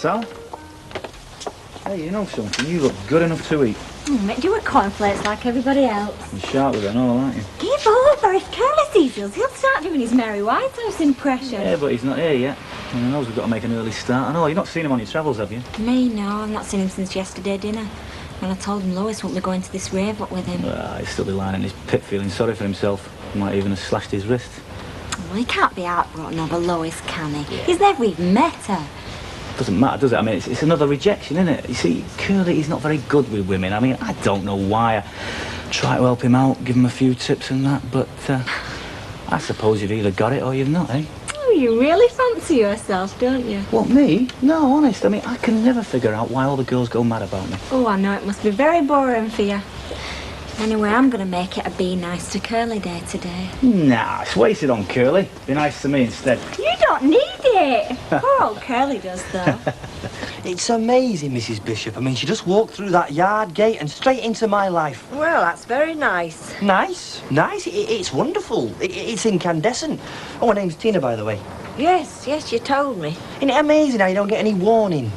Sal. Hey, you know something? You look good enough to eat. Make you with cornflakes like everybody else. You're sharp with it and all, aren't you? Give over. If Curly sees us, he'll start doing his Mary Whitehouse impression. Yeah, but he's not here yet. And I knows we've got to make an early start. I know, you've not seen him on your travels, have you? Me, no. I've not seen him since yesterday dinner. When I told him Lois won't be going to this rave up with him. Well, he'll still be lying in his pit feeling sorry for himself. He might even have slashed his wrist. Well, he can't be heartbroken over Lois, can he? Yeah. He's never even met her. Doesn't matter, does it? I mean, it's another rejection, isn't it? You see, Curly, he's not very good with women. I mean, I don't know why. I try to help him out, give him a few tips and that, but I suppose you've either got it or you've not, eh? Oh, you really fancy yourself, don't you? What, me? No, honest. I mean, I can never figure out why all the girls go mad about me. Oh, I know. It must be very boring for you. Anyway, I'm going to make it a be nice to Curly day today. Nah, it's wasted on Curly. Be nice to me instead. You don't need it. Poor old Curly does, though. It's amazing, Mrs. Bishop. I mean, she just walked through that yard gate and straight into my life. Well, that's very nice. Nice? Nice? It's wonderful. It's incandescent. Oh, my name's Tina, by the way. Yes, you told me. Isn't it amazing how you don't get any warning?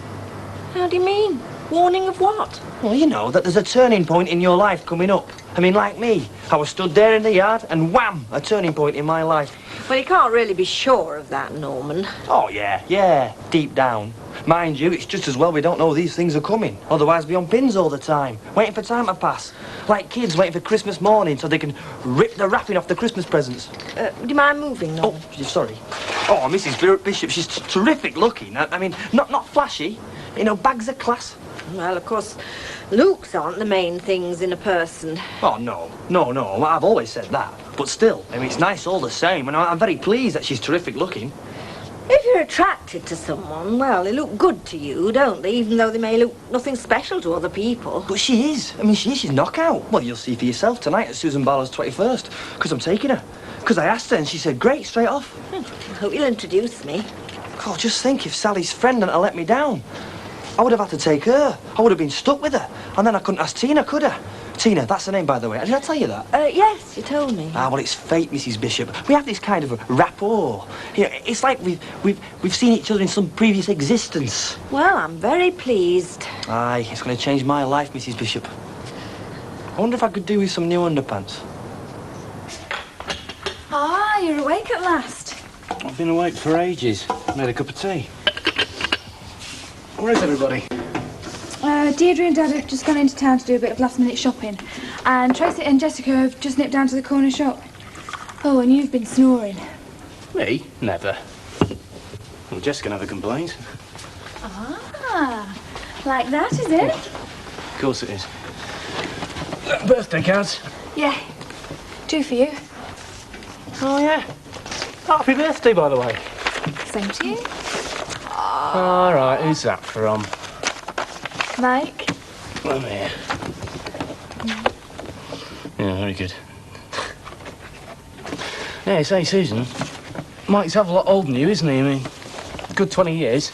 How do you mean? Warning of what? Well, you know, that there's a turning point in your life coming up. I mean, like me. I was stood there in the yard and wham, a turning point in my life. Well, you can't really be sure of that, Norman. Oh, yeah, deep down. Mind you, it's just as well we don't know these things are coming. Otherwise, we're on pins all the time, waiting for time to pass. Like kids waiting for Christmas morning so they can rip the wrapping off the Christmas presents. Do you mind moving, Norman? Oh, sorry. Oh, Mrs. Bishop, she's terrific looking. I mean, not flashy. You know, bags of class. Well, of course, looks aren't the main things in a person. Oh, no. I've always said that. But still, I mean, it's nice all the same, and I'm very pleased that she's terrific looking. If you're attracted to someone, well, they look good to you, don't they? Even though they may look nothing special to other people. But she is. I mean, she's knockout. Well, you'll see for yourself tonight at Susan Barlow's 21st, because I'm taking her. Because I asked her, and she said, great, straight off. I hope you'll introduce me. God, just think if Sally's friend hadn't let me down. I would have had to take her. I would have been stuck with her. And then I couldn't ask Tina, could I? Tina, that's her name, by the way. Did I tell you that? Yes, you told me. Ah, well, it's fate, Mrs. Bishop. We have this kind of a rapport. You know, it's like we've seen each other in some previous existence. Well, I'm very pleased. Aye, it's going to change my life, Mrs. Bishop. I wonder if I could do with some new underpants. Ah, you're awake at last. I've been awake for ages. Made a cup of tea. Where is everybody? Deirdre and Dad have just gone into town to do a bit of last-minute shopping. And Tracy and Jessica have just nipped down to the corner shop. Oh, and you've been snoring. Me? Never. Well, Jessica never complains. Ah, like that, is it? Of course it is. Birthday cards? Yeah. 2 for you. Oh, yeah. Happy birthday, by the way. Same to you. All right, who's that from? Mike. Come here. Yeah, very good. Yeah, say, Susan, Mike's a lot older than you, isn't he? I mean, good 20 years.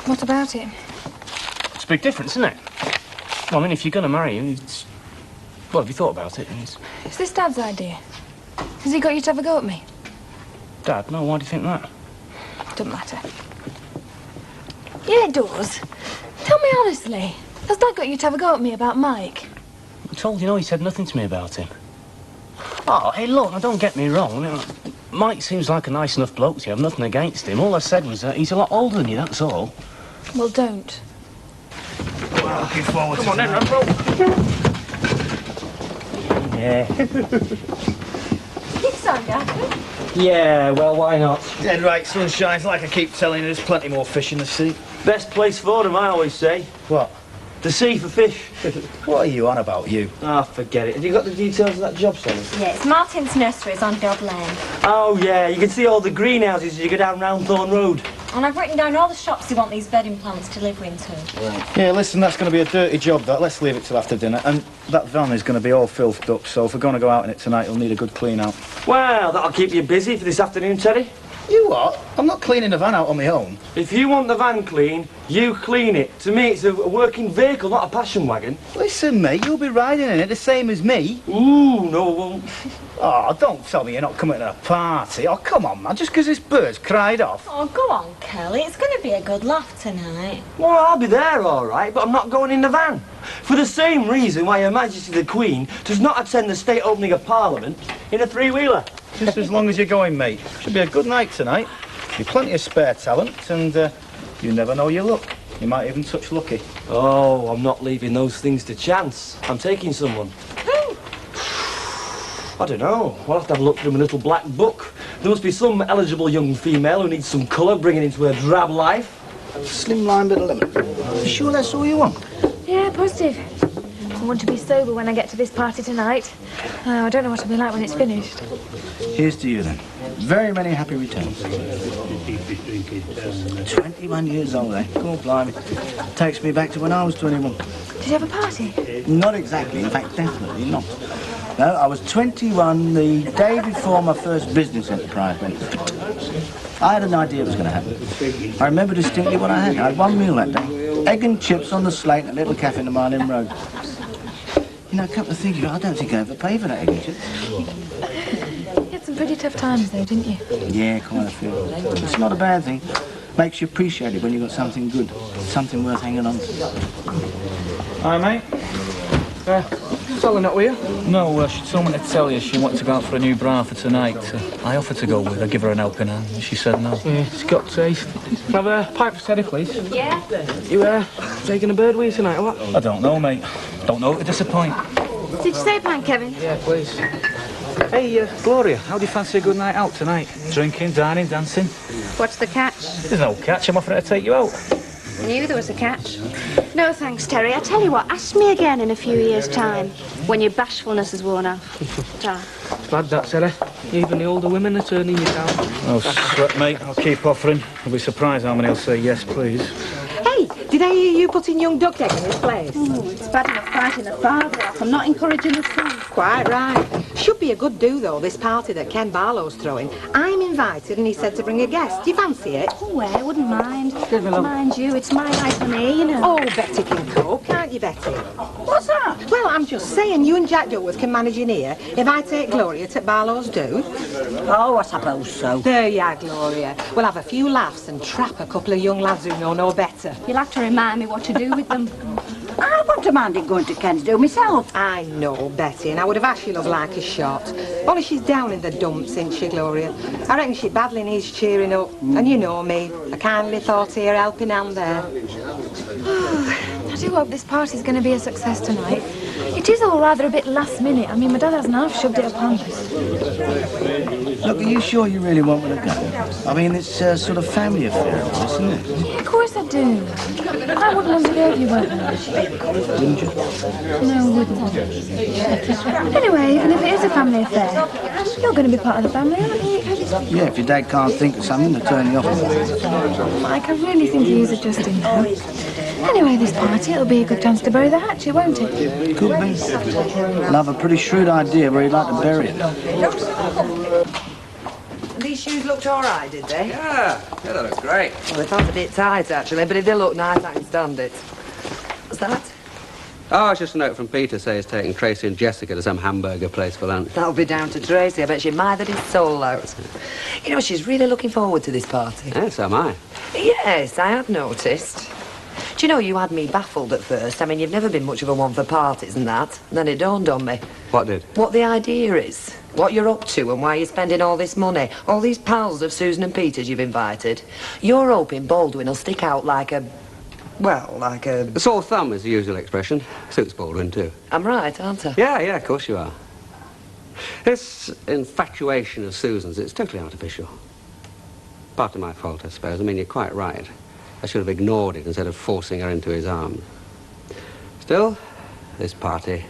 What about him? It's a big difference, isn't it? Well, I mean, if you're going to marry him, it's... Well, have you thought about it? Is this Dad's idea? Has he got you to have a go at me? Dad, no, why do you think that? Doesn't matter. Yeah, it does. Tell me honestly, has Dad got you to have a go at me about Mike? I told you, no, he said nothing to me about him. Oh, hey, look, now, don't get me wrong. I mean, Mike seems like a nice enough bloke to you. I've nothing against him. All I said was that he's a lot older than you, that's all. Well, don't. Well, looking forward Come on then, Rambo. Yeah. You sorry, Dad? Yeah, well, why not? Dead right, sunshine. Like I keep telling you, there's plenty more fish in the sea. Best place for them, I always say. What? The sea for fish. What are you on about, you? Ah, forget it. Have you got the details of that job, Sally? Yeah, it's Martin's Nurseries on Dodd Lane. Oh, yeah, you can see all the greenhouses as you go down Roundthorne Road. And I've written down all the shops you want these bedding plants to deliver into. Right. Yeah, listen, that's going to be a dirty job, that. Let's leave it till after dinner. And that van is going to be all filthed up, so if we're going to go out in it tonight, you'll need a good clean out. Well, that'll keep you busy for this afternoon, Teddy. You what? I'm not cleaning the van out on my own. If you want the van clean, you clean it. To me, it's a working vehicle, not a passion wagon. Listen, mate, you'll be riding in it the same as me. Ooh, no, I won't. Oh, don't tell me you're not coming to a party. Oh, come on, man, just 'cause this bird's cried off. Oh, go on, Kelly. It's going to be a good laugh tonight. Well, I'll be there, all right, but I'm not going in the van. For the same reason why Her Majesty the Queen does not attend the state opening of Parliament in a three-wheeler. Just as long as you're going, mate. Should be a good night tonight. Be plenty of spare talent, and you never know your luck. You might even touch lucky. Oh, I'm not leaving those things to chance. I'm taking someone. Who? I don't know. I'll have to have a look through my little black book. There must be some eligible young female who needs some colour bringing into her drab life. Slimline bit of lemon. You sure that's all you want? Yeah, positive. I want to be sober when I get to this party tonight. I don't know what it'll be like when it's finished. Here's to you then. Very many happy returns. 21 years old, eh? God blimey. Takes me back to when I was 21. Did you have a party? Not exactly, in fact, definitely not. No, I was 21 the day before my first business enterprise went. I had an idea it was going to happen. I remember distinctly what I had. I had one meal that day. Egg and chips on the slate at a little cafe in the Marlin Road. You know, come to think of it, I don't think I ever paid for that egg and chips. You had some pretty tough times though, didn't you? Yeah, quite a few. It's not a bad thing. Makes you appreciate it when you've got something good, something worth hanging on to. Hi, mate. Selling that with you? No, she told me to tell you she wanted to go out for a new bra for tonight. I offered to go with her, give her an helping hand, and she said no. Yeah, it's got taste. Have a pipe for Teddy, please. Yeah? You, taking a bird with you tonight, or what? I don't know, mate. Don't know to disappoint. Did you say pint, Kevin? Yeah, please. Hey, Gloria, how do you fancy a good night out tonight? Drinking, dining, dancing? What's the catch? There's no catch. I'm offering to take you out. Knew there was a catch. No thanks, Terry. I tell you what, ask me again in a few years' time, when your bashfulness has worn off. Ta. It's bad, that, Sarah. Even the older women are turning you down. Oh, sweat, mate. I'll keep offering. I'll be surprised how many will say yes, please. Hey, did I hear you putting young duck egg in his place? It's bad enough fighting the father off. I'm not encouraging the son. Quite right. Should be a good do, though, this party that Ken Barlow's throwing. I'm invited and he said to bring a guest. Do you fancy it? Oh, I wouldn't mind. Mind you, it's my life and me, you know. Oh, Betty can cope, can't you, Betty? What's that? Well, I'm just saying, you and Jack Duckworth can manage in here if I take Gloria to Barlow's do. Oh, I suppose so. There you are, Gloria. We'll have a few laughs and trap a couple of young lads who know no better. You'll have to remind me what to do with them. I wouldn't mind it going to Ken's do myself. I know, Betty, and I would have asked you love like a shot. Only she's down in the dumps, isn't she, Gloria? I reckon she badly needs cheering up. And you know me, a kindly thought here, helping hand there. I do hope this party's going to be a success tonight. It is all rather a bit last minute. I mean, my dad hasn't half shoved it upon us. Look, are you sure you really want me to go? I mean, it's a sort of family affair, isn't it? Yeah, of course I do. I wouldn't want to go if you weren't there. Wouldn't you? No, I wouldn't. Anyway, even if it is a family affair, you're going to be part of the family, aren't you? Yeah, if your dad can't think of something to turn you off. Mike, I really think he is adjusting now. Anyway, this party, it'll be a good chance to bury the hatchet, won't it? Could be. I'll have a pretty shrewd idea where he'd like to bury it. These shoes looked all right, did they? Yeah, they look great. Well, they felt a bit tight, actually, but if they look nice, I can stand it. What's that? Oh, it's just a note from Peter saying he's taking Tracy and Jessica to some hamburger place for lunch. That'll be down to Tracy. I bet she mithered his soul out. You know, she's really looking forward to this party. Yeah, so am I. Yes, I have noticed. Do you know, you had me baffled at first. I mean, you've never been much of a one for parties and that. And then it dawned on me. What did? What the idea is. What you're up to and why you're spending all this money. All these pals of Susan and Peter's you've invited. You're hoping Baldwin will stick out like a... well, like a... A sore thumb is the usual expression. Suits Baldwin, too. I'm right, aren't I? Yeah, of course you are. This infatuation of Susan's, it's totally artificial. Part of my fault, I suppose. I mean, you're quite right. I should have ignored it instead of forcing her into his arms. Still, this party,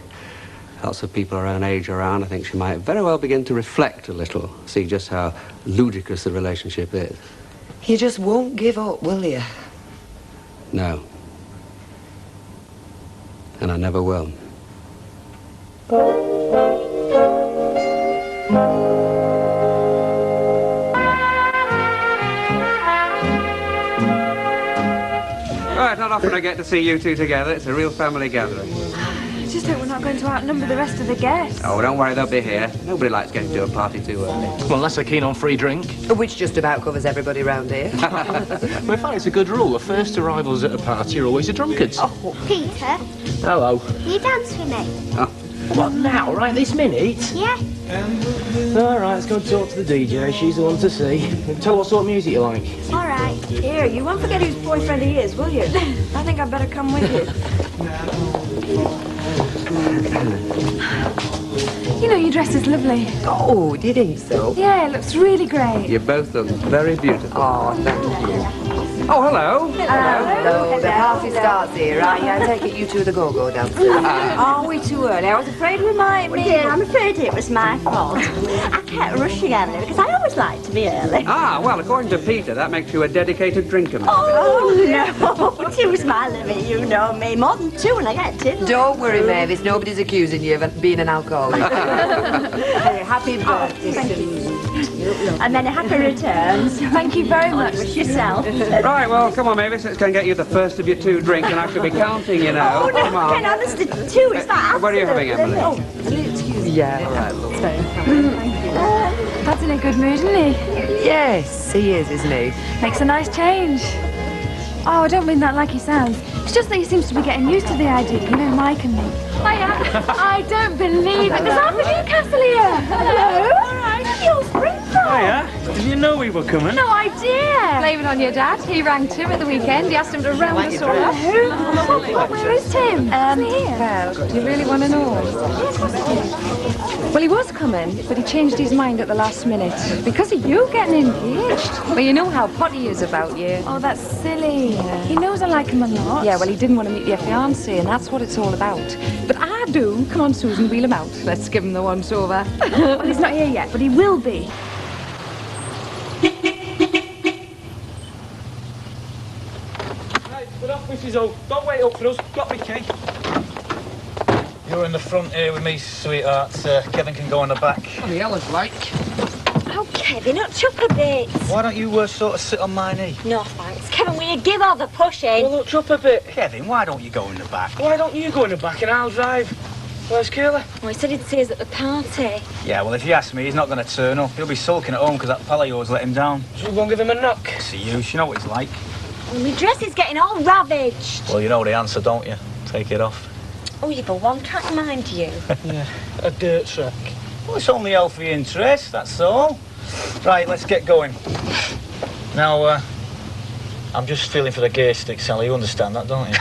lots of people her own age around, I think she might very well begin to reflect a little, see just how ludicrous the relationship is. You just won't give up, will you? No. And I never will. often I get to see you two together. It's a real family gathering. I just hope we're not going to outnumber the rest of the guests. Oh, don't worry, they'll be here. Nobody likes getting to a party too early. Well, unless they're keen on free drink. Which just about covers everybody round here. Well, in fact, it's a good rule. The first arrivals at a party are always the drunkards. Oh, Peter, Hello. you dance with me? What, now? Right this minute? Yeah. All right, let's go and talk to the DJ. She's the one to see. Tell her what sort of music you like. All right. Here, you won't forget whose boyfriend he is, will you? I think I'd better come with you. You know, your dress is lovely. Oh, do you think so? Yeah, it looks really great. You both look very beautiful. Oh, thank you. Oh, hello. Hello. The party starts here, right? Yeah, I take it you two are the go-go dancers. Are we too early? I was afraid we might be. Dear, I'm afraid it was my fault. I kept rushing early because I always like to be early. Ah, well, according to Peter, that makes you a dedicated drinker. Oh, no. Two is my limit, you know me. More than two when I get tipsy. Don't worry, Mavis. Nobody's accusing you of being an alcoholic. Happy birthday, Susan. And then a happy returns. Thank you very much. Wish yourself. Right, well, come on, Mavis. Let's go and get you the first of your 2 drinks, and I shall be counting, you know. Oh, no, Come on. again, honestly, two is my What are you having, absolute Emily? limit. Yeah, all right, look. Dad's in a good mood, isn't he? Yes, he is, isn't he? Makes a nice change. Oh, I don't mean that like he sounds. It's just that he seems to be getting used to the idea, you know, Mike and me. Hiya. I don't believe it. There's half of Newcastle here. Hello. All right. You're Springfield. Hiya. Did you know we were coming? No idea. Blame it on your dad. He rang Tim at the weekend. He asked him to round us all up. Where is Tim? Isn't he here? Well, you really want to know? Well, he was coming, but he changed his mind at the last minute. Because of you getting engaged. Well, you know how potty he is about you. Oh, that's silly. He knows I like him a lot. Yeah, well, he didn't want to meet your fiancé, and that's what it's all about. But I do. Come on, Susan, wheel him out. Let's give him the once-over. Well, he's not here yet, but he will be. Right, get off, Mrs. O. Don't wait up for us. Got me key. You're in the front here with me, sweetheart. Kevin can go on the back. What the hell is like? Oh, Kevin, up a bit. Why don't you sort of sit on my knee? No, thanks. Kevin, will you give all the pushing? Well, look, up a bit. Kevin, why don't you go in the back? Why don't you go in the back and I'll drive? Where's Kayla? Oh, he said he'd see us at the party. Yeah, well, if you ask me, he's not going to turn up. He'll be sulking at home because that pal of yours let him down. So we won't give him a knock. See you know what he's like. Well, my dress is getting all ravaged. Well, you know the answer, don't you? Take it off. Oh, you've a one-track mind, you. Yeah, a dirt track. Well, it's only healthy interest, that's all. Right, let's get going. Now, I'm just feeling for the gear stick, Sally. You understand that, don't you?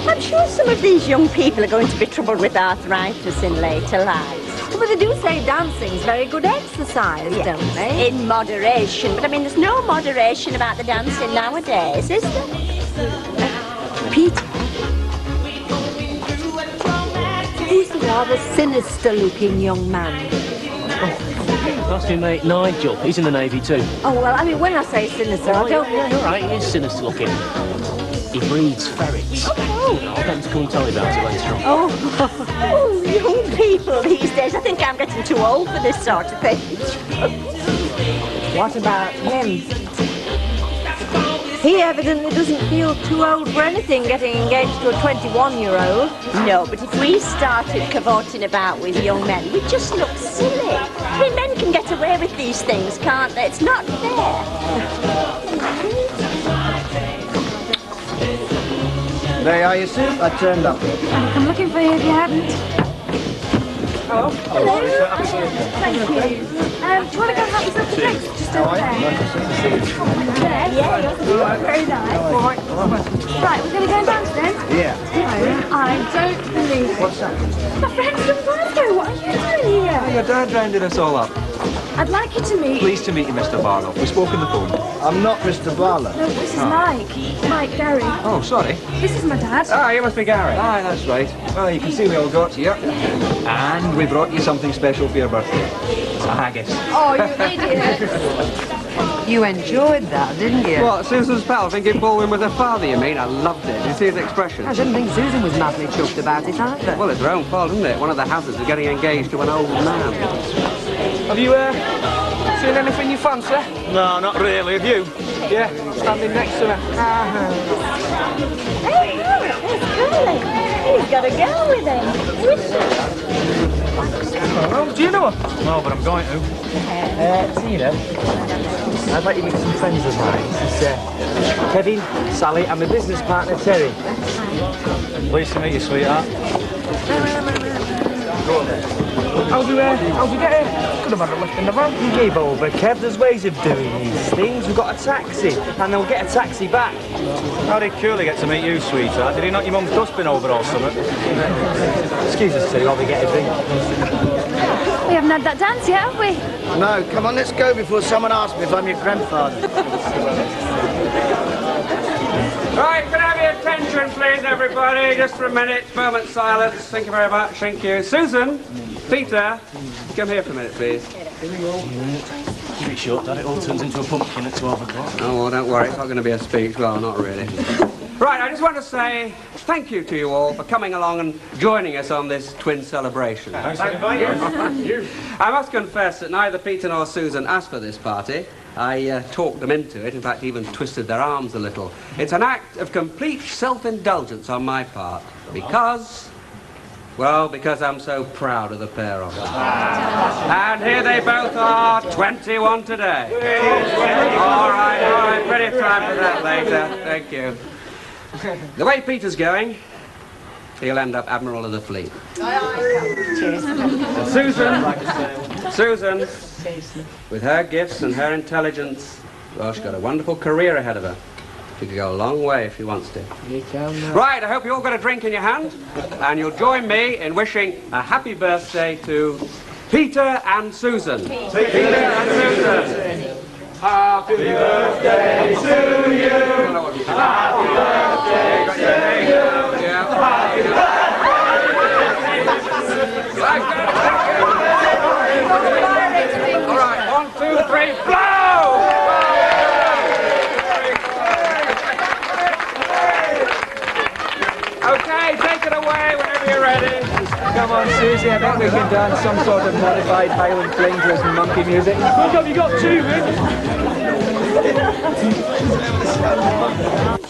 I'm sure some of these young people are going to be troubled with arthritis in later life. But they do say dancing's very good exercise, don't they? In moderation. But I mean, there's no moderation about the dancing nowadays, is there? Peter. Who's the rather sinister-looking young man? That's my mate Nigel. He's in the Navy too. Oh, well, I mean, when I say sinister, I don't... Yeah, you're right. He is sinister looking. He breeds ferrets. Oh. I'll get him to come and tell you about it later on. Oh, young people these days. I think I'm getting too old for this sort of thing. What about him? He evidently doesn't feel too old for anything, getting engaged to a 21-year-old. No, but if we started cavorting about with young men, we'd just look silly. I mean, men can get away with these things, can't they? It's not fair. There are you, Sue. I turned up. I'm looking for you if you hadn't. Hello. Hello. Thank you. Do you want to go and have yourself a drink? Just over there. There? Yeah. Very nice. Right, we're going to go downstairs? Yeah. I don't believe it. What's that? My friend's from Glasgow. What are you doing here? Your dad rounded us all up. I'd like you to meet... Pleased to meet you, Mr. Barlow. We spoke on the phone. I'm not Mr. Barlow. No, this is Mike Gary. Oh, sorry. This is my dad. Ah, you must be Gary. Ah, that's right. Well, you can see we all got here. And we brought you something special for your birthday. It's a haggis. Oh, you idiot. You enjoyed that, didn't you? What, Susan's pal thinking ballroom with her father, you mean? I loved it. Did you see his expression? I didn't think Susan was madly chuffed about it either. Well, it's her own fault, isn't it? One of the hazards of getting engaged to an old man. Have you seen anything you fancy? No, not really. Have you? Yeah, standing next to her. Hey, look, there's Curly. He's got a girl with him. Who is she? Oh, do you know her? No, but I'm going to. Tina, I'd like you to meet some friends of mine. This is Kevin, Sally, and my business partner, Terry. Pleased to meet you, sweetheart. How'd you get here? Could have had a lift in the van. You gave over, Kev. There's ways of doing these things. We've got a taxi, and they'll get a taxi back. How did Curly get to meet you, sweetheart? Did he knock your mum's dustbin over or something? Excuse us two while we get a drink. We haven't had that dance yet, have we? No, come on, let's go before someone asks me if I'm your grandfather. Right, can I have your attention, please, everybody? Just for a minute, moment silence. Thank you very much. Thank you. Susan, Peter, come here for a minute, please. Keep it short, Dad. It all turns into a pumpkin at 12 o'clock. Oh, well, don't worry. It's not going to be a speech. Well, not really. Right, I just want to say thank you to you all for coming along and joining us on this twin celebration. Thanks for inviting you. I must confess that neither Peter nor Susan asked for this party. I talked them into it, in fact even twisted their arms a little. It's an act of complete self-indulgence on my part, because I'm so proud of the pair of them. And here they both are, 21 today. All right, plenty of time for that later. Thank you. The way Peter's going, he'll end up Admiral of the Fleet. Susan, with her gifts and her intelligence, well, she's got a wonderful career ahead of her. She could go a long way if she wants to. Right, I hope you all got a drink in your hand, and you'll join me in wishing a happy birthday to Peter and Susan. Peter and Susan. Happy birthday to you. Happy birthday to you. Happy birthday. All right, 1, 2, 3, blow! Okay, take it away whenever you're ready. Come on, Susie, I think we can dance some sort of modified violent fling to some monkey music. Look, have you got two, Rick?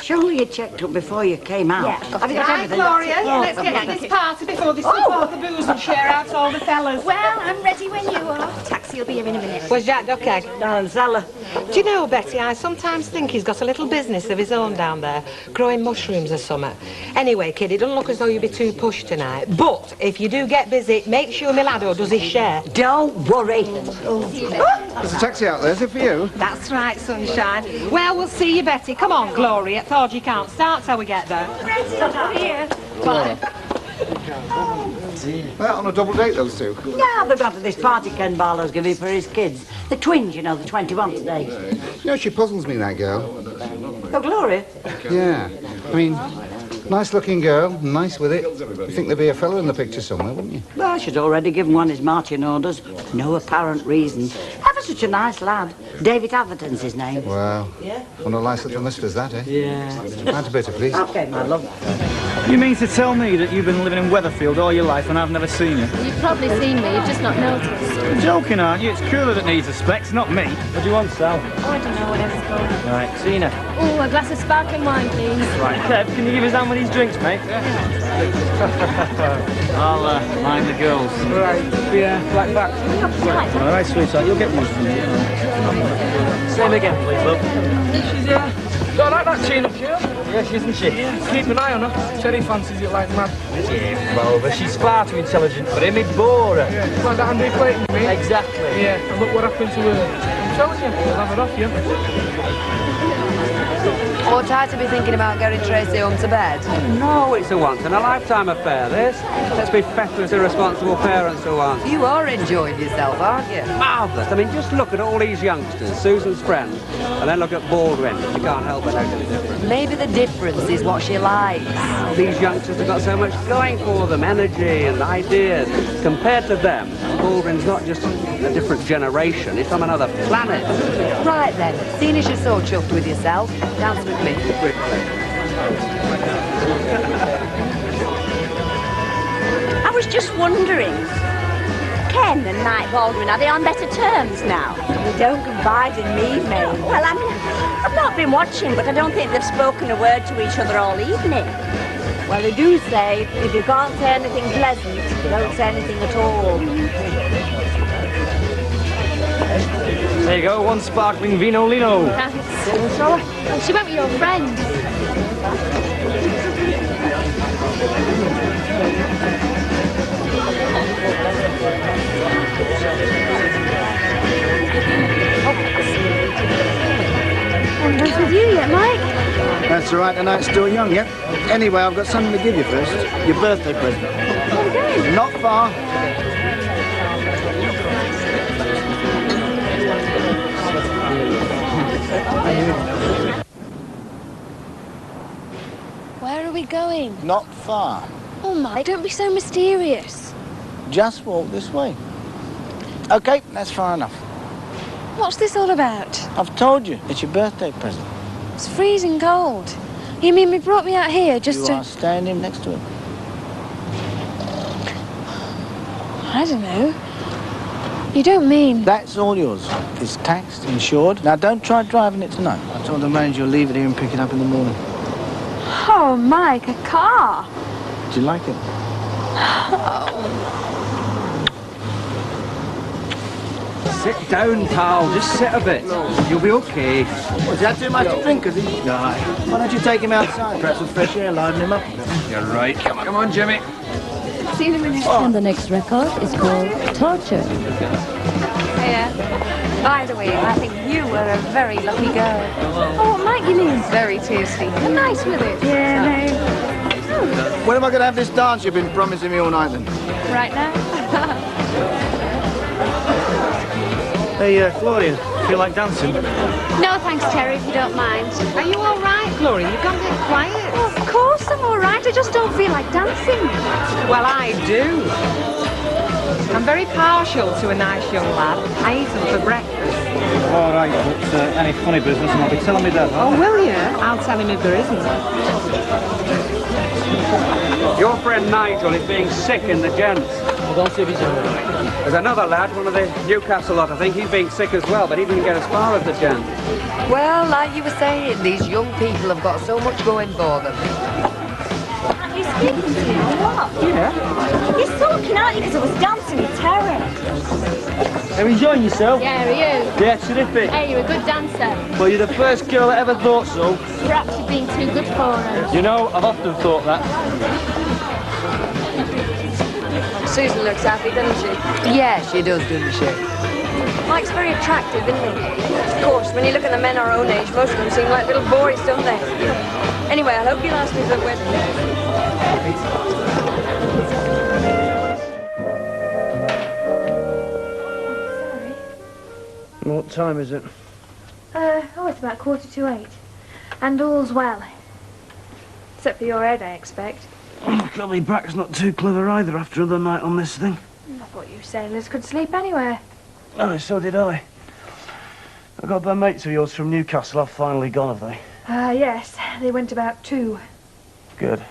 Surely you checked up before you came out. Yeah. Have you got Right, everything? Gloria, let's get to this party before they slip all the booze and share out all the fellas. Well, I'm ready when you are. Taxi will be here in a minute. Was Jack okay? Down cellar. Do you know, Betty, I sometimes think he's got a little business of his own down there, growing mushrooms or something. Anyway, kid, it doesn't look as though you'll be too pushed tonight. But if you do get busy, make sure Milado does his share. Don't worry. There's a taxi out there, is it for you? That's right, sunshine. Well, we'll see you, Betty. Come on, Gloria. Thought you can't start till we get there. Here. They're out on a double date, those two. Yeah, they've got this party Ken Barlow's giving for his kids. The twins, you know, the 21 today. You know, she puzzles me, that girl. Oh, Gloria. Yeah. I mean, nice-looking girl, nice with it. You think there'd be a fella in the picture somewhere, wouldn't you? Well, she's already given one his marching orders. No apparent reason. Ever such a nice lad. David Atherton's his name. Wow. Yeah? One of the nice little misters, that, eh? Yeah. Add a bit, please. Okay, my love. You mean to tell me that you've been living in Weatherfield all your life and I've never seen you? You've probably seen me, you've just not noticed. You're joking, aren't you? It's Cooler that needs the specs, not me. What do you want, Sal? Oh, I don't know, whatever's going. Right, Tina. Oh, a glass of sparkling wine, please. Right, Kev, can you give us down with these drinks, mate? I'll mind the girls. Right, yeah, like that. All right, sweetheart, you'll get used to it. Same again, please, love. She's, don't like that Tina girl. Yeah, she isn't she? Yeah. Keep an eye on her. Terry fancies it like mad. Yeah, Rover, she's far too intelligent for him. He'd bore her. Yeah, like that Andy Clayton, me. Exactly. Yeah, and look what happened to her. I'm telling you, they'll have it off you. Ought I to be thinking about getting Tracy home to bed? No, it's a once-in-a-lifetime affair, this. Let's be feckless, irresponsible parents for once. You are enjoying yourself, aren't you? Marvellous. I mean, just look at all these youngsters, Susan's friends, and then look at Baldwin. You can't help but notice the difference. Maybe the difference is what she likes. These youngsters have got so much going for them, energy and ideas. Compared to them, Baldwin's not just a different generation, it's from another planet. Right then, seeing as you're so chuffed with yourself, dance with me. I was just wondering, Ken and Mike Baldwin, are they on better terms now? We don't confide in me, mate. Well, I mean, I've not been watching, but I don't think they've spoken a word to each other all evening. Well, they do say, if you can't say anything pleasant, don't say anything at all. There you go, one sparkling vino lino. Thanks. Oh, she went with your friend. I'm done with you yet, Mike? That's all right, the night's still young, yeah? Anyway, I've got something to give you first. Your birthday present. Where are we going? Not far. Where are we going? Not far. Oh, Mike, don't be so mysterious. Just walk this way. OK, that's far enough. What's this all about? I've told you, it's your birthday present. It's freezing cold. You mean we brought me out here just You to... are standing next to it. I don't know. You don't mean... That's all yours. It's taxed, insured. Now, don't try driving it tonight. I told the manager you'll leave it here and pick it up in the morning. Oh, Mike, a car. Do you like it? Sit down, pal. Just sit a bit. You'll be okay. Has he had too much to drink, has he? Aye. Why don't you take him outside? Perhaps with fresh air, liven him up. You're right. Come on, Jimmy. See you in a minute. And the next record is called Torture. Yeah. By the way, I think you were a very lucky girl. Oh, what Mike, you mean? Very tasty. And nice with it. Yeah, no. When am I going to have this dance you've been promising me all night, then? Right now? Hey, Gloria, feel like dancing? No, thanks, Terry, if you don't mind. Are you all right, Gloria? You've gone a bit quiet. Oh, of course I'm all right. I just don't feel like dancing. Well, I do. I'm very partial to a nice young lad. I eat him for breakfast. All right, but any funny business, and I'll be telling me that. Oh, will you? I'll tell him if there isn't. Your friend Nigel is being sick in the gents. Well, don't see if he's all right. There's another lad, one of the Newcastle lot, I think. He's being sick as well, but he didn't get as far as the gents. Well, like you were saying, these young people have got so much going for them. He's speaking to you, or what? Yeah. He's talking, aren't you, because I was dancing with Terry. Are you enjoying yourself? Yeah, are you? Yeah, terrific. Hey, you're a good dancer. Well, you're the first girl that ever thought so. Perhaps you've been too good for him. You know, I've often thought that. Susan looks happy, doesn't she? Yeah, she does, doesn't she? Mike's very attractive, isn't he? Of course, when you look at the men our own age, most of them seem like little boys, don't they? Anyway, I hope you'll ask me for the wedding. What time is it? Oh, it's about 8:45. And all's well. Except for your head, I expect. Probably Brack's not too clever either after another night on this thing. I thought you sailors could sleep anywhere. Oh, so did I. I got their mates of yours from Newcastle. I've finally gone, have they? Yes. They went about 2. Good.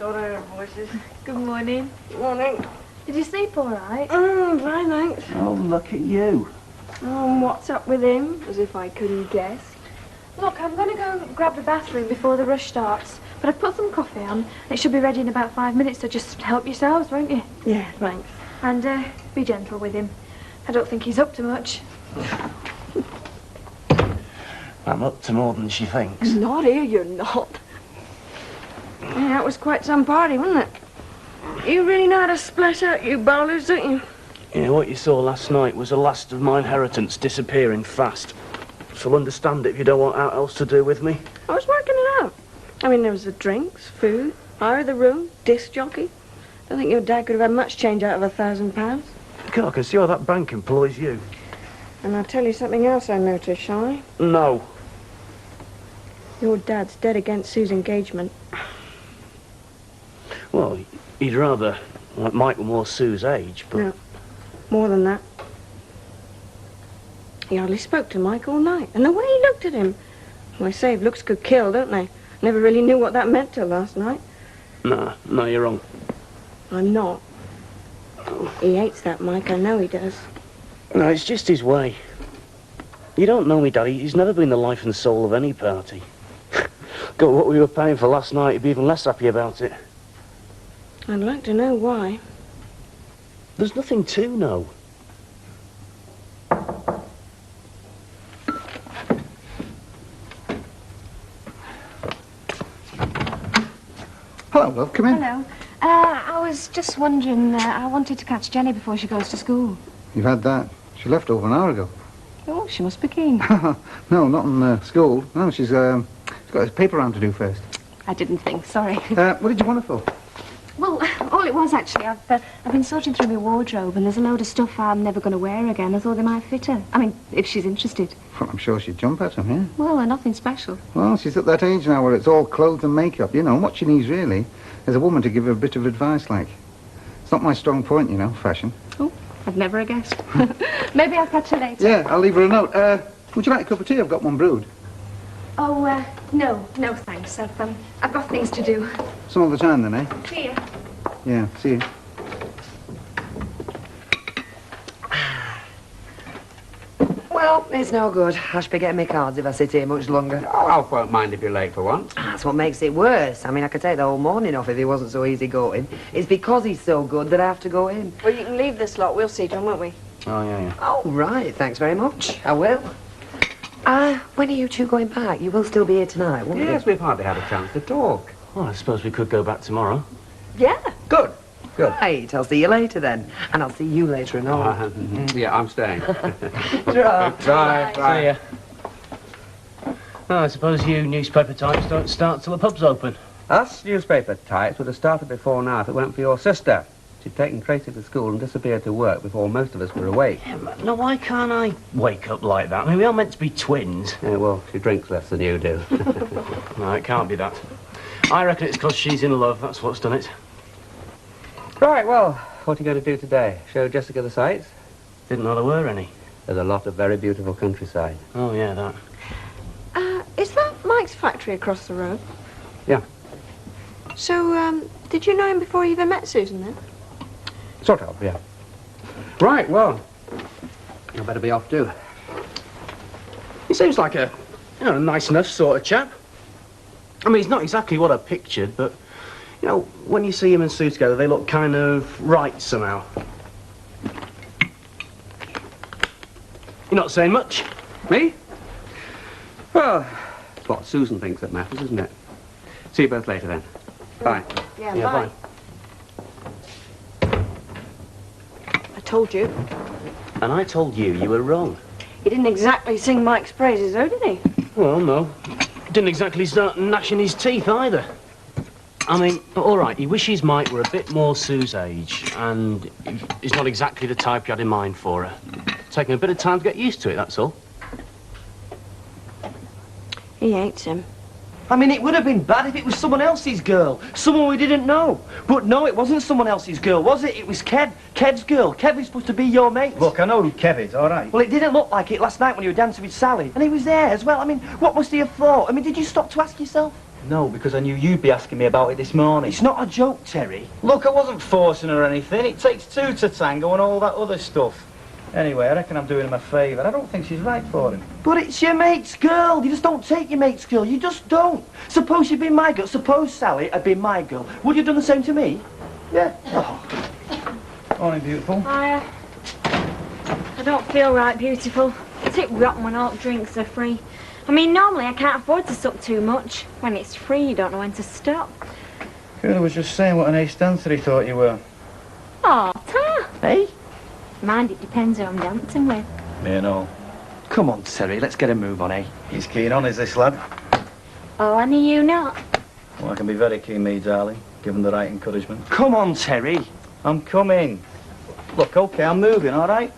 Got our voices. Good morning. Morning. Did you sleep all right? Fine, thanks. Oh, look at you. What's up with him? As if I couldn't guess. Look, I'm going to go grab the bathroom before the rush starts. But I've put some coffee on. It should be ready in about 5 minutes, so just help yourselves, won't you? Yeah, thanks. And be gentle with him. I don't think he's up to much. I'm up to more than she thinks. Not here, you're not. Yeah, that was quite some party, wasn't it? You really know how to splash out, you bowlers, don't you? Yeah, what you saw last night was the last of my inheritance disappearing fast. So understand it if you don't want aught else to do with me. I was working it out. I mean, there was the drinks, food, hire of the room, disc jockey. Don't think your dad could have had much change out of £1,000. God, I can see how that bank employs you. And I'll tell you something else I noticed, shall I? No. Your dad's dead against Sue's engagement. Well, he'd rather like Mike were more Sue's age, but... No, more than that. He hardly spoke to Mike all night. And the way he looked at him. Well, they say if looks could kill, don't they? Never really knew what that meant till last night. No, you're wrong. I'm not. He hates that, Mike. I know he does. No, it's just his way. You don't know me, Daddy. He's never been the life and soul of any party. Got what we were paying for last night, he'd be even less happy about it. I'd like to know why. There's nothing to know. Hello, love. Come in. Hello. I was just wondering, I wanted to catch Jenny before she goes to school. You've had that. She left over an hour ago. Oh, she must be keen. No, not in school. No, she's got a paper round to do first. I didn't think, sorry. What did you want her for? Well, all it was, actually, I've been sorting through my wardrobe and there's a load of stuff I'm never going to wear again. I thought they might fit her. I mean, if she's interested. Well, I'm sure she'd jump at him, yeah. Well, they're nothing special. Well, she's at that age now where it's all clothes and makeup, you know, and what she needs, really, is a woman to give her a bit of advice, like. It's not my strong point, you know, fashion. Oh, I'd never have guessed. Maybe I'll catch her later. Yeah, I'll leave her a note. Would you like a cup of tea? I've got one brewed. Oh, no, thanks. I've got things to do. Some other time, then, eh? See ya. Yeah, see you. Well, it's no good. I should be getting my cards if I sit here much longer. Oh, I won't mind if you're late for once. That's what makes it worse. I mean, I could take the whole morning off if he wasn't so easy going. It's because he's so good that I have to go in. Well, you can leave this lot. We'll see, John, won't we? Oh, yeah. Oh, right. Thanks very much. I will. When are you two going back? You will still be here tonight, won't you? Yes, we've hardly had a chance to talk. Well, I suppose we could go back tomorrow. Yeah. Good. Right, I'll see you later then. And I'll see you later and all. Yeah, I'm staying. Bye. Bye. See ya. Well, I suppose you newspaper types don't start till the pub's open. Us newspaper types would have started before now if it weren't for your sister. She'd taken Tracy to school and disappeared to work before most of us were awake. Yeah, but no, why can't I wake up like that? I mean, we are meant to be twins. Yeah, well, she drinks less than you do. No, it can't be that. I reckon it's because she's in love, that's what's done it. Right, well, what are you going to do today? Show Jessica the sights? Didn't know there were any. There's a lot of very beautiful countryside. Oh, yeah, that. Is that Mike's factory across the road? Yeah. So, did you know him before you even met Susan, then? Sort of, yeah. Right, well, I better be off too. He seems like a nice enough sort of chap. I mean, he's not exactly what I pictured, but, you know, when you see him and Sue together, they look kind of right somehow. You're not saying much? Me? Well, it's what Susan thinks that matters, isn't it? See you both later then. Bye. Yeah, Yeah, bye. I told you. And I told you were wrong. He didn't exactly sing Mike's praises, though, did he? Well, no. Didn't exactly start gnashing his teeth either. I mean, all right, he wishes Mike were a bit more Sue's age, and he's not exactly the type you had in mind for her. Taking a bit of time to get used to it, that's all. He hates him. I mean, it would have been bad if it was someone else's girl. Someone we didn't know. But no, it wasn't someone else's girl, was it? It was Kev. Kev's girl. Kev is supposed to be your mate. Look, I know who Kev is, all right? Well, it didn't look like it last night when you were dancing with Sally. And he was there as well. I mean, what must he have thought? I mean, did you stop to ask yourself? No, because I knew you'd be asking me about it this morning. It's not a joke, Terry. Look, I wasn't forcing her or anything. It takes two to tango and all that other stuff. Anyway, I reckon I'm doing him a favour. I don't think she's right for him. But it's your mate's girl. You just don't take your mate's girl. You just don't. Suppose she'd been my girl. Suppose Sally had been my girl. Would you have done the same to me? Yeah. Oh. Morning, beautiful. I don't feel right, beautiful. It's it rotten when all drinks are free. I mean, normally I can't afford to suck too much. When it's free, you don't know when to stop. Curly was just saying what an ace dancer he thought you were. Oh, Ta! Hey? Mind, it depends who I'm dancing with. Me and all. Come on, Terry. Let's get a move on, eh? He's keen on, is this lad? Oh, and are you not? Well, I can be very keen, me, darling, given the right encouragement. Come on, Terry. I'm coming. Look, OK, I'm moving, all right?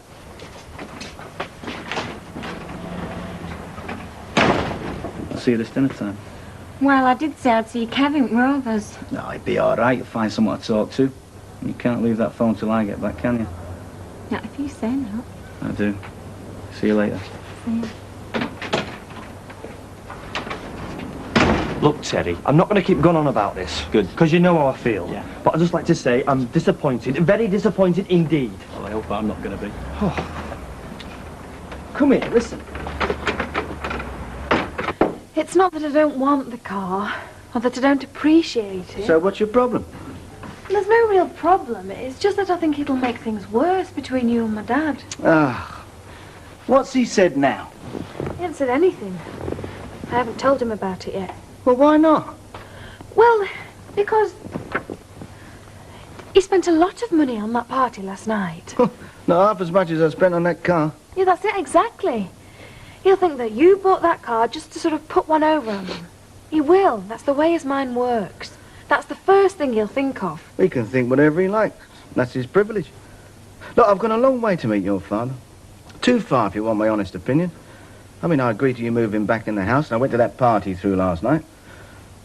I'll see you this dinner time. Well, I did say I'd see Kevin Rovers. No, he'd be all right. You'll find someone to talk to. You can't leave that phone till I get back, can you? Not if you say no. I do. See you later. See ya. Look, Terry, I'm not going to keep going on about this. Good. Because you know how I feel. Yeah. But I'd just like to say I'm disappointed, very disappointed indeed. Well, I hope I'm not going to be. Come here, listen. It's not that I don't want the car, or that I don't appreciate it. So what's your problem? There's no real problem. It's just that I think it'll make things worse between you and my dad. Ah, what's he said now? He hasn't said anything. I haven't told him about it yet. Well, why not? Well, because he spent a lot of money on that party last night. Not half as much as I spent on that car. Yeah, that's it, exactly. He'll think that you bought that car just to sort of put one over on him. He will. That's the way his mind works. That's the first thing he'll think of. He can think whatever he likes. That's his privilege. Look, I've gone a long way to meet your father. Too far, if you want my honest opinion. I mean, I agreed to you moving back in the house, and I went to that party through last night.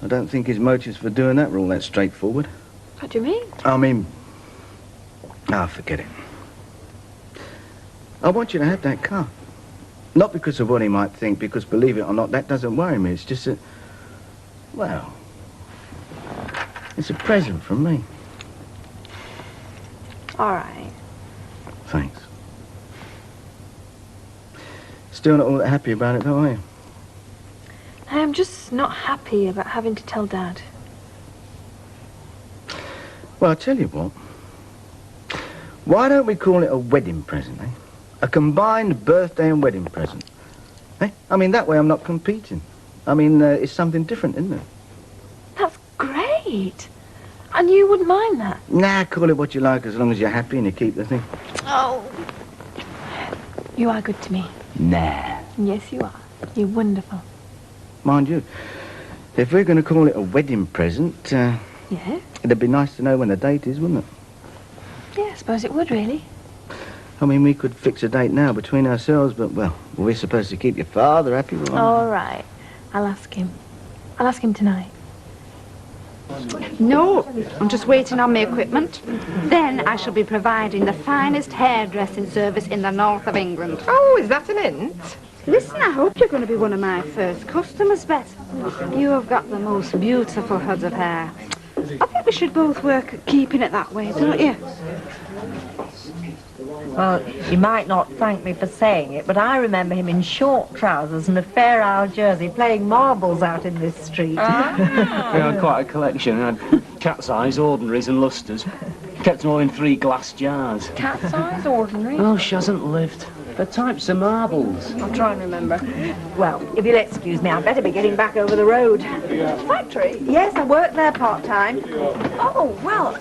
I don't think his motives for doing that were all that straightforward. What do you mean? I mean... forget it. I want you to have that car. Not because of what he might think, because believe it or not, that doesn't worry me. It's just that... well... it's a present from me. All right. Thanks. Still not all that happy about it, though, are you? I am just not happy about having to tell Dad. Well, I'll tell you what. Why don't we call it a wedding present, eh? A combined birthday and wedding present. Eh? I mean, that way I'm not competing. I mean, it's something different, isn't it? That's great. And you wouldn't mind that? Nah, call it what you like as long as you're happy and you keep the thing. Oh. You are good to me. Nah. Yes, you are. You're wonderful. Mind you, if we're going to call it a wedding present, Yeah? it'd be nice to know when the date is, wouldn't it? Yeah, I suppose it would, really. I mean, we could fix a date now between ourselves, but, well, we're supposed to keep your father happy, right? All right. I'll ask him. I'll ask him tonight. No, I'm just waiting on my equipment. Then I shall be providing the finest hairdressing service in the north of England. Oh, is that an hint? Listen, I hope you're going to be one of my first customers, Beth. You have got the most beautiful head of hair. I think we should both work at keeping it that way, don't you? Well, you might not thank me for saying it, but I remember him in short trousers and a Fair Isle jersey playing marbles out in this street. We had quite a collection. We had cat's eyes, ordinaries and lustres. Kept them all in 3 glass jars. Cat's eyes, ordinary. Oh, she hasn't lived. The types of marbles. I'll try and remember. Well, if you'll excuse me, I'd better be getting back over the road. Factory? Yes, I work there part-time. Oh, well,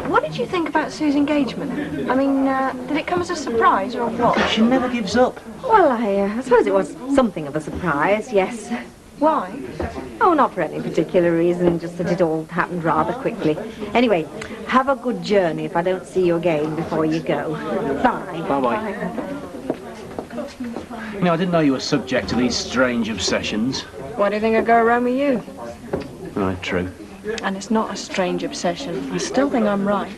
what did you think about Sue's engagement? I mean, did it come as a surprise or what? She never gives up. Well, I suppose it was something of a surprise, yes. Why? Oh, not for any particular reason, just that it all happened rather quickly. Anyway, have a good journey if I don't see you again before you go. Bye. Bye-bye. You know, I didn't know you were subject to these strange obsessions. Why do you think I go around with you? Right, true. And it's not a strange obsession. I still think I'm right.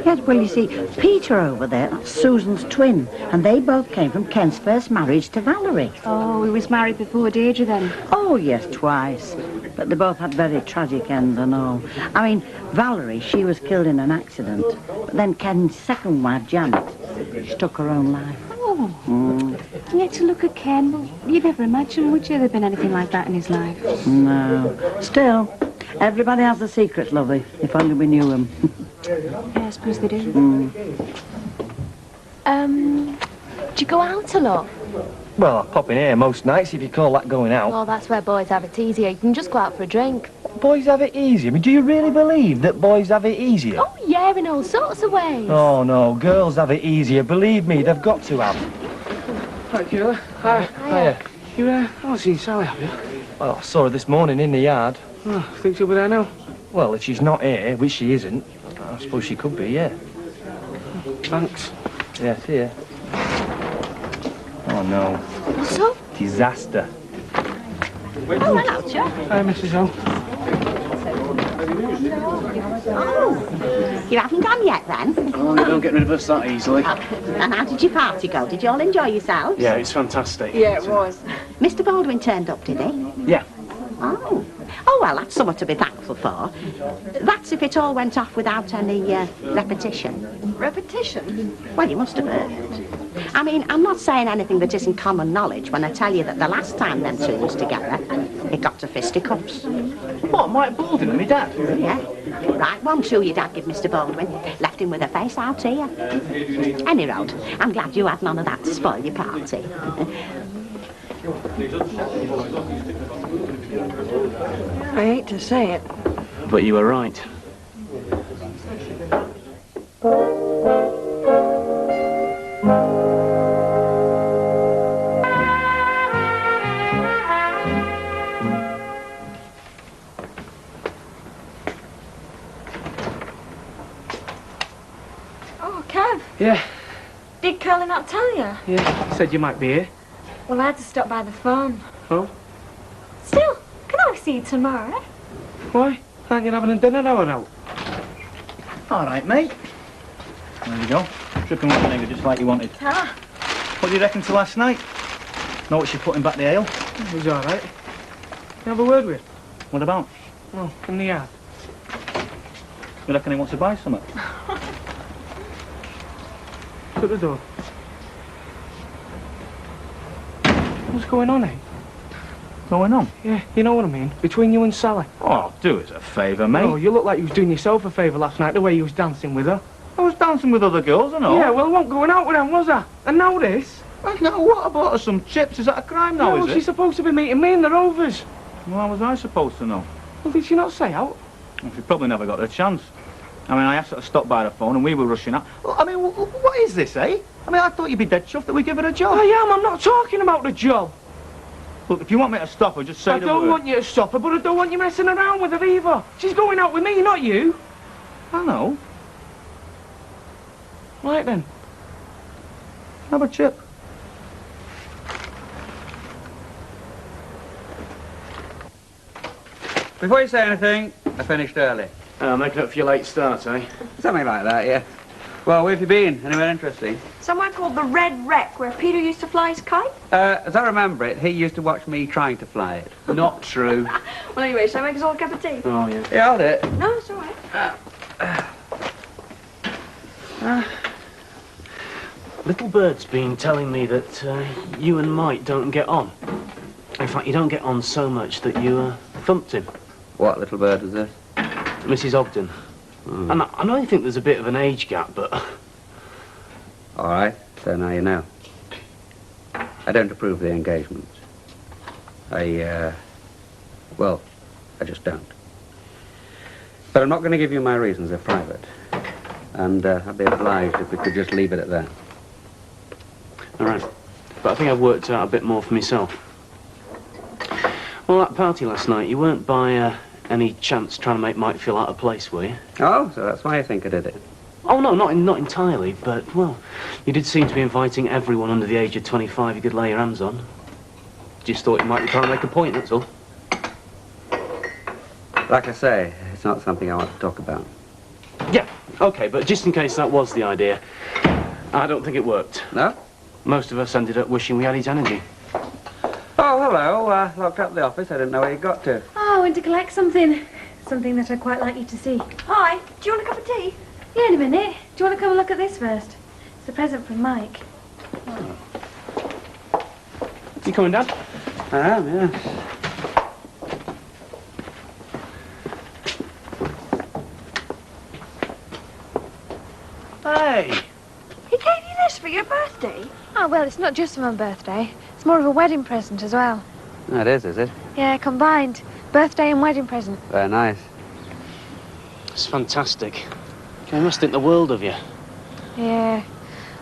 Yes, well, you see, Peter over there, that's Susan's twin, and they both came from Ken's first marriage to Valerie. Oh, he was married before Deirdre then? Oh, yes, twice. But they both had very tragic ends and all. I mean, Valerie, she was killed in an accident. But then Ken's second wife, Janet, she took her own life. Oh. Yet to look at Ken, well, you'd never imagine, would you, there'd been anything like that in his life? No. Still, everybody has a secret, lovey, if only we knew them. Yeah, I suppose they do. Do you go out a lot? Well, I pop in here most nights, if you call that going out. Well, that's where boys have it easier. You can just go out for a drink. Boys have it easier? I mean, do you really believe that boys have it easier? Oh, yeah, in all sorts of ways. Oh, no, girls have it easier. Believe me, they've got to have. Hi, Kira. Hi. Hiya. You, haven't seen Sally, have you? Well, I saw her this morning in the yard. Oh, think she'll be there now? Well, if she's not here, which she isn't, I suppose she could be, yeah. Thanks. Yes, here. Oh, no. What's up? Disaster. Oh, hello, Joe. Hi, Mrs. O. Oh, you haven't gone yet then? Oh, you don't get rid of us that easily. And how did your party go? Did you all enjoy yourselves? Yeah, it's fantastic. Yeah, it was. Mr. Baldwin turned up, did he? Yeah. Oh. Oh, well, that's something to be thankful for. That's if it all went off without any repetition. Repetition? Well, you must have heard. I mean, I'm not saying anything that isn't common knowledge when I tell you that the last time them two was together, it got to fisticuffs. What, Mike Baldwin and me dad? Yeah. Right, one too your dad give Mr. Baldwin. Left him with a face out here. Any road, I'm glad you had none of that to spoil your party. I hate to say it. But you were right. Oh, Kev. Yeah. Did Curly not tell you? Yeah, said you might be here. Well, I had to stop by the farm. Oh? Still, can I see you tomorrow? Why? Aren't you having a dinner hour out? All right, mate. There you go. Dripping with vinegar, just like you wanted. Ah. What do you reckon to last night? Know what she's putting back the ale? It was all right. You have a word with him? What about? Oh, in the yard. You reckon he wants to buy something? Shut the door. What's going on, eh? Going on? Yeah, you know what I mean. Between you and Sally. Oh, do us a favour, mate. Oh, you look like you was doing yourself a favour last night, the way you was dancing with her. I was dancing with other girls, I know. Yeah, well, I wasn't going out with them, was I? And now this? Well, now what? I bought her some chips. Is that a crime now, No, is it? she's supposed to be meeting me in the Rovers. Well, how was I supposed to know? Well, did she not say out? Well, she probably never got a chance. I mean, I asked her to stop by the phone and we were rushing out. Well, I mean, what is this, eh? I mean, I thought you'd be dead chuffed that we give her a job. I am, I'm not talking about the job. Look, if you want me to stop her, just say I the don't word. want you to stop her, but I don't want you messing around with her either. She's going out with me, not you. I know. Right then. Have a chip. Before you say anything, I finished early. Making up for your late start, eh? Something like that, yeah. Well, where have you been? Anywhere interesting? Somewhere called the Red Wreck, where Peter used to fly his kite. As I remember it, he used to watch me trying to fly it. Not true. Well, anyway, shall I make us all a cup of tea? Oh, yeah. Yeah, I'll do it. No, it's all right. Little Bird's been telling me that you and Mike don't get on. In fact, you don't get on so much that you thumped him. What little bird is this? Mrs. Ogden. And I know you think there's a bit of an age gap, but... All right, so now you know. I don't approve of the engagement. Well, I just don't. But I'm not going to give you my reasons, they're private. And I'd be obliged if we could just leave it at that. All right. But I think I've worked out a bit more for myself. Well, that party last night, you weren't by any chance trying to make Mike feel out of place, were you? Oh, so that's why you think I did it? Oh, no, not entirely, but, well, you did seem to be inviting everyone under the age of 25 you could lay your hands on. Just thought you might be trying to make a point, that's all. Like I say, it's not something I want to talk about. Yeah, OK, but just in case that was the idea, I don't think it worked. No? Most of us ended up wishing we had his energy. Oh, hello. Locked up the office. I didn't know where you got to. Oh, I went to collect something. Something that I'd quite like you to see. Hi, do you want a cup of tea? Yeah, in a minute. Do you want to come and look at this first? It's a present from Mike. You coming, Dad? I am, yes. Hey! He gave you this for your birthday? Oh, well, it's not just for my birthday. It's more of a wedding present as well. That is it? Yeah, combined. Birthday and wedding present. Very nice. It's fantastic. He must think the world of you. Yeah.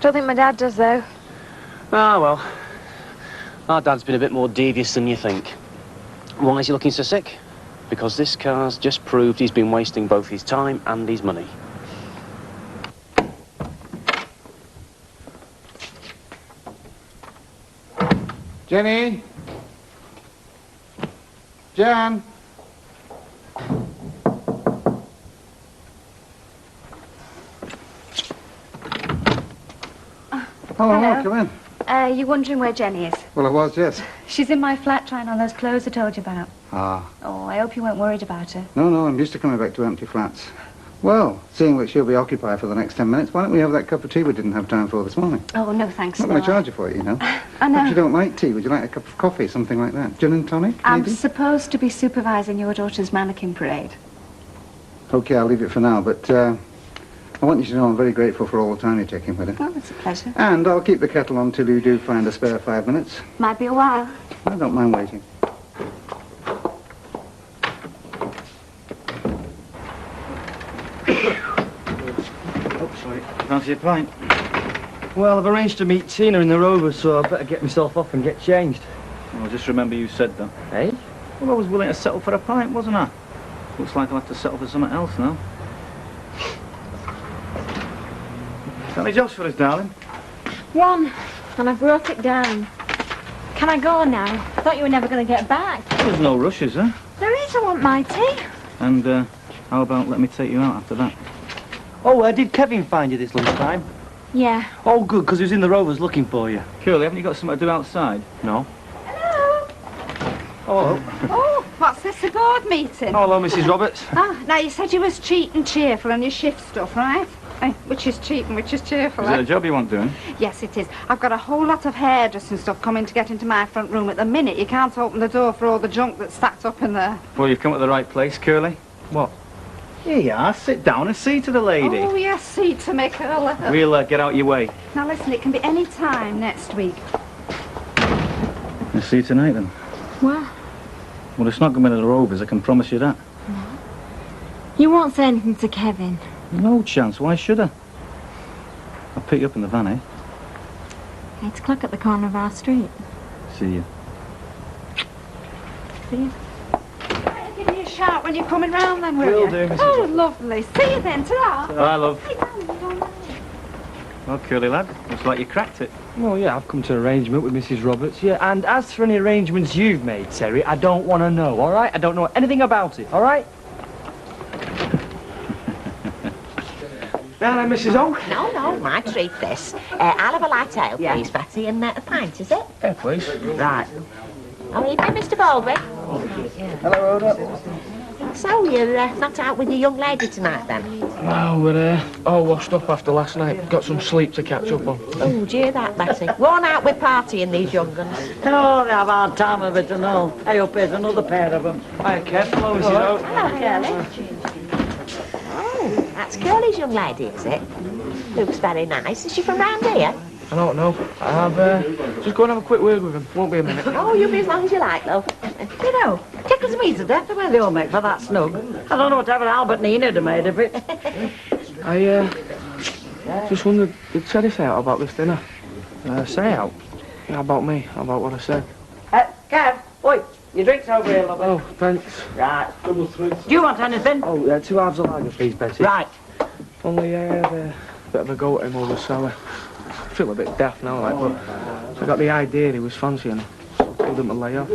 Don't think my dad does, though. Ah, well. Our dad's been a bit more devious than you think. Why is he looking so sick? Because this car's just proved he's been wasting both his time and his money. Jenny? Oh, Hello. come in. You wondering where Jenny is? Well, I was, yes. She's in my flat trying on those clothes I told you about. Ah. Oh, I hope you weren't worried about her. No, I'm used to coming back to empty flats. Well, seeing that she'll be occupied for the next 10 minutes, why don't we have that cup of tea we didn't have time for this morning? Oh, no, thanks. I'm not going to charge you for it, you know. I know. Perhaps you don't like tea. Would you like a cup of coffee, something like that? Gin and tonic, I'm maybe? supposed to be supervising your daughter's mannequin parade. OK, I'll leave it for now, but I want you to know I'm very grateful for all the time you're taking with her. Oh, it's a pleasure. And I'll keep the kettle on till you do find a spare 5 minutes. Might be a while. I don't mind waiting. Oh, sorry. Fancy a pint? Well, I've arranged to meet Tina in the Rover, so I better get myself off and get changed. Well, just remember you said that. Hey? Well, I was willing to settle for a pint, wasn't I? Looks like I'll have to settle for something else now. Got any jobs for us, darling? One, and I've wrote it down. Can I go now? I thought you were never going to get back. There's no rush, is there? There is, I want my tea. And how about let me take you out after that? Oh, did Kevin find you this lunchtime? Yeah. Oh, good, because he was in the Rovers looking for you. Curly, haven't you got something to do outside? No. Hello. Oh, Oh, what's this, a board meeting? hello, Mrs. Roberts. Ah, now you said you was cheap and cheerful on your shift stuff, right? Which is cheap and which is cheerful, Is it a job you want doing? Yes, it is. I've got a whole lot of hairdressing stuff coming to get into my front room. At the minute, you can't open the door for all the junk that's stacked up in there. Well, you've come at the right place, Curly. What? Here you are. Sit down and see to the lady. Oh, yes, see to me, Curly. We'll get out your way. Now, listen, it can be any time next week. I'll see you tonight, then. What? Well, it's not going to the Rovers, I can promise you that. You won't say anything to Kevin. No chance. Why should I? I'll pick you up in the van, eh? 8 o'clock at the corner of our street. See you. See you. I'll give you a shout when you're coming round, then, will Will you? do, Mrs. Oh, lovely. See you then. Ta-ra. Bye, love. Sit down, you don't mind. Well, Curly lad, looks like you cracked it. Well, yeah, I've come to an arrangement with Mrs. Roberts, yeah. And as for any arrangements you've made, Terry, I don't want to know, all right? I don't know anything about it, all right? Now then, Mrs. O. No, my treat this. I'll have a light ale, please, Fatty, and a pint, is it? Yeah, please. Right. Oh, evening, Mr. Baldwin. Hello, Rhoda. So, you're not out with your young lady tonight, then? No, we're all washed up after last night. Got some sleep to catch up on. Oh, do you hear that, Betty? Worn out with partying, these young guns. Oh, they have a hard time of it and all. Hey, up here's another pair of them. Hi, Kev. Hello, Mrs. O. Hello, Curly. Oh, that's Curly's young lady, is it? Looks very nice. Is she from round here? I don't know. I'll just go and have a quick word with him. Won't be a minute. Oh, you'll be as long as you like, love. You know, tickles me to death the way they all make for that snug. I don't know whatever Albert and Enid have made of it. I just wondered, did Teddy say out about this dinner? Say out. Yeah, about me, about what I said. Kev, oi, your drink's over here, lovely. Oh, thanks. Right. Do you want anything? Oh, 2 halves of lager, please, Betty. Right. Only I had a bit of a go at him over sour. I feel a bit daft now, like, but I got the idea he was fancying her. So I told him to lay off.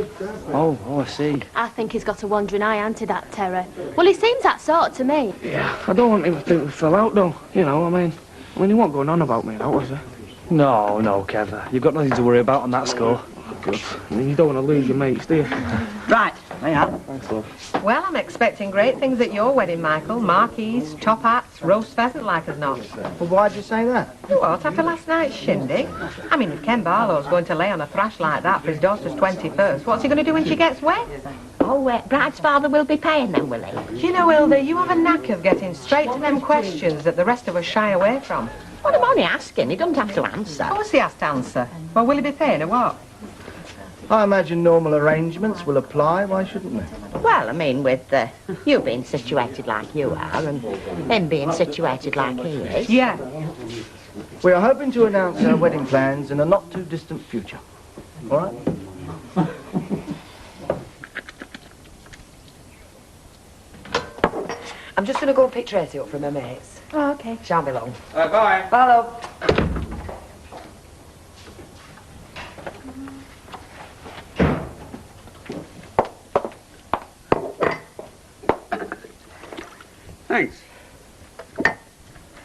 Oh, I see. I think he's got a wandering eye onto that terror. Well, he seems that sort to me. Yeah, I don't want him to think we fell out, though. You know, I mean, he wasn't going on about me, that was he? No, Kev. You've got nothing to worry about on that score. Good. I mean, you don't want to lose your mates, do you? Right, there you are. Thanks, love. Well, I'm expecting great things at your wedding, Michael. Marquees, top hats, roast pheasant like as not. Well, why'd you say that? What, after last night's shindig? I mean, if Ken Barlow's going to lay on a thrash like that for his daughter's 21st, what's he going to do when she gets wet? Oh, Bride's father will be paying them, will he? You know, Hilda, you have a knack of getting straight to them questions that the rest of us shy away from. Well, I'm only asking. He doesn't have to answer. Of course he has to answer. Well, will he be paying or what? I imagine normal arrangements will apply. Why shouldn't they? Well, I mean, with you being situated like you are and him being situated like he is. Yeah. We are hoping to announce our wedding plans in a not-too-distant future. All right? I'm just going to go and pick Tracy up from her mates. Oh, okay. Shan't be long. Bye. Bye, love. Thanks.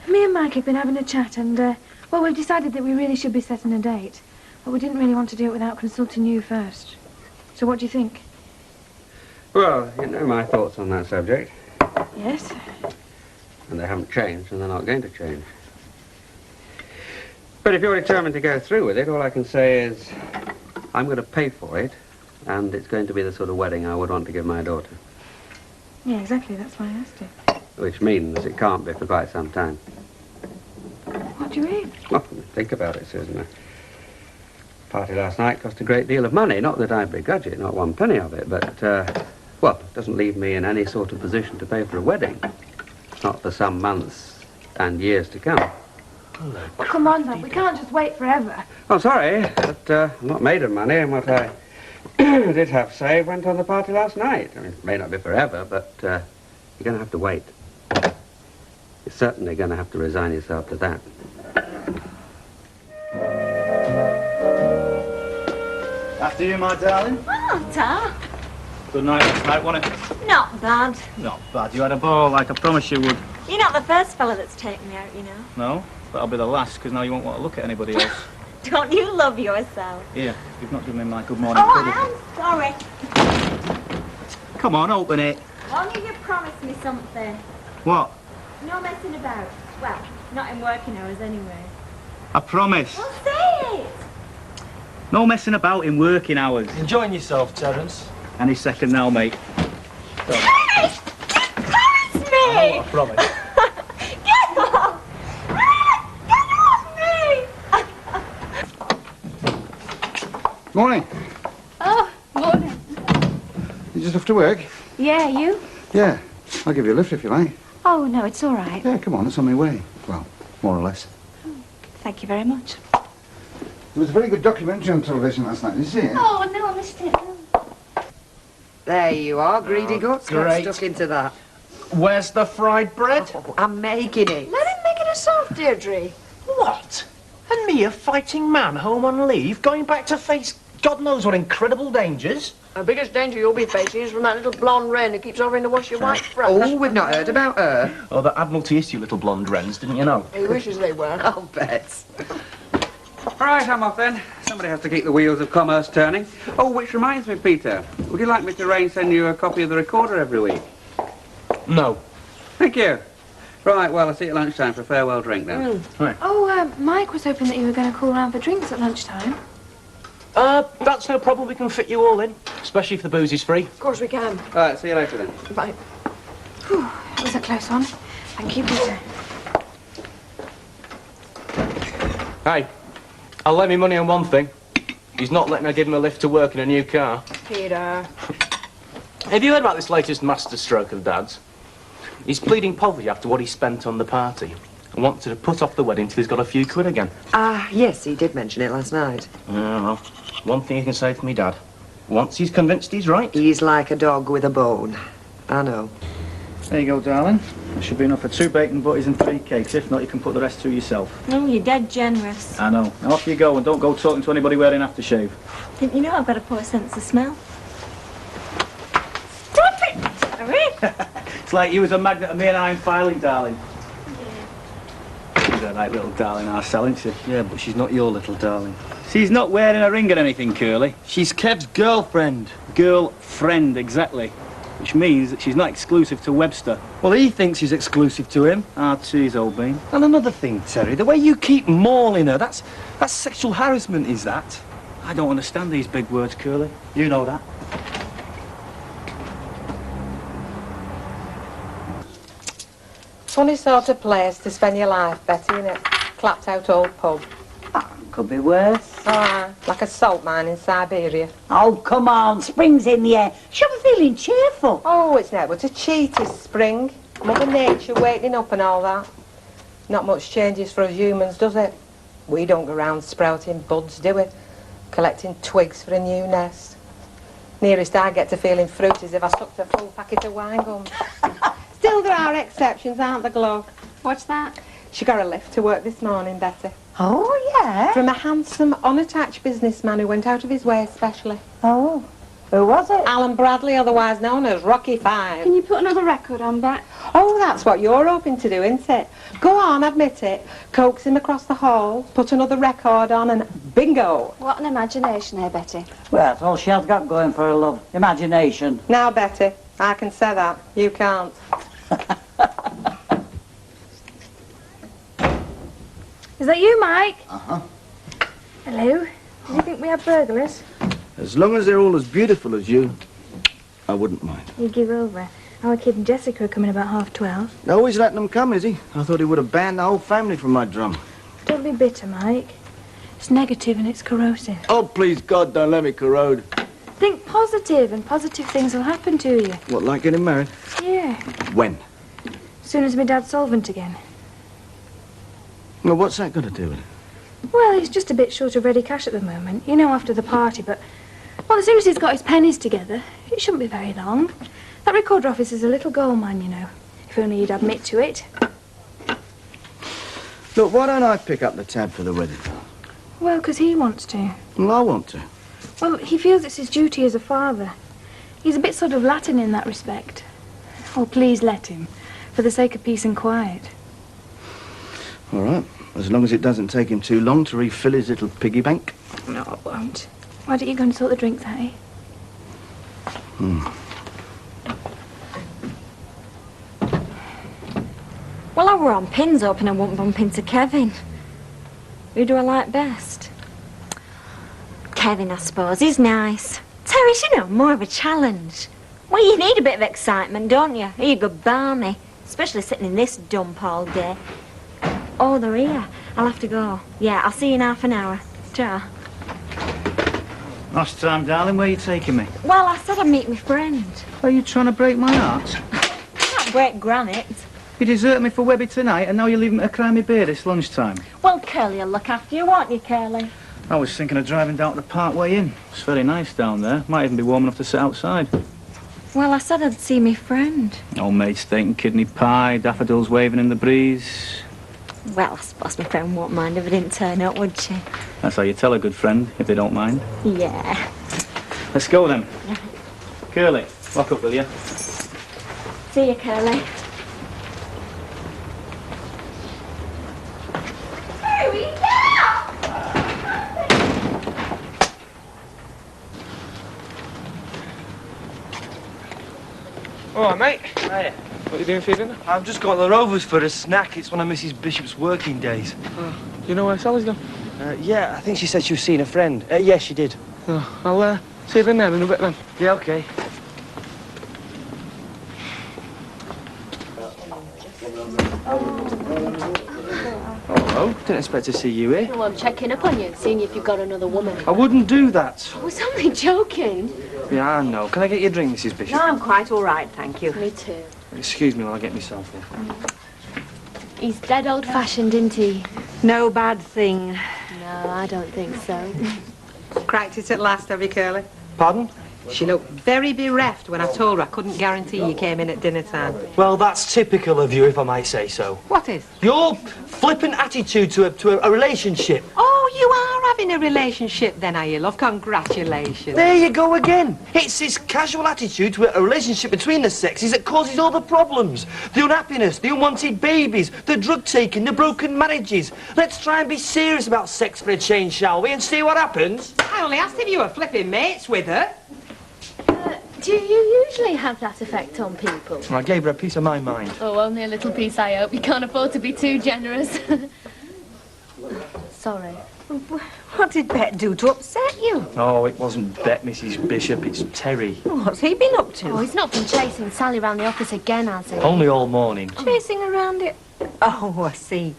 Me and Mike have been having a chat and Well, we've decided that we really should be setting a date. But we didn't really want to do it without consulting you first. So what do you think? Well, you know my thoughts on that subject. Yes? And they haven't changed, and they're not going to change. But if you're determined to go through with it, all I can say is I'm going to pay for it, and it's going to be the sort of wedding I would want to give my daughter. Yeah, exactly. That's why I asked you. Which means it can't be for quite some time. What do you mean? Well, think about it, Susan. The party last night cost a great deal of money. Not that I begrudge it, not one penny of it, but, well, it doesn't leave me in any sort of position to pay for a wedding. Not for some months and years to come. Oh, come on, Dad. We can't just wait forever. Oh, sorry, but I'm not made of money, and what I did have saved went on the party last night. I mean, it may not be forever, but you're going to have to wait. You're certainly going to have to resign yourself to that. After you, my darling. Oh, Dad. Good night last night, wasn't it? Not bad. Not bad. You had a ball like I promised you would. You're not the first fella that's taken me out, you know. No? But I'll be the last, because now you won't want to look at anybody else. Don't you love yourself? Here, you've not given me my good morning Oh, pudding. I am sorry. Come on, open it. Only you promised me something. What? No messing about. Well, not in working hours anyway. I promise. Well, say it. No messing about in working hours. Enjoying yourself, Terence? Any second now, mate. Hey! Promise me! I promise. Get off! Get off me! Morning. Oh, morning. You just off to work? Yeah, you? Yeah. I'll give you a lift if you like. Oh, no, it's all right. Yeah, come on, it's on my way. Well, more or less. Thank you very much. There was a very good documentary on television last night. Did you see it? Oh, no, I missed it. There you are, greedy guts. great. Get stuck into that. Where's the fried bread? Oh, I'm making it. Let him make it herself, Deirdre. What? And me, a fighting man, home on leave, going back to face God knows what incredible dangers? The biggest danger you'll be facing is from that little blonde wren who keeps offering to wash your white frock. Oh, we've not heard about her. Oh, the Admiralty issue little blonde wrens, didn't you know? He wishes they were. I'll bet. Right, I'm off then. Somebody has to keep the wheels of commerce turning. Oh, which reminds me, Peter, would you like me to arrange send you a copy of the recorder every week? No. Thank you. Right, well, I'll see you at lunchtime for a farewell drink then. Right. Oh, Mike was hoping that you were going to call round for drinks at lunchtime. That's no problem. We can fit you all in, especially if the booze is free. Of course we can. Right, see you later then. Bye. Whew, that was a close one. Thank you, Peter. Hey, I'll lay me money on one thing. He's not letting her give him a lift to work in a new car. Peter. Have you heard about this latest masterstroke of Dad's? He's pleading poverty after what he spent on the party and wants to put off the wedding till he's got a few quid again. Yes, he did mention it last night. Yeah, well, one thing you can say for me, Dad. Once he's convinced he's right. He's like a dog with a bone. I know. There you go, darling. There should be enough for 2 bacon butties and 3 cakes. If not, you can put the rest to yourself. Oh, you're dead generous. I know. Now off you go, and don't go talking to anybody wearing aftershave. Didn't you know I've got a poor sense of smell? Stop it! Sorry. It's like you was a magnet of me and I'm filing, darling. She's a right little darling ourselves, isn't she? Yeah, but she's not your little darling. She's not wearing a ring or anything, Curly. She's Kev's girlfriend. Girlfriend, exactly. Which means that she's not exclusive to Webster. Well, he thinks she's exclusive to him. Ah, cheese, old bean. And another thing, Terry, the way you keep mauling her, that's sexual harassment, is that? I don't understand these big words, Curly. You know that. Funny sort of place to spend your life, Betty, innit? Clapped out old pub. Could be worse. Like a salt mine in Siberia. Oh, come on. Spring's in the air. Should be feeling cheerful. Oh, it's not but a cheat is spring. Mother Nature waking up and all that. Not much changes for us humans, does it? We don't go round sprouting buds, do we? Collecting twigs for a new nest. Nearest I get to feeling fruit is if I sucked a full packet of wine gum. Still, there are exceptions, aren't there, Glo? What's that? She got a lift to work this morning, Betty. Oh, yeah? From a handsome, unattached businessman who went out of his way especially. Oh, who was it? Alan Bradley, otherwise known as Rocky Five. Can you put another record on, Bat? Oh, that's what you're hoping to do, isn't it? Go on, admit it. Coax him across the hall, put another record on, and bingo. What an imagination, eh, Betty? Well, that's all she has got going for her, love. Imagination. Now, Betty, I can say that. You can't. Is that you, Mike? Uh-huh. Hello. Do you think we have burglars? As long as they're all as beautiful as you, I wouldn't mind. You give over. Our kid and Jessica are coming about 12:30. No, he's letting them come, is he? I thought he would have banned the whole family from my drum. Don't be bitter, Mike. It's negative and it's corrosive. Oh, please, God, don't let me corrode. Think positive, and positive things will happen to you. What, like getting married? Yeah. When? As soon as my dad's solvent again. Well, what's that got to do with it? Well, he's just a bit short of ready cash at the moment. You know, after the party, but... Well, as soon as he's got his pennies together, it shouldn't be very long. That recorder office is a little gold mine, you know. If only he'd admit to it. Look, why don't I pick up the tab for the wedding? Well, because he wants to. Well, I want to. Well, he feels it's his duty as a father. He's a bit sort of Latin in that respect. Oh, please let him, for the sake of peace and quiet. All right, as long as it doesn't take him too long to refill his little piggy bank. No, it won't. Why don't you go and sort the drinks out, eh? Well, I were on pins hoping I wouldn't bump into Kevin. Who do I like best? Kevin, I suppose. He's nice. Terry's, you know, more of a challenge. Well, you need a bit of excitement, don't you? You're a good barmy, especially sitting in this dump all day. Oh, they're here. I'll have to go. Yeah, I'll see you in half an hour. Ta. Last time, darling, where are you taking me? Well, I said I'd meet my friend. Are you trying to break my heart? Can't break granite. You desert me for Webby tonight, and now you're leaving me to cry me beer this lunchtime. Well, Curly'll look after you, won't you, Curly? I was thinking of driving down to the Parkway Inn. It's very nice down there. Might even be warm enough to sit outside. Well, I said I'd see my friend. Homemade steak and kidney pie, daffodils waving in the breeze. Well, I suppose my friend won't mind if I didn't turn up, would she? That's how you tell a good friend, if they don't mind. Yeah. Let's go then. Curly, walk up, will you? See you, Curly. Here we go! All right, mate. Hiya. What are you doing for dinner? I've just got the Rovers for a snack. It's one of Mrs. Bishop's working days. Do you know where Sally's gone? Yeah, I think she said she was seeing a friend. Yes, she did. I'll see her in there in a bit then. Yeah, okay. Hello. Didn't expect to see you here. Well, I'm checking up on you, seeing if you've got another woman. I wouldn't do that. I was only joking. Yeah, I know. Can I get you a drink, Mrs. Bishop? No, I'm quite all right, thank you. Me too. Excuse me while I get myself there. He's dead old-fashioned, isn't he? No bad thing. No, I don't think so. Cracked it at last, have you, Curly? Pardon? She looked very bereft when I told her I couldn't guarantee you came in at dinner time. Well, that's typical of you, if I might say so. What is? Your flippant attitude to a relationship. Oh, you are having a relationship then, are you, love? Congratulations. There you go again. It's this casual attitude to a relationship between the sexes that causes all the problems. The unhappiness, the unwanted babies, the drug taking, the broken marriages. Let's try and be serious about sex for a change, shall we, and see what happens? I only asked if you were flipping mates with her. Do you usually have that effect on people? I gave her a piece of my mind. Oh, only a little piece, I hope. You can't afford to be too generous. Sorry. What did Bet do to upset you? Oh, it wasn't Bet, Mrs. Bishop, it's Terry. What's he been up to? Oh, he's not been chasing Sally around the office again, has he? Only all morning. Chasing around it. Oh, I see.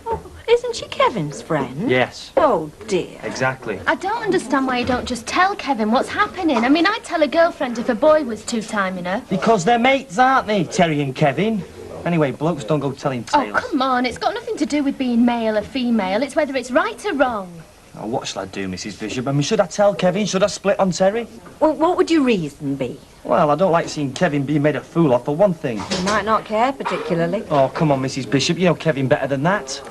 Oh, isn't she Kevin's friend? Yes. Oh, dear. Exactly. I don't understand why you don't just tell Kevin what's happening. I mean, I'd tell a girlfriend if a boy was two-timing her. Because they're mates, aren't they, Terry and Kevin? Anyway, blokes don't go telling tales. Oh, come on. It's got nothing to do with being male or female. It's whether it's right or wrong. Oh, what shall I do, Mrs. Bishop? I mean, should I tell Kevin? Should I split on Terry? Well, what would your reason be? Well, I don't like seeing Kevin being made a fool of, for one thing. You might not care particularly. Oh, come on, Mrs. Bishop. You know Kevin better than that.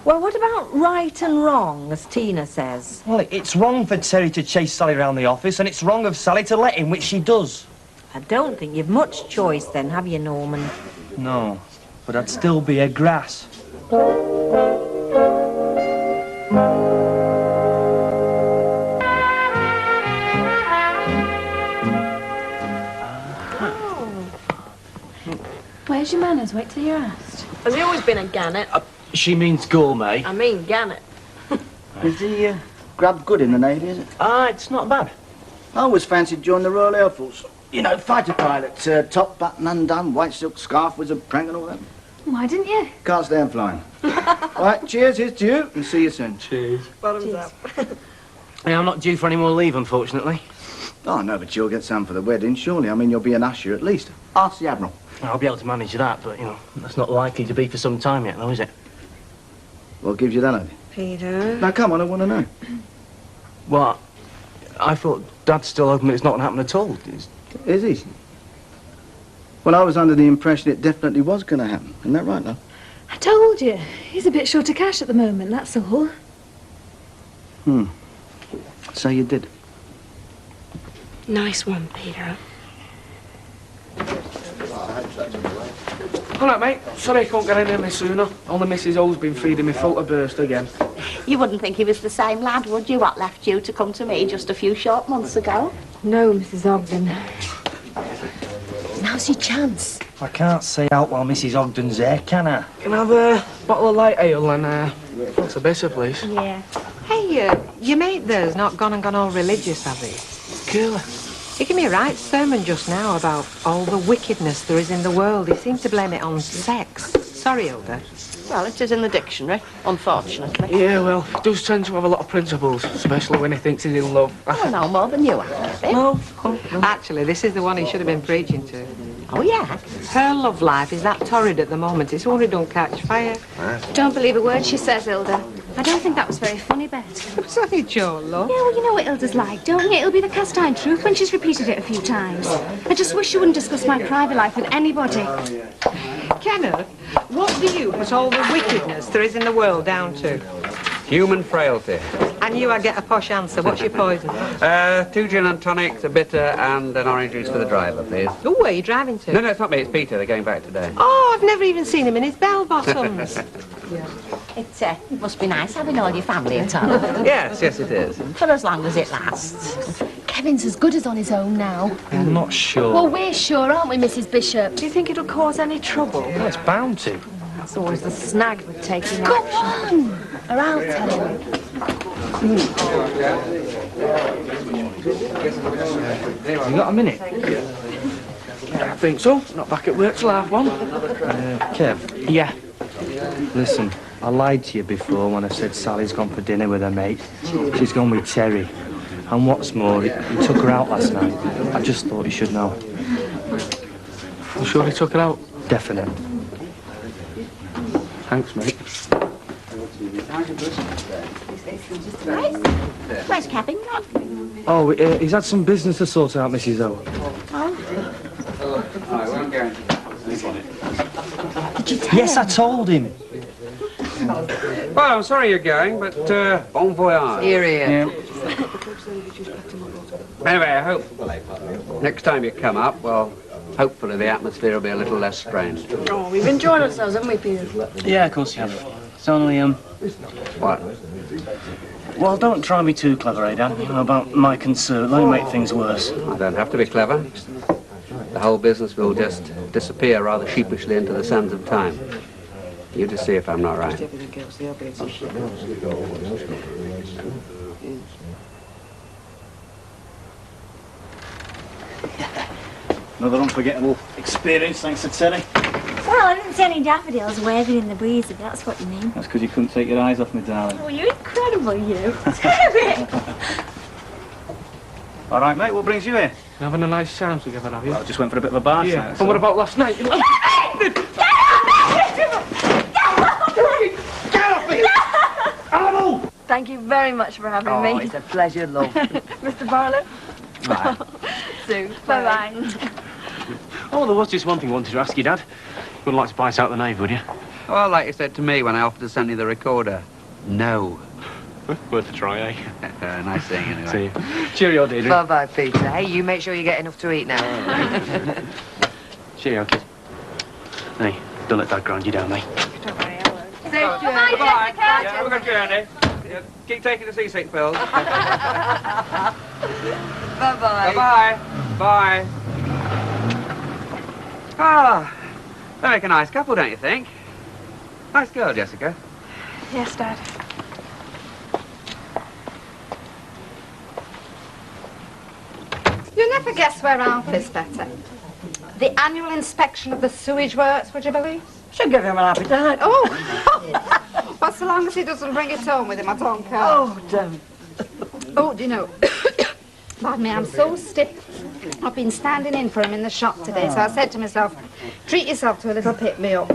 Well, what about right and wrong, as Tina says? Well, it's wrong for Terry to chase Sally around the office, and it's wrong of Sally to let him, which she does. I don't think you've much choice then, have you, Norman? No, but I'd still be a grass. Where's your manners? Wait till you're asked. Has he always been a gannet? She means gourmet. I mean gannet. Is the grab good in the Navy, is it? Ah, it's not bad. I always fancied joining the Royal Air Force. You know, fighter pilot, top button undone, white silk scarf with a prank and all that. Why didn't you? Can't stand flying. Right, cheers, here's to you, and see you soon. Cheers. Bottoms up. Yeah, I'm not due for any more leave, unfortunately. Oh, no, but you'll get some for the wedding, surely. I mean, you'll be an usher at least. Ask the Admiral. I'll be able to manage that, but, you know, that's not likely to be for some time yet, though, is it? What gives you that idea? Peter? Now, come on, I want to know. What? I thought Dad's still hoping it's not going to happen at all. Is he? Well, I was under the impression it definitely was going to happen. Isn't that right, love? I told you. He's a bit short of cash at the moment, that's all. So you did. Nice one, Peter. All right, mate. Sorry I can't get in any sooner. Only Mrs. O's been feeding me full to burst again. You wouldn't think he was the same lad, would you, what left you to come to me just a few short months ago? No, Mrs. Ogden. Now's your chance. I can't say out while Mrs. Ogden's there, can I? Can I have a bottle of light ale and what's a better, please? Yeah. Hey, your mate there's not gone all religious, has he? Cool. He gave me a right sermon just now about all the wickedness there is in the world. He seemed to blame it on sex. Sorry, Hilda. Well, it is in the dictionary, unfortunately. Yeah, well, he does tend to have a lot of principles, especially when he thinks he's in love. Oh, no more than you have, Kevin. No. Actually, this is the one he should have been preaching to. Oh, yeah? Her love life is that torrid at the moment. It's worried don't catch fire. Don't believe a word she says, Hilda. I don't think that was very funny, Bet. It's only your love. Yeah, well, you know what Hilda's like, don't you? It'll be the cast iron truth when she's repeated it a few times. I just wish you wouldn't discuss my private life with anybody. Kenneth, what do you put all the wickedness there is in the world down to? Human frailty. And you, I get a posh answer. What's your poison? 2 gin and tonics, a bitter, and an orange juice for the driver, please. Oh, where are you driving to? No, it's not me, it's Peter. They're going back today. Oh, I've never even seen him in his bell-bottoms. It must be nice having all your family at home. Yes, it is. For as long as it lasts. Kevin's as good as on his own now. I'm not sure. Well, we're sure, aren't we, Mrs. Bishop? Do you think it'll cause any trouble? Well, it's bound to. That's always the snag with taking Go action. on! Or I'll tell him. You got a minute? I think so. Not back at work till 1:30. Kev, Yeah. listen, I lied to you before when I said Sally's gone for dinner with her mate. She's gone with Terry. And what's more, he took her out last night. I just thought you should know. You sure he took it out? Definite. Thanks, mate. Where's Kevin gone? Oh, he's had some business to sort out, Mrs. O. Did you tell Yes, him? I told him. Well, I'm sorry you're going, but bon voyage. Here, here. Anyway, I hope next time you come up, well, hopefully the atmosphere will be a little less strained. Oh, we've enjoyed ourselves, haven't we, Peter? Yeah, of course you have. It's only, What? well, don't try me too clever, eh, Dan? You know, about my concern. Let me make things worse. I don't have to be clever. The whole business will just disappear rather sheepishly into the sands of time. You just see if I'm not right. Another unforgettable experience, thanks to Terry. Well, I didn't see any daffodils waving in the breeze, if that's what you mean. That's because you couldn't take your eyes off me, darling. Oh, you're incredible, you. Terry! All right, mate, what brings you here? Having a nice time together, have you? Well, I just went for a bit of a bar Yeah. tonight, And what about last night? Get off me! Animal! Thank you very much for having Oh, me. it's a pleasure, love. Mr. Barlow. Bye. Sue. Bye-bye. Oh, there was just one thing I wanted to ask you, Dad. You wouldn't like to bite out the Navy, would you? Well, like you said to me when I offered to send you the recorder, no. Worth a try, eh? Nice seeing you anyway. See you. Cheerio, Deirdre. Bye-bye, Peter. Hey, you make sure you get enough to eat now. Cheerio, kid. Hey, don't let that grind you down, eh? Bye, Jessica. Yeah, have a good journey. Yeah, keep taking the seasick pills. Bye-bye. Bye-bye. Bye. Ah, they make a nice couple, don't you think? Nice girl, Jessica. Yes, Dad. You never guess where Alfie's better. The annual inspection of the sewage works, would you believe? Should give him an appetite. Oh! But so long as he doesn't bring it home with him, I don't care. Oh, don't. Oh, do you know, pardon me, I'm so stiff. I've been standing in for him in the shop today, so I said to myself, treat yourself to a little pick-me-up.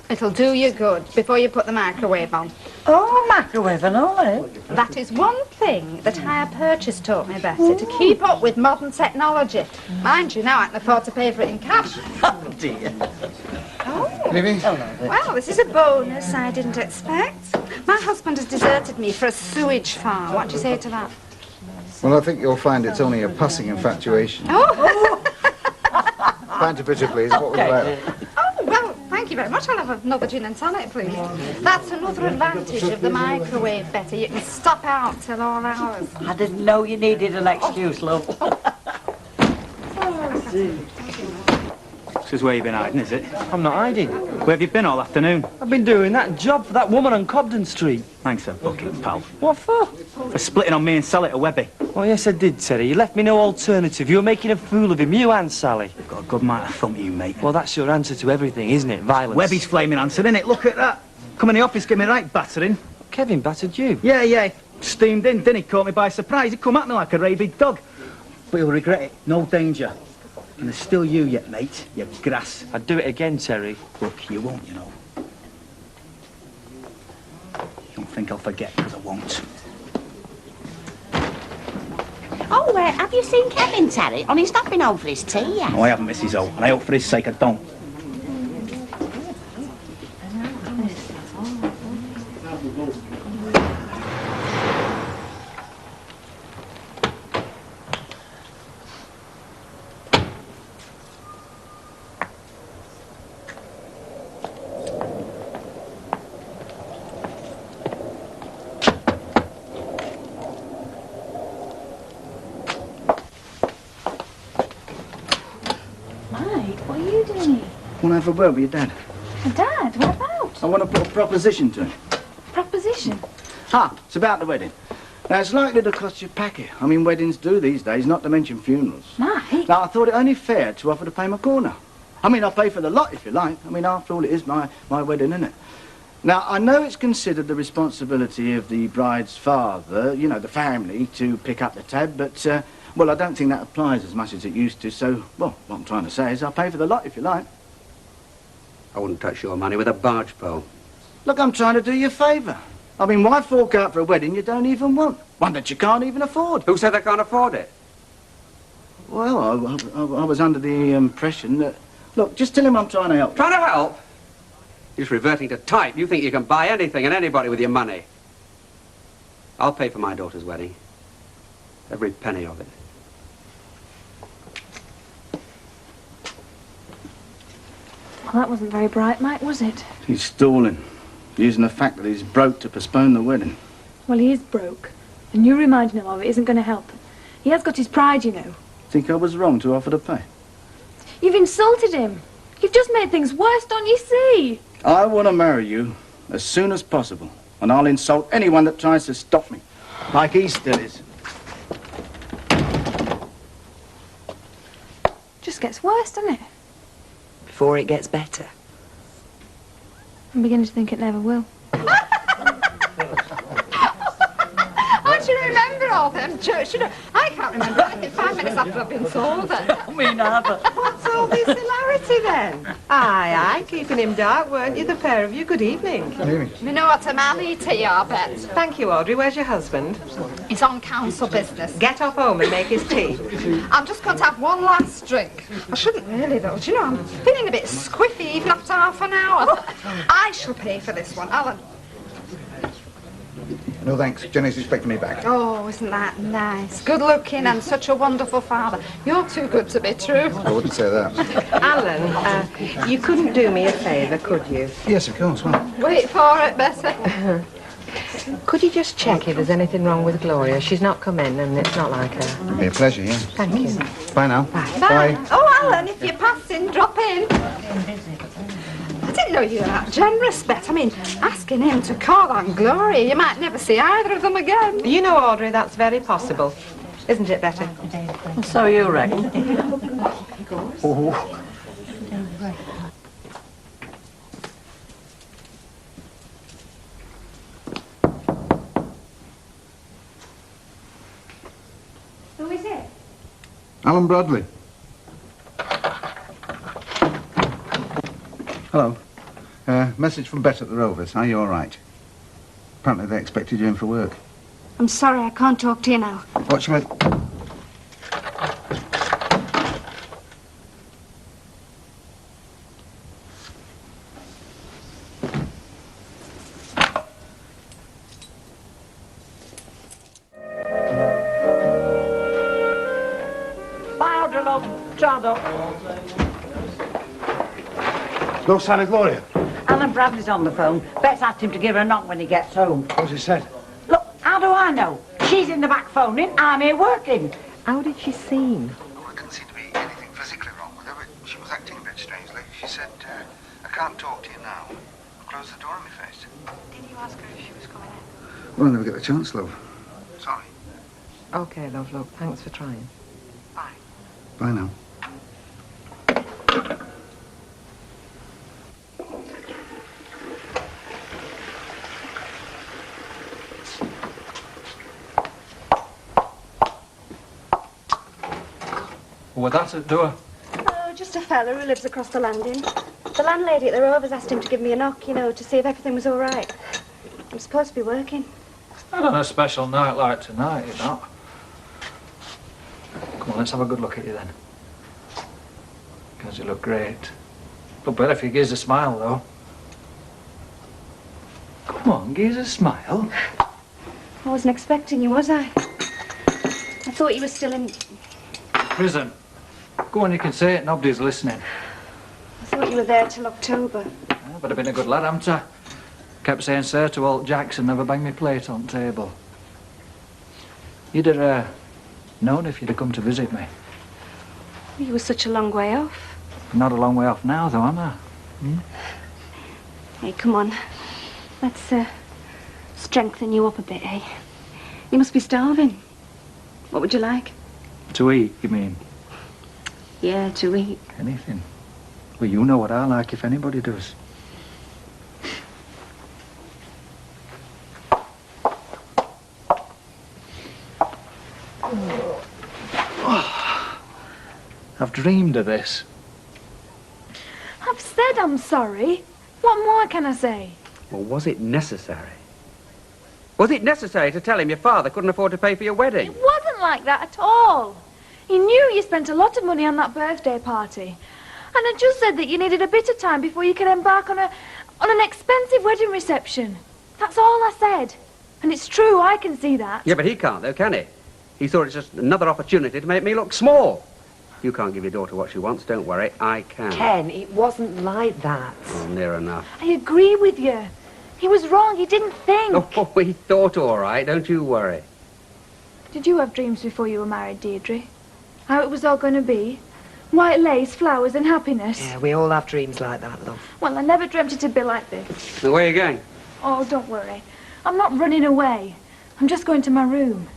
It'll do you good before you put the microwave on. Oh, microwave and all, eh? That is one thing that hire purchase taught me, Betty, to keep up with modern technology. Mind you, now I can afford to pay for it in cash. Oh, dear. Oh, Livy? well, this is a bonus I didn't expect. My husband has deserted me for a sewage farm. What do you say to that? Well, I think you'll find it's only a passing infatuation. Oh! Pint of bitter, please. What was that? Oh, well, thank you very much. I'll have another gin and tonic, please. That's another advantage of the microwave, Betty. You can stop out till all hours. I didn't know you needed an excuse, love. This is where you've been hiding, is it? I'm not hiding. Where have you been all afternoon? I've been doing that job for that woman on Cobden Street. Thanks a bucket, pal. What for? For splitting on me and Sally at Webby. Oh, yes, I did, Terry. You left me no alternative. You were making a fool of him, you and Sally. You've got a good mind to thump you, mate. Well, that's your answer to everything, isn't it? Violence. Webby's flaming answer, innit? Look at that. Come in the office, get me right battering. Kevin battered you. Yeah. Steamed in, didn't he? Caught me by surprise. He come at me like a rabid dog. But he'll regret it. No danger. And there's still you yet, mate. You grass. I'd do it again, Terry. Look, you won't, you know. Don't think I'll forget, because I won't. Oh, have you seen Kevin, Terry? Oh, he's not been home for his tea yet. No, I haven't, Mrs. O. And I hope for his sake I don't. What are you doing here? Want to have a word with your dad? Dad, what about? I want to put a proposition to him. Proposition? It's about the wedding. Now, it's likely to cost you a packet. I mean, weddings do these days, not to mention funerals. Mike? Now, I thought it only fair to offer to pay my corner. I mean, I'll pay for the lot if you like. I mean, after all, it is my wedding, isn't it? Now, I know it's considered the responsibility of the bride's father, you know, the family, to pick up the tab, but, well, I don't think that applies as much as it used to, so, well, what I'm trying to say is I'll pay for the lot if you like. I wouldn't touch your money with a barge pole. Look, I'm trying to do you a favour. I mean, why fork out for a wedding you don't even want? One that you can't even afford. Who said they can't afford it? Well, I was under the impression that... Look, just tell him I'm trying to help. Trying to help? You're just reverting to type. You think you can buy anything and anybody with your money. I'll pay for my daughter's wedding. Every penny of it. Well, that wasn't very bright, Mike, was it? He's stalling, using the fact that he's broke to postpone the wedding. Well, he is broke. And you reminding him of it isn't going to help him. He has got his pride, you know. Think I was wrong to offer to pay? You've insulted him. You've just made things worse, don't you see? I want to marry you as soon as possible, and I'll insult anyone that tries to stop me, like he still is. Just gets worse, doesn't it? Before it gets better. I'm beginning to think it never will. I should remember all them church. You know, I can't remember anything 5 minutes after I've been told it. Me neither. What's all this hilarity then? Aye, keeping him dark, weren't you, the pair of you? Good evening. You know what a mally tea, I bet. Thank you, Audrey. Where's your husband? He's on council business. Get off home and make his tea. I'm just going to have one last drink. I shouldn't really, though. Do you know, I'm feeling a bit squiffy even after half an hour. I shall pay for this one. Alan. No thanks. Jenny's expecting me back. Oh, isn't that nice? Good looking and such a wonderful father. You're too good to be true. I wouldn't say that. Alan, you couldn't do me a favour, could you? Yes, of course. Well, Wait for it, better. Could you just check if there's anything wrong with Gloria? She's not come in and it's not like her. it'd be a pleasure, yeah. Thank you. Bye now. Bye. Oh, Alan, if you're passing, drop in. I didn't know you were that generous, Bet. I mean, asking him to call on Gloria, you might never see either of them again. You know, Audrey, that's very possible. Isn't it, Betty? So you reckon? Oh. Who is it? Alan Bradley. Hello. Message from Bet at the Rovers. Are you all right? Apparently they expected you in for work. I'm sorry, I can't talk to you now. What you meant? Bye, Audrey, love. Ciao. No sign of Gloria. Alan Bradley's on the phone. Bet's asked him to give her a knock when he gets home. What's he said? Look, how do I know? She's in the back phoning, I'm here working. How did she seem? Oh, I couldn't seem to be anything physically wrong with her, but she was acting a bit strangely. She said, I can't talk to you now. Close the door on my face. Did you ask her if she was coming in? Well, I never get the chance, love. Sorry. OK, love, thanks for trying. Bye now. Well, that's at door. Oh, just a fella who lives across the landing. The landlady at the Rovers asked him to give me a knock, you know, to see if everything was all right. I'm supposed to be working. Not on a special night like tonight, you're not. Come on, let's have a good look at you then. Because you look great. Look better if you give us a smile, though. Come on, give us a smile. I wasn't expecting you, was I? I thought you were still in... Prison. Go on, you can say it, nobody's listening. I thought you were there till October. But I've been a good lad, haven't I? Kept saying sir to old Jackson, never bang me plate on table. You'd have known if you'd have come to visit me. You were such a long way off. Not a long way off now, though, am I? Hmm? Hey, come on. Let's strengthen you up a bit, eh? You must be starving. What would you like? To eat, you mean? Yeah, to eat. Anything. Well, you know what I like if anybody does. I've dreamed of this. I've said I'm sorry. What more can I say? Well, was it necessary? Was it necessary to tell him your father couldn't afford to pay for your wedding? It wasn't like that at all. He knew you spent a lot of money on that birthday party. And I just said that you needed a bit of time before you could embark on an expensive wedding reception. That's all I said. And it's true, I can see that. Yeah, but he can't, though, can he? He thought it's just another opportunity to make me look small. You can't give your daughter what she wants, don't worry. I can. Ken, it wasn't like that. Oh, near enough. I agree with you. He was wrong, he didn't think. Oh, he thought all right, don't you worry. Did you have dreams before you were married, Deirdre? How it was all going to be? White lace, flowers and happiness? Yeah, we all have dreams like that, love. Well, I never dreamt it'd be like this. Now, where are you going? Oh, don't worry. I'm not running away. I'm just going to my room.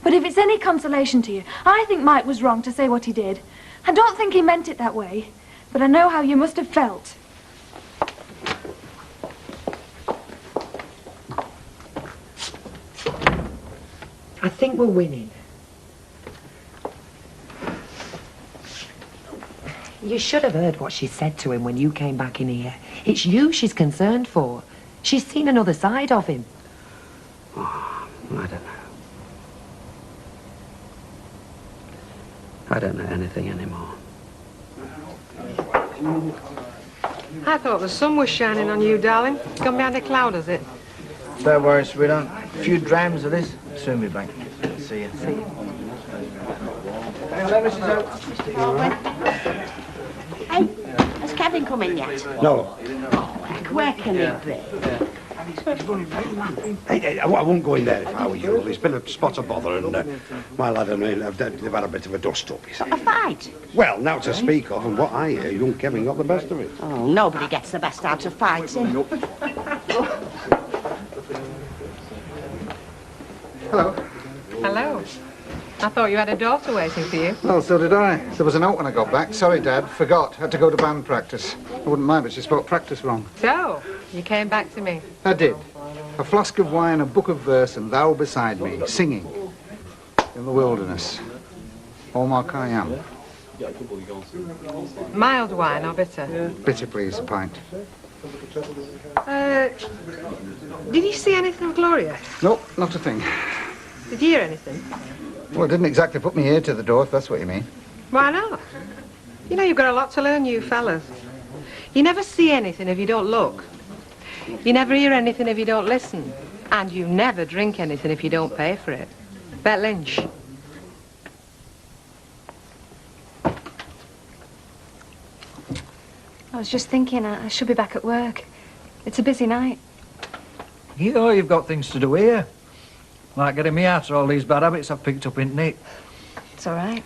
But if it's any consolation to you, I think Mike was wrong to say what he did. I don't think he meant it that way, but I know how you must have felt. I think we're winning. You should have heard what she said to him when you came back in here. It's you she's concerned for. She's seen another side of him. Oh, I don't know. I don't know anything anymore. I thought the sun was shining on you, darling. Gone behind a cloud, has it? Don't worry, sweetheart. A few drams of this. Soon be back. See you. See you. Hey, has Kevin come in yet? No. Where can he be? Hey, I wouldn't go in there if I were you. There's been a spot of bother and my lad and me, they've had a bit of a dust-up, you see. A fight? Well, now to speak of, and what I hear, young Kevin got the best of it. Oh, nobody gets the best out of fighting. Hello. Hello. I thought you had a daughter waiting for you. Well, so did I. There was a note when I got back. Sorry, Dad. Forgot. Had to go to band practice. I wouldn't mind, but she spoke practice wrong. So, you came back to me. I did. A flask of wine, a book of verse, and thou beside me, singing in the wilderness. Hallmark I am. Mild wine or bitter? Bitter, please, a pint. Did you see anything of Gloria? Nope, not a thing. Did you hear anything? Well, it didn't exactly put me ear to the door, if that's what you mean. Why not? You know, you've got a lot to learn, you fellas. You never see anything if you don't look. You never hear anything if you don't listen. And you never drink anything if you don't pay for it. Bet Lynch. I was just thinking I should be back at work. It's a busy night. You know you've got things to do here. Like getting me out of all these bad habits I've picked up in Nick. It's all right.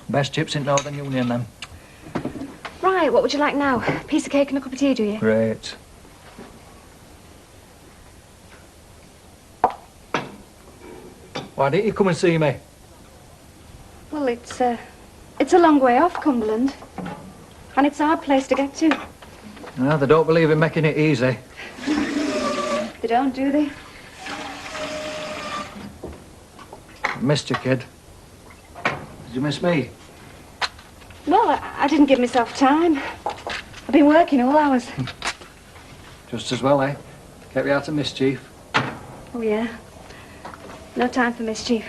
Best chips in Northern Union, then. Right, what would you like now? Piece of cake and a cup of tea, do you? Great. Why didn't you come and see me? Well, it's a long way off, Cumberland. And it's a hard place to get to. No, they don't believe in making it easy. They don't, do they? Missed you, kid. Did you miss me? Well, I didn't give myself time. I've been working all hours. Just as well, eh? Kept you out of mischief. Oh, yeah. No time for mischief.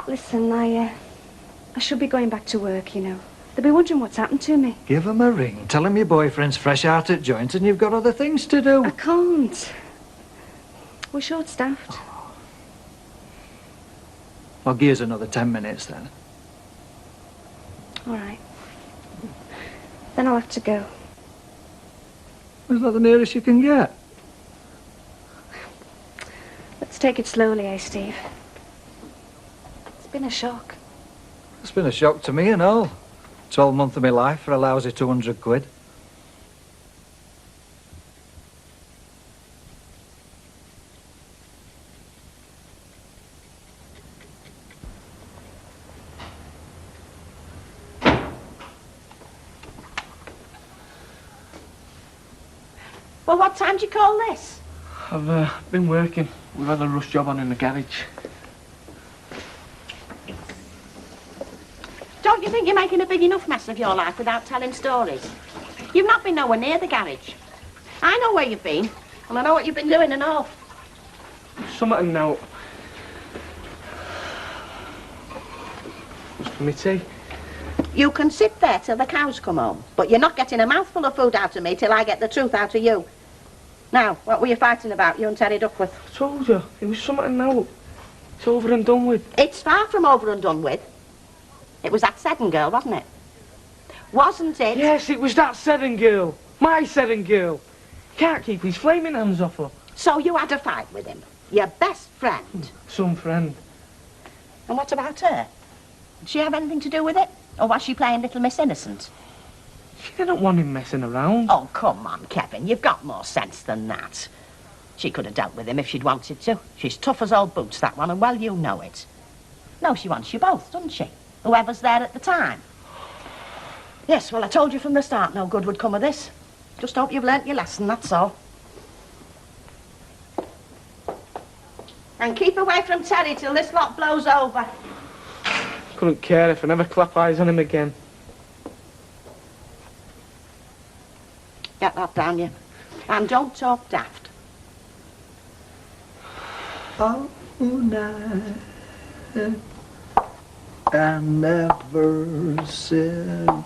Listen, I should be going back to work, you know. They'll be wondering what's happened to me. Give them a ring. Tell them your boyfriend's fresh out at joint and you've got other things to do. I can't. We're short-staffed. I'll give us another 10 minutes, then. All right. Then I'll have to go. Is that the nearest you can get? Let's take it slowly, eh, Steve? It's been a shock. It's been a shock to me and all. 12 months of my life for a lousy 200 quid. Well, what time do you call this? I've been working. We've had a rush job on in the garage. Don't you think you're making a big enough mess of your life without telling stories? You've not been nowhere near the garage. I know where you've been, and I know what you've been doing and all. Something now. For me tea. You can sit there till the cows come home, but you're not getting a mouthful of food out of me till I get the truth out of you. Now, what were you fighting about, you and Terry Duckworth? I told you, it was something now. It's over and done with. It's far from over and done with. It was that Seddon girl, wasn't it? Wasn't it? Yes, it was that Seddon girl. My Seddon girl. Can't keep his flaming hands off her. So you had a fight with him? Your best friend? Some friend. And what about her? Did she have anything to do with it? Or was she playing Little Miss Innocent? She didn't want him messing around. Oh, come on, Kevin. You've got more sense than that. She could have dealt with him if she'd wanted to. She's tough as old boots, that one, and well, you know it. No, she wants you both, doesn't she? Whoever's there at the time. Yes, well, I told you from the start no good would come of this. Just hope you've learnt your lesson, that's all. And keep away from Terry till this lot blows over. Couldn't care if I never clap eyes on him again. Get that down you. And don't talk daft. All night and never said.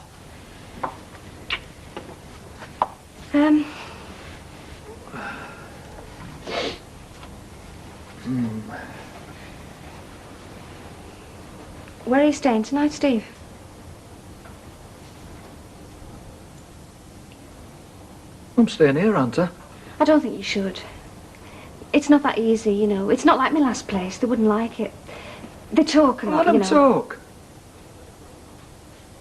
Where are you staying tonight, Steve? I'm staying here, aren't I? I don't think you should. It's not that easy, you know. It's not like my last place. They wouldn't like it. They talk a lot, Let them you know. talk.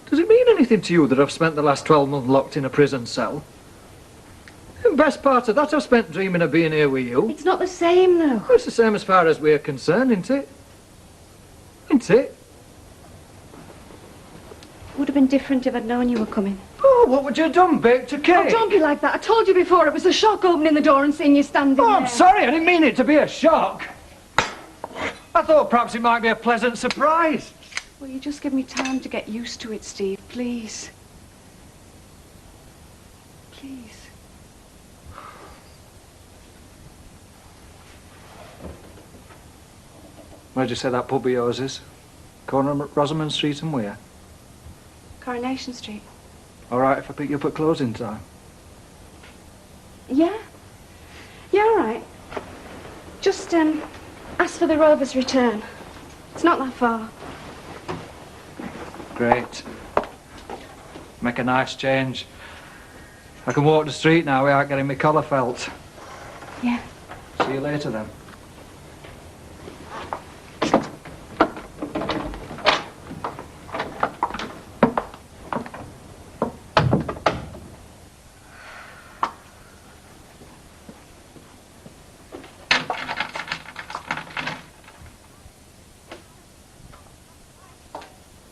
Does it mean anything to you that I've spent the last 12 months locked in a prison cell? The best part of that I've spent dreaming of being here with you. It's not the same, though. Well, it's the same as far as we're concerned, isn't it? Isn't it? Would have been different if I'd known you were coming. Oh, what would you have done? Baked a cake? Oh, don't be like that. I told you before it was a shock opening the door and seeing you standing there. I'm sorry, I didn't mean it to be a shock. I thought perhaps it might be a pleasant surprise. Will you just give me time to get used to it, Steve, please? Please. Where'd you say that pub of yours is? Corner of Rosamond Street and where? Coronation Street. All right if I pick you up at closing time? Yeah? Yeah, all right. Just, ask for the Rover's return. It's not that far. Great. Make a nice change. I can walk the street now without getting my collar felt. Yeah. See you later then.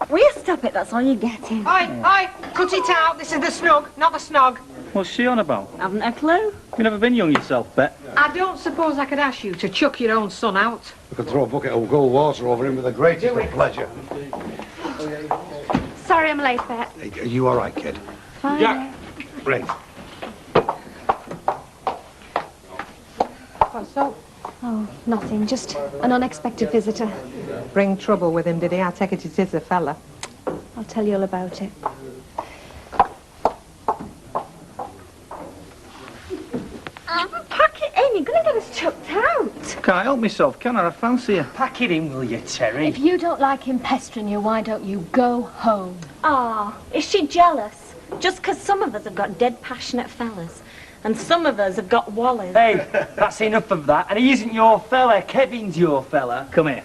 Will you stop it? That's all you're getting. Oi, cut it out. This is the snug, not the snog. What's she on about? Haven't a clue. You've never been young yourself, Bet. I don't suppose I could ask you to chuck your own son out. We could throw a bucket of cold water over him with the greatest of pleasure. Sorry I'm late, Bet. Are you all right, kid? Fine. Yeah. Right. What's up? Oh, nothing. Just an unexpected visitor. Bring trouble with him, did he? I take it is a fella. I'll tell you all about it. Pack it in. You're going to get us chucked out. Can't help myself, can I? I fancy you. Pack it in, will you, Terry? If you don't like him pestering you, why don't you go home? Ah, is she jealous? Just 'cause some of us have got dead passionate fellas, and some of us have got wallies. Hey, that's enough of that. And he isn't your fella. Kevin's your fella. Come here.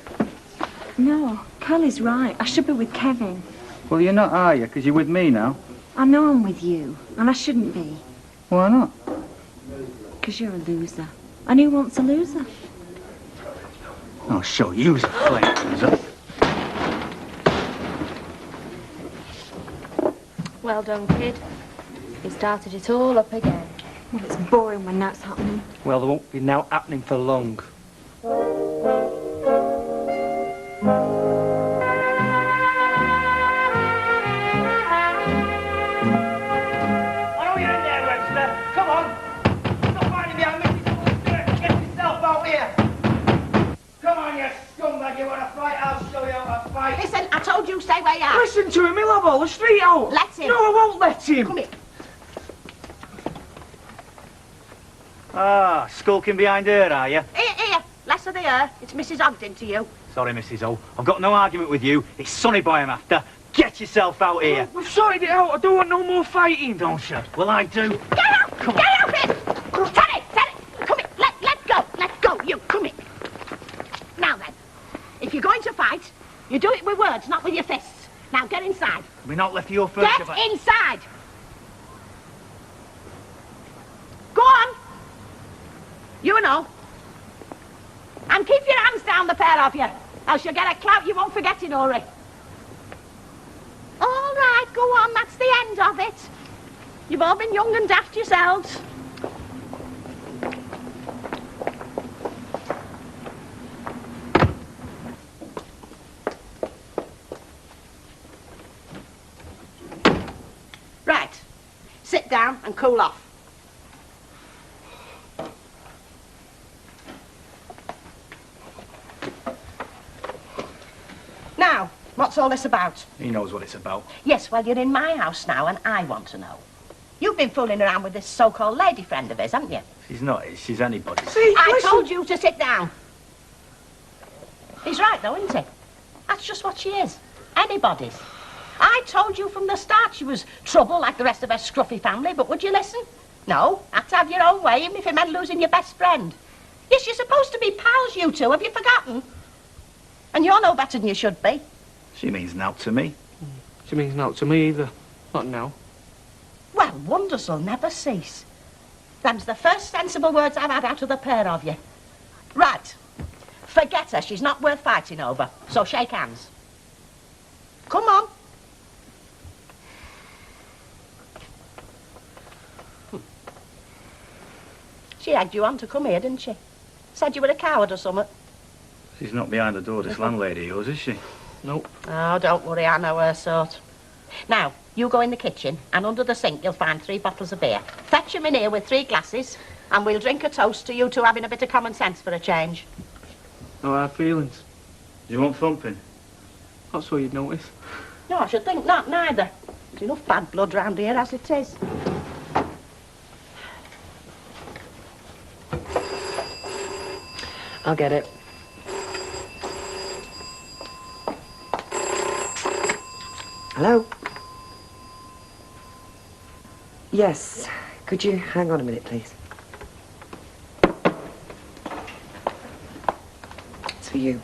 No, Curly's right. I should be with Kevin. Well, you're not, are you? Because you're with me now. I know I'm with you, and I shouldn't be. Why not? 'Cause you're a loser. And who wants a loser? I'll show you, flame loser. Well done, kid. You started it all up again. Well, it's boring when that's happening. Well, there won't be now happening for long. Listen, I told you stay where you are. Listen to him, he'll have all the street out. Let him. No, I won't let him. Come here. Ah, skulking behind her, are you? Here. Less of the air. It's Mrs. Ogden to you. Sorry, Mrs. O. I've got no argument with you. It's Sonny Boy I'm after. Get yourself out here. We've sorted it out. I don't want no more fighting. Don't you? Well, I do. Get out! Come Get out here! Terry! Come here. Let go. You, come here. Now then, if you're going to fight, you do it with words, not with your fists. Now get inside. We're not left your furniture Get inside! Go on! You and all. And keep your hands down, the pair of you, else you'll get a clout you won't forget in hurry. All right, go on, that's the end of it. You've all been young and daft yourselves. Right, sit down and cool off. Now, what's all this about? He knows what it's about. Yes, well, you're in my house now, and I want to know. You've been fooling around with this so-called lady friend of his, haven't you? She's not. She's anybody. See, I listen. told you to sit down. He's right, though, isn't he? That's just what she is. Anybody's. I told you from the start she was trouble like the rest of her scruffy family, but would you listen? No, had to have your own way, even if it meant losing your best friend. Yes, you're supposed to be pals, you two. Have you forgotten? And you're no better than you should be. She means naught to me. She means not to me either. Not now. Well, wonders will never cease. Them's the first sensible words I've had out of the pair of you. Right. Forget her. She's not worth fighting over. So shake hands. Come on. She egged you on to come here, didn't she? Said you were a coward or something. She's not behind the door, this landlady of yours, is she? Nope. Oh, don't worry, I know her sort. Now, you go in the kitchen, and under the sink you'll find 3 bottles of beer. Fetch 'em in here with 3 glasses, and we'll drink a toast to you two having a bit of common sense for a change. No hard feelings. Do you want thumping? Not so you'd notice. No, I should think not, neither. There's enough bad blood round here as it is. I'll get it. Hello? Yes. Could you hang on a minute, please? It's for you.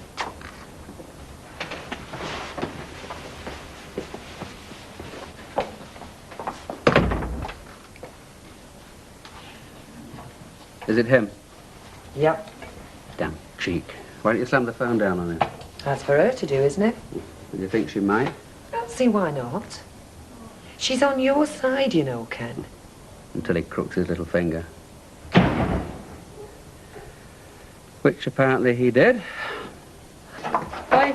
Is it him? Yep. Damn cheek. Why don't you slam the phone down on him? That's for her to do, isn't it? Do you think she might? Don't see why not. She's on your side, you know, Ken. Until he crooks his little finger. Which apparently he did. Boy,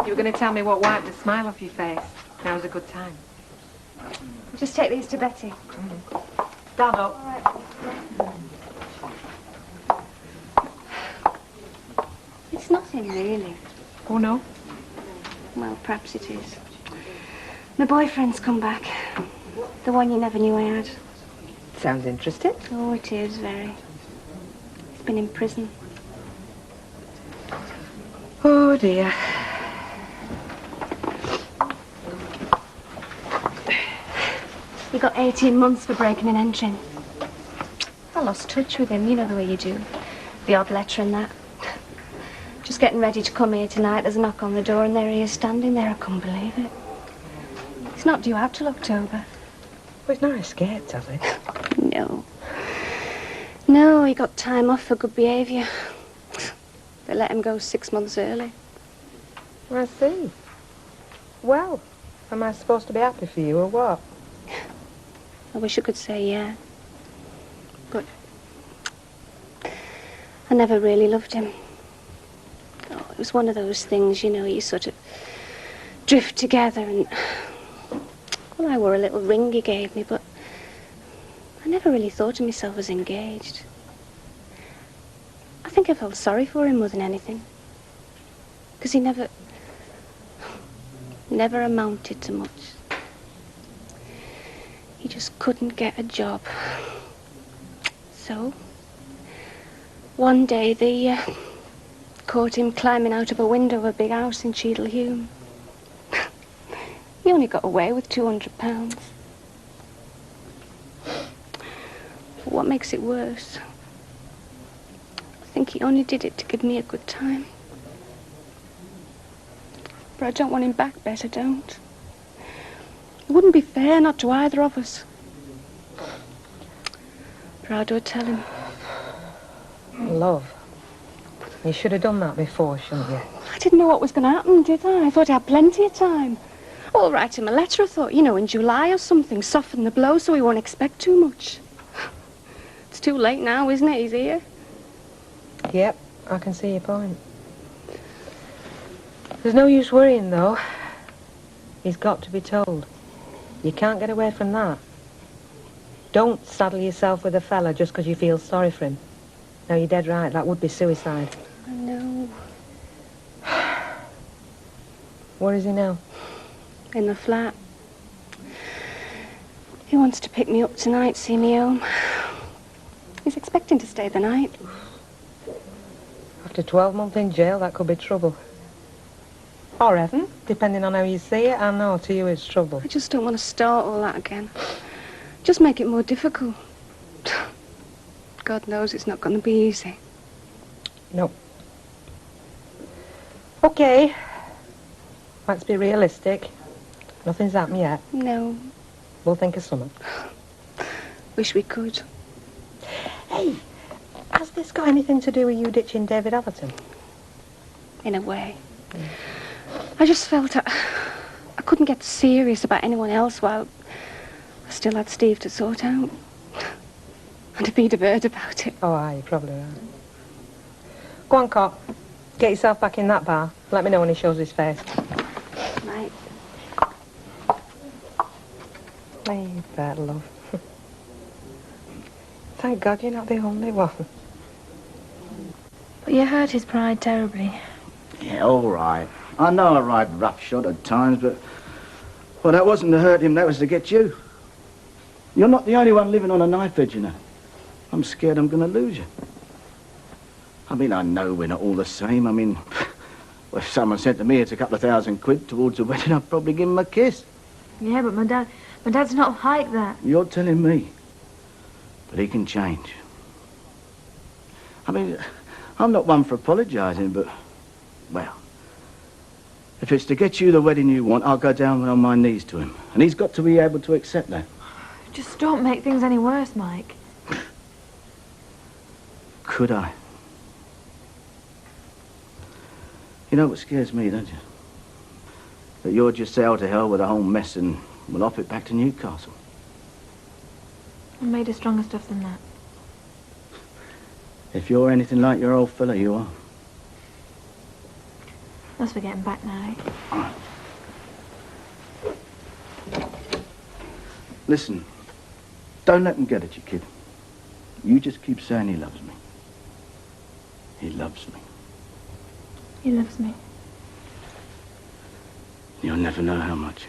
you were going to tell me what wiped the smile off your face. Now was a good time. Just take these to Betty. Stand up. It's nothing, really. Oh, no? Well, perhaps it is. My boyfriend's come back. The one you never knew I had. Sounds interesting. Oh, it is, very. He's been in prison. Oh, dear. He got 18 months for breaking and entering. I lost touch with him, you know the way you do. The odd letter and that. Just getting ready to come here tonight, there's a knock on the door and there he is standing there. I couldn't believe it. He's not due out till October. Well, he's not escaped, has he? No. No, he got time off for good behaviour. They let him go 6 months early. I see. Well, am I supposed to be happy for you or what? I wish I could say yeah. But I never really loved him. Oh, it was one of those things, you know, you sort of drift together and... Well, I wore a little ring he gave me, but I never really thought of myself as engaged. I think I felt sorry for him more than anything. Because he never amounted to much. He just couldn't get a job. So, one day they caught him climbing out of a window of a big house in Cheadle-Hulme. He only got away with £200. But what makes it worse, I think he only did it to give me a good time. But I don't want him back, Bet, I don't. It wouldn't be fair not to either of us. But how do I tell him? Love. You should have done that before, shouldn't you? I didn't know what was going to happen, did I? I thought I had plenty of time. Well, I'll write him a letter, I thought, you know, in July or something, soften the blow so he won't expect too much. It's too late now, isn't it? He's here. Yep, I can see your point. There's no use worrying, though. He's got to be told. You can't get away from that. Don't saddle yourself with a fella just because you feel sorry for him. No, you're dead right. That would be suicide. I know. Where is he now? In the flat. He wants to pick me up tonight, see me home. He's expecting to stay the night. After 12 months in jail, that could be trouble. Or heaven, depending on how you see it. I know, to you it's trouble. I just don't want to start all that again. Just make it more difficult. God knows it's not going to be easy. No. Okay. Let's be realistic. Nothing's happened yet. No. We'll think of something. Wish we could. Hey, has this got anything to do with you ditching David Atherton? In a way. I just felt I couldn't get serious about anyone else while I still had Steve to sort out. And if he'd have heard about it. Oh, aye, you're probably right. Go on, Cop. Get yourself back in that bar. Let me know when he shows his face. Right. Hey, you bet, love. Thank God you're not the only one. But you hurt his pride terribly. Yeah, all right. I know I ride roughshod at times, but... Well, that wasn't to hurt him, that was to get you. You're not the only one living on a knife edge, you know. I'm scared I'm going to lose you. I mean, I know we're not all the same. I mean, well, if someone said to me it's a couple of £1,000 towards the wedding, I'd probably give him a kiss. Yeah, but my dad's not like that. You're telling me. But he can change. I mean, I'm not one for apologising, but, well, if it's to get you the wedding you want, I'll go down on my knees to him. And he's got to be able to accept that. Just don't make things any worse, Mike. Could I? You know what scares me, don't you? That you're just out to hell with the whole mess and we'll off it back to Newcastle. I'm made of stronger stuff than that. If you're anything like your old fella, you are. That's for getting back now. Listen, don't let him get at you, kid. You just keep saying he loves me. He loves me. He loves me. You'll never know how much.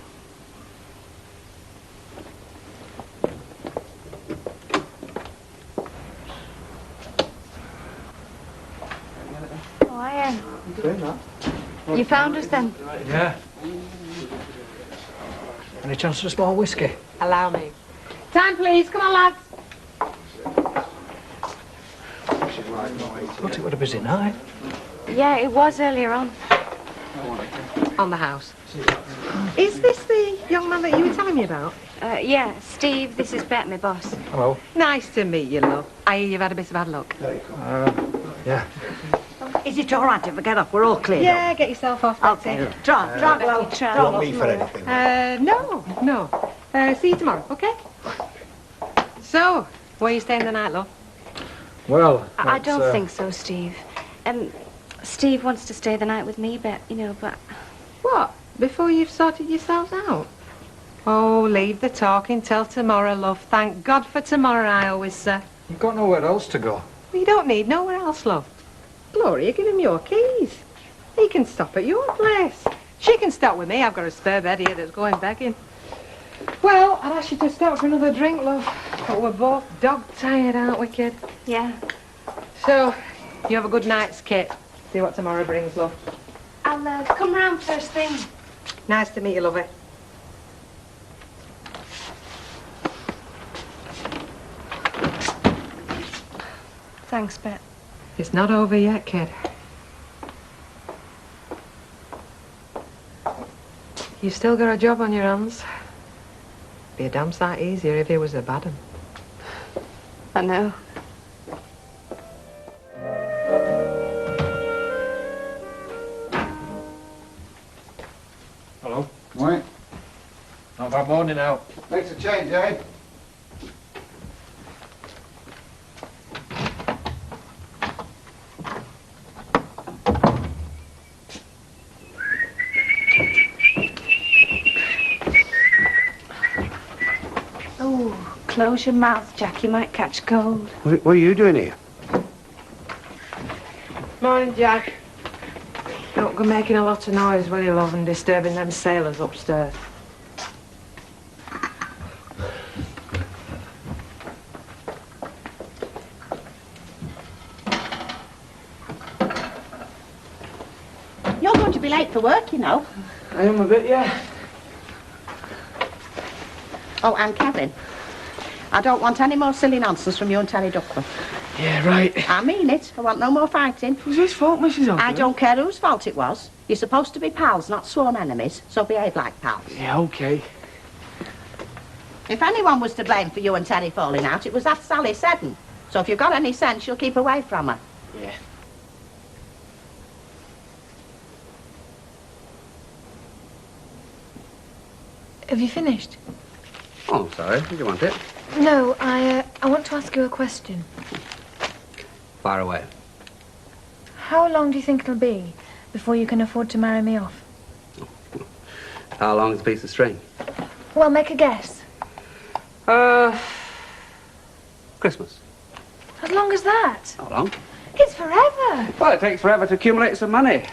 Oh, I am. You found us then? Yeah. Any chance of a small whiskey? Allow me. Time, please. Come on, lads. Thought it would have busy night. Yeah, it was earlier on. On the house. Is this the young man that you were telling me about? Yeah, Steve, this is Bet, my boss. Hello. Nice to meet you, love. I hear you've had a bit of bad luck. Yeah. Is it all right if we get off? We're all clear. Yeah, get yourself off. Okay. Try, Glow. Not me for anything. No. See you tomorrow, okay? So, where are you staying the night, love? Well, I don't think so, Steve. Steve wants to stay the night with me, but, but... What? Before you've sorted yourselves out? Oh, leave the talking till tomorrow, love. Thank God for tomorrow, I always say. you've got nowhere else to go. You don't need nowhere else, love. Gloria, give him your keys. He can stop at your place. She can stop with me. I've got a spare bed here that's going begging. Well, I'd ask you to stop for another drink, love. But we're both dog-tired, aren't we, kid? Yeah. So, you have a good night's kit. See what tomorrow brings, love. I'll come round first thing. Nice to meet you, lovey. Thanks, Bet. It's not over yet, kid. You've still got a job on your hands. Be a damn sight easier if he was a bad 'un. I know. Hello. Right. Not bad morning out. Makes a change, eh? Oh, close your mouth, Jack. You might catch cold. What are you doing here? Morning, Jack. Don't go making a lot of noise, will you, love, and disturbing them sailors upstairs. You're going to be late for to work, you know. I am a bit, yeah. Oh, and Kevin, I don't want any more silly nonsense from you and Terry Duckman. Yeah, right. I mean it. I want no more fighting. It was his fault, Mrs. Ogden. I don't care whose fault it was. You're supposed to be pals, not sworn enemies, so behave like pals. Yeah, OK. If anyone was to blame for you and Terry falling out, it was that Sally Seddon. So if you've got any sense, you'll keep away from her. Yeah. Have you finished? Oh, sorry. Did you want it? No, I want to ask you a question. Fire away. How long do you think it'll be before you can afford to marry me off? How long is a piece of string? Well, make a guess. Christmas. As long as that? How long? It's forever. Well, it takes forever to accumulate some money.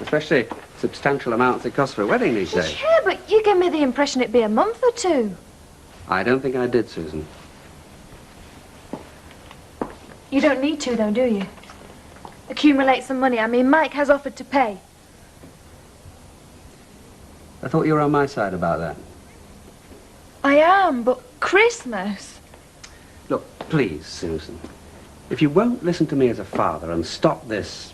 Especially substantial amounts it costs for a wedding these days. Yeah, but you gave me the impression it'd be a month or two. I don't think I did, Susan. You don't need to, though, do you? Accumulate some money. I mean, Mike has offered to pay. I thought you were on my side about that. I am, but Christmas? Look, please, Susan. If you won't listen to me as a father and stop this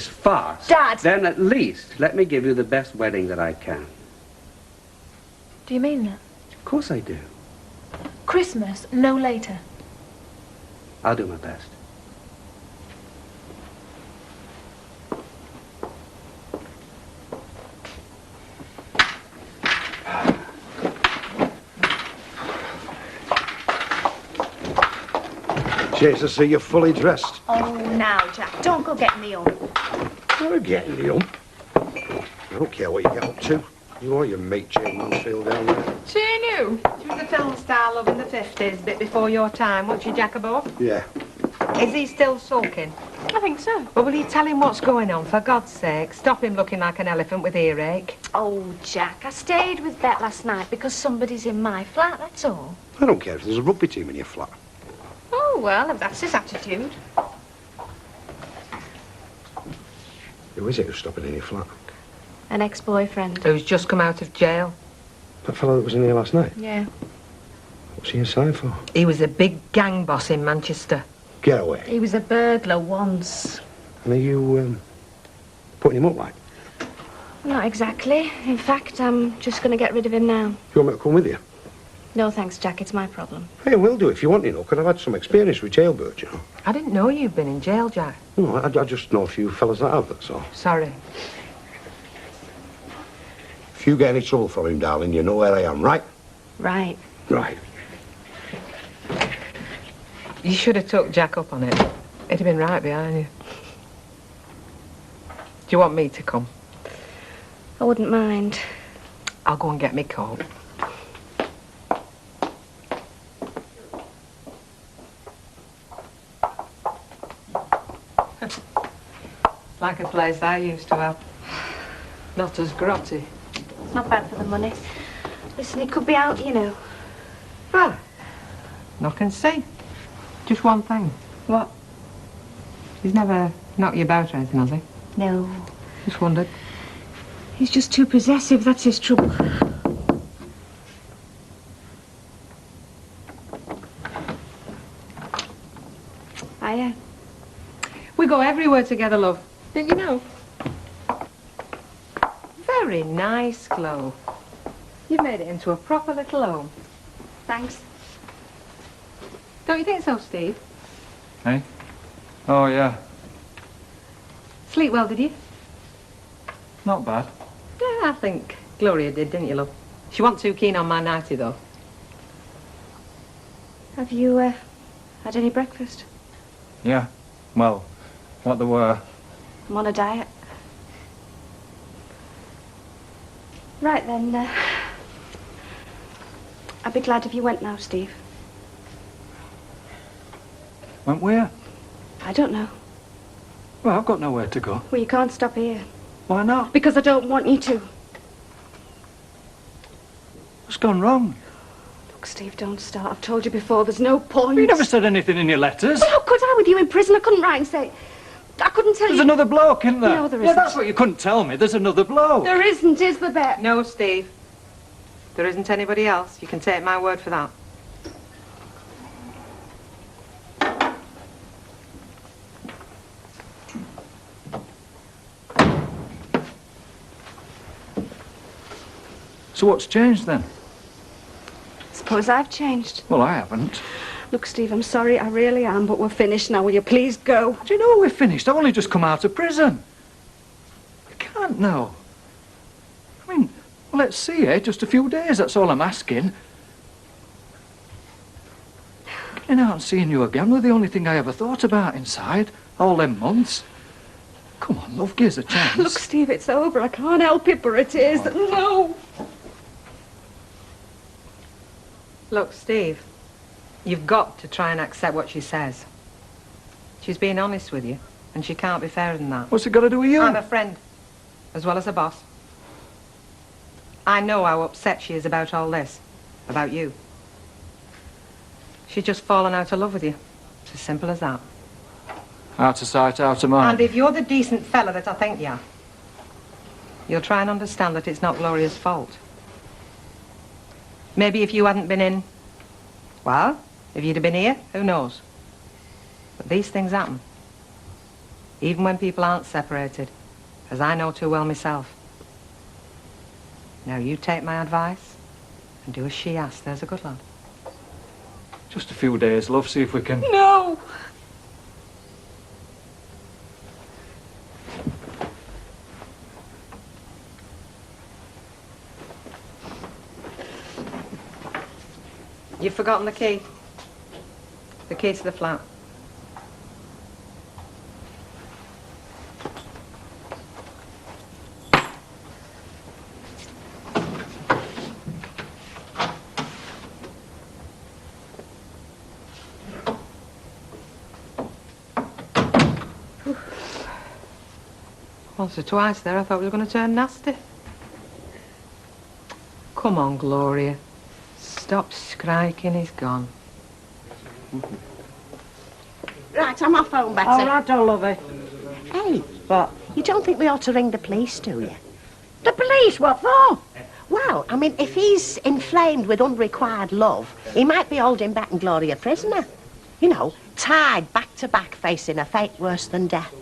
farce... Dad! Then at least let me give you the best wedding that I can. Do you mean that? Of course I do. Christmas, no later. I'll do my best. Jesus, so you're fully dressed. Oh, now, Jack, don't go getting me up. You're getting the ump. I don't care what you get up to. You or your mate Jane Mansfield down there. She knew. She was a film star love in the 50s, bit before your time, wasn't she, Jacobov? Yeah. Is he still sulking? I think so. Well, will you tell him what's going on, for God's sake? Stop him looking like an elephant with earache. Oh, Jack, I stayed with Bet last night because somebody's in my flat, that's all. I don't care if there's a rugby team in your flat. Oh, well, if that's his attitude. Who is it who's stopping in your flat? An ex-boyfriend. Who's just come out of jail. That fellow that was in here last night? Yeah. What's he inside for? He was a big gang boss in Manchester. Get away. He was a burglar once. And are you, putting him up like? Not exactly. In fact, I'm just going to get rid of him now. You want me to come with you? No thanks, Jack. It's my problem. Hey, will do if you want, you know, because I've had some experience with jailbirds, you know. I didn't know you'd been in jail, Jack. No, I just know a few fellas that have, that's all. Sorry. If you get any trouble from him, darling, you know where I am, right? Right. Right. You should have took Jack up on it. He'd have been right behind you. Do you want me to come? I wouldn't mind. I'll go and get me coat. Like a place I used to have. Not as grotty. It's not bad for the money. Listen, it could be out, you know. Well, knock and see. Just one thing. What? He's never knocked you about or anything, has he? No. Just wondered. He's just too possessive, that's his trouble. Hiya. We go everywhere together, love. Didn't you know? Very nice, Chloe. You've made it into a proper little home. Thanks. Don't you think so, Steve? Hey? Oh, yeah. Sleep well, did you? Not bad. Yeah, I think Gloria did, didn't you, love? She wasn't too keen on my nightie, though. Have you, had any breakfast? Yeah. Well, what there were. I'm on a diet. Right then, I'd be glad if you went now, Steve. Went where? I don't know. Well, I've got nowhere to go. Well, you can't stop here. Why not? Because I don't want you to. What's gone wrong? Look, Steve, don't start. I've told you before, there's no point. You never said anything in your letters. Well, how could I with you in prison? I couldn't write and say... I couldn't tell There's you. another bloke, isn't there? No, there Yeah, isn't. that's what you couldn't tell me. There's another bloke. There isn't, is there, Bet? No, Steve. There isn't anybody else. You can take my word for that. So what's changed then? Suppose I've changed. Well, I haven't. Look, Steve, I'm sorry, I really am, but we're finished now. Will you please go? Do you know we're finished? I've only just come out of prison. I can't now. I mean, let's see, eh? Just a few days, that's all I'm asking. Getting out and seeing you again were the only thing I ever thought about inside. All them months. Come on, love, give us a chance. Look, Steve, it's over. I can't help it, but it is. No! Look, Steve, you've got to try and accept what she says. She's being honest with you, and she can't be fairer than that. What's it got to do with you? I'm a friend, as well as a boss. I know how upset she is about all this, about you. She's just fallen out of love with you. It's as simple as that. Out of sight, out of mind. And if you're the decent fella that I think you are, you'll try and understand that it's not Gloria's fault. Maybe if you hadn't been in, well, if you'd have been here, who knows? But these things happen. Even when people aren't separated, as I know too well myself. Now you take my advice and do as she asks. There's a good lad. Just a few days, love, see if we can... No! You've forgotten the key. The key to the flat. Once or twice there, I thought we were going to turn nasty. Come on, Gloria. Stop scriking, he's gone. Right, I'm off home, Betty. All right, I love it. Hey, What? you don't think we ought to ring the police, do you? The police, what for? Well, I mean, if he's inflamed with unrequited love, he might be holding back Gloria prisoner. You know, tied back to back, facing a fate worse than death.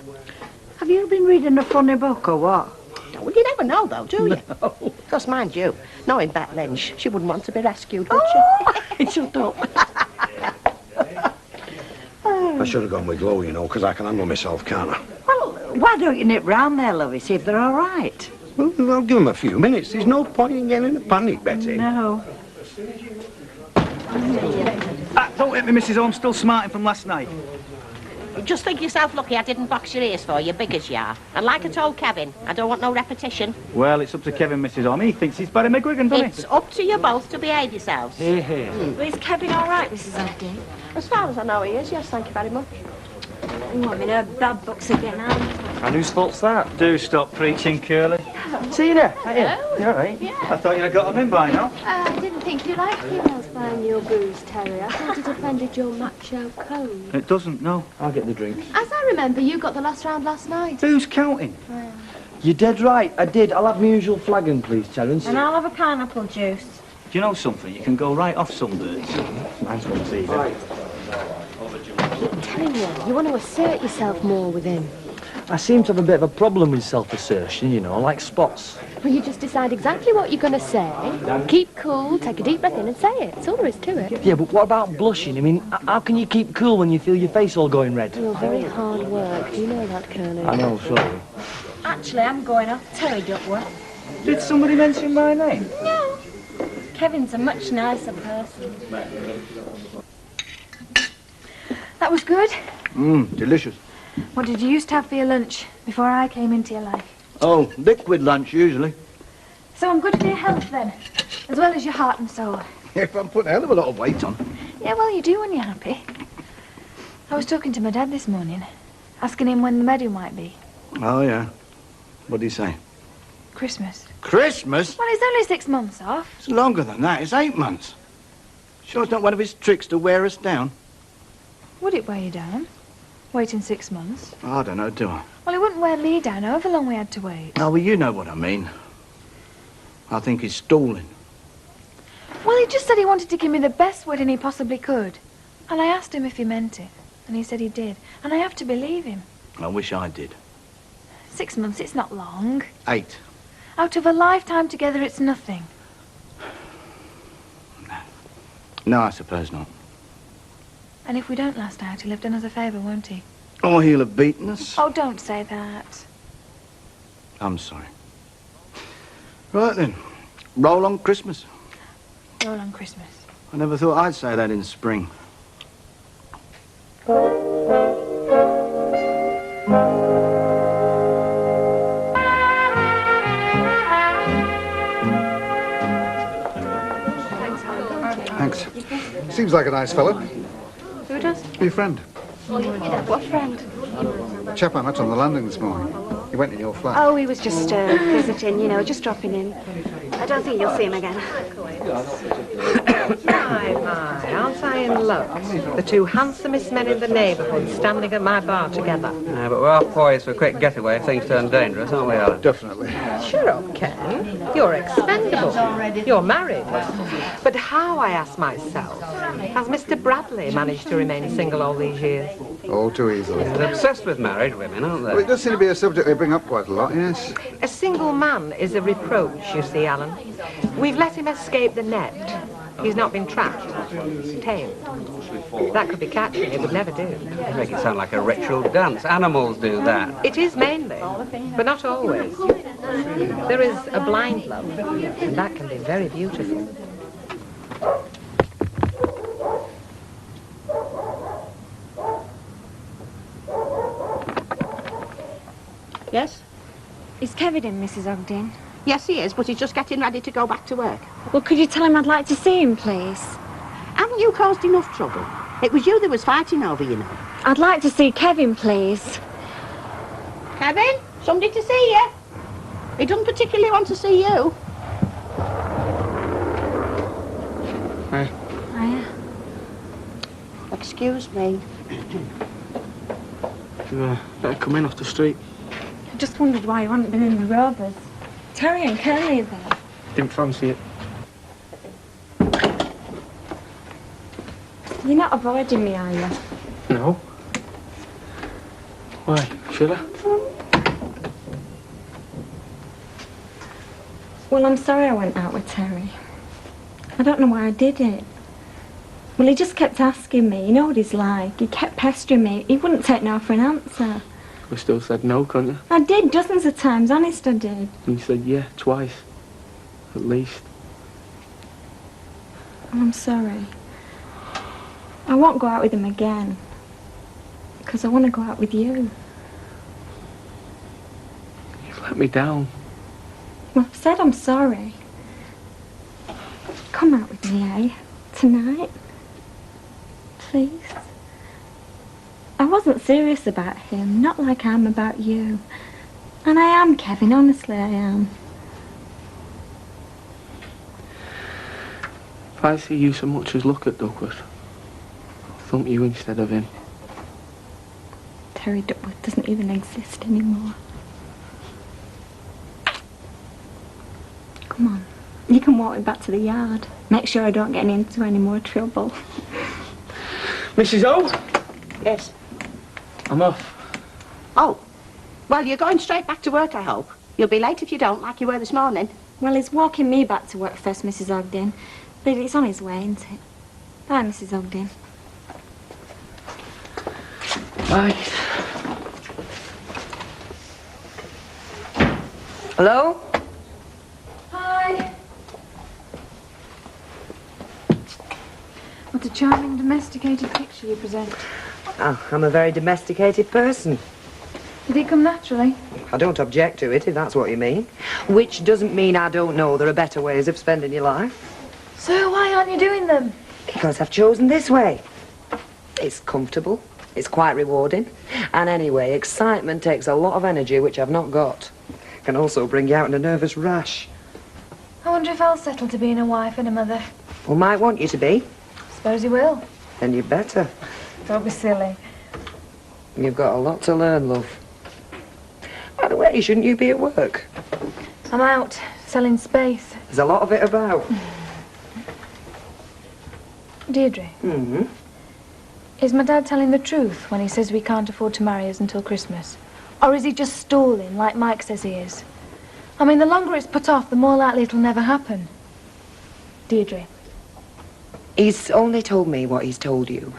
Have you been reading a funny book or what? Well, you never know, though, do you? Because, mind you, knowing Bet Lynch, she wouldn't want to be rescued, would she? Shut up. I should have gone with Glow, you know, because I can handle myself, can't I? Well, why don't you nip round there, lovey, see if they're all right? Well, I'll give them a few minutes. There's no point in getting in a panic, Betty. No. Don't hit me, Mrs. I'm still smarting from last night. Just think yourself lucky I didn't box your ears for you, big as you are. And like I told Kevin, I don't want no repetition. Well, it's up to Kevin, Mrs. Om. He thinks he's Barry McGuigan, doesn't It's up to you both to behave yourselves. he? Here. Well, is Kevin all right, Mrs. Ogden? As far as I know, he is, yes, thank you very much. Oh, I'm in her bad books again, aren't I? And whose fault's that? Do stop preaching, Curly. See you there. Hello. You all right? I thought you'd have got him in by now. I didn't think you liked females buying your booze, Terry. I thought it offended your macho code. It doesn't, no. I'll get the drinks. As I remember, you got the last round last night. Who's counting? You're dead right. I did. I'll have my usual flagon, please, Terence. And I'll have a pineapple juice. Do you know something? You can go right off sunbirds. Mine's one this evening. I'm telling you, you want to assert yourself more with him. I seem to have a bit of a problem with self-assertion, you know, like Spots. Well, you just decide exactly what you're going to say, keep cool, take a deep breath in and say it. That's all there is to it. Yeah, but what about blushing? I mean, how can you keep cool when you feel your face all going red? Well, very hard work. You know that, Colonel. I know, sorry. Actually, I'm going off Terry Duckworth. Did somebody mention my name? No. Kevin's a much nicer person. That was good. Delicious. What did you used to have for your lunch before I came into your life? Oh, liquid lunch, usually. So I'm good for your health then, as well as your heart and soul. If I'm putting a hell of a lot of weight on. Yeah, well, you do when you're happy. I was talking to my dad this morning, asking him when the medal might be. Oh, yeah. What did he say? Christmas. Christmas? Well, it's only 6 months off. It's longer than that. It's 8 months. Sure it's not one of his tricks to wear us down? Would it weigh you down? Waiting 6 months? I don't know, do I? Well, it wouldn't wear me down however long we had to wait. Oh, well, you know what I mean. I think he's stalling. Well, he just said he wanted to give me the best wedding he possibly could. And I asked him if he meant it. And he said he did. And I have to believe him. I wish I did. 6 months, it's not long. 8. Out of a lifetime together, it's nothing. No, I suppose not. And if we don't last out, he'll have done us a favour, won't he? Oh, he'll have beaten us. Oh, don't say that. I'm sorry. Right then. Roll on Christmas. Roll on Christmas. I never thought I'd say that in spring. Thanks. Seems like a nice fellow. Who does? Your friend. What friend? The chap I met on the landing this morning. He went in your flat. Oh, he was just visiting, you know, just dropping in. I don't think you'll see him again. My, aren't I in luck? The two handsomest men in the neighbourhood standing at my bar together. Yeah, but we're all poised for a quick getaway if things turn dangerous, aren't we, Alan? Definitely. Shut up, Ken. You're expendable. You're married. But how, I ask myself, has Mr. Bradley managed to remain single all these years? All too easily. They're obsessed with married women, aren't they? Well, it does seem to be a subject they bring up quite a lot, yes. A single man is a reproach, you see, Alan. We've let him escape the net. He's not been trapped, tamed. That could be catching, it would never do. You make it sound like a ritual dance. Animals do that. It is mainly, but not always. There is a blind love, and that can be very beautiful. Yes? Is Kevin in, Mrs. Ogden? Yes, he is, but he's just getting ready to go back to work. Well, could you tell him I'd like to see him, please? Haven't you caused enough trouble? It was you that was fighting over, you know. I'd like to see Kevin, please. Kevin, somebody to see you. He doesn't particularly want to see you. Hey. Hiya. Excuse me. You better come in off the street. I just wondered why you hadn't been in the Rovers. Terry and Curly are there. Didn't fancy it. You're not avoiding me, are you? No. Why? Should I? Well, I'm sorry I went out with Terry. I don't know why I did it. Well, he just kept asking me. You know what he's like. He kept pestering me. He wouldn't take no for an answer. We still said no, couldn't you? I did, dozens of times. Honest, I did. And you said yeah, twice. At least. And I'm sorry. I won't go out with him again. Because I want to go out with you. You've let me down. Well, I've said I'm sorry. Come out with me, eh? Tonight? Please? I wasn't serious about him, not like I am about you. And I am, Kevin, honestly I am. If I see you so much as look at Duckworth, I'll thump you instead of him. Terry Duckworth doesn't even exist anymore. Come on. You can walk me back to the yard. Make sure I don't get into any more trouble. Mrs. O? Yes. I'm off. Oh. Well, you're going straight back to work, I hope. You'll be late if you don't, like you were this morning. Well, he's walking me back to work first, Mrs. Ogden. But it's on his way, isn't it? Bye, Mrs. Ogden. Bye. Hello? Hi. What a charming domesticated picture you present. Oh, I'm a very domesticated person. Did it come naturally? I don't object to it, if that's what you mean. Which doesn't mean I don't know there are better ways of spending your life. So why aren't you doing them? Because I've chosen this way. It's comfortable, it's quite rewarding, and anyway, excitement takes a lot of energy which I've not got. Can also bring you out in a nervous rash. I wonder if I'll settle to being a wife and a mother. Well, might want you to be. Suppose you will. Then you better. Don't be silly. You've got a lot to learn, love. By the way, shouldn't you be at work? I'm out, selling space. There's a lot of it about. Deirdre, Mm-hmm. is my dad telling the truth when he says we can't afford to marry us until Christmas? Or is he just stalling, like Mike says he is? I mean, the longer it's put off, the more likely it'll never happen. Deirdre. He's only told me what he's told you.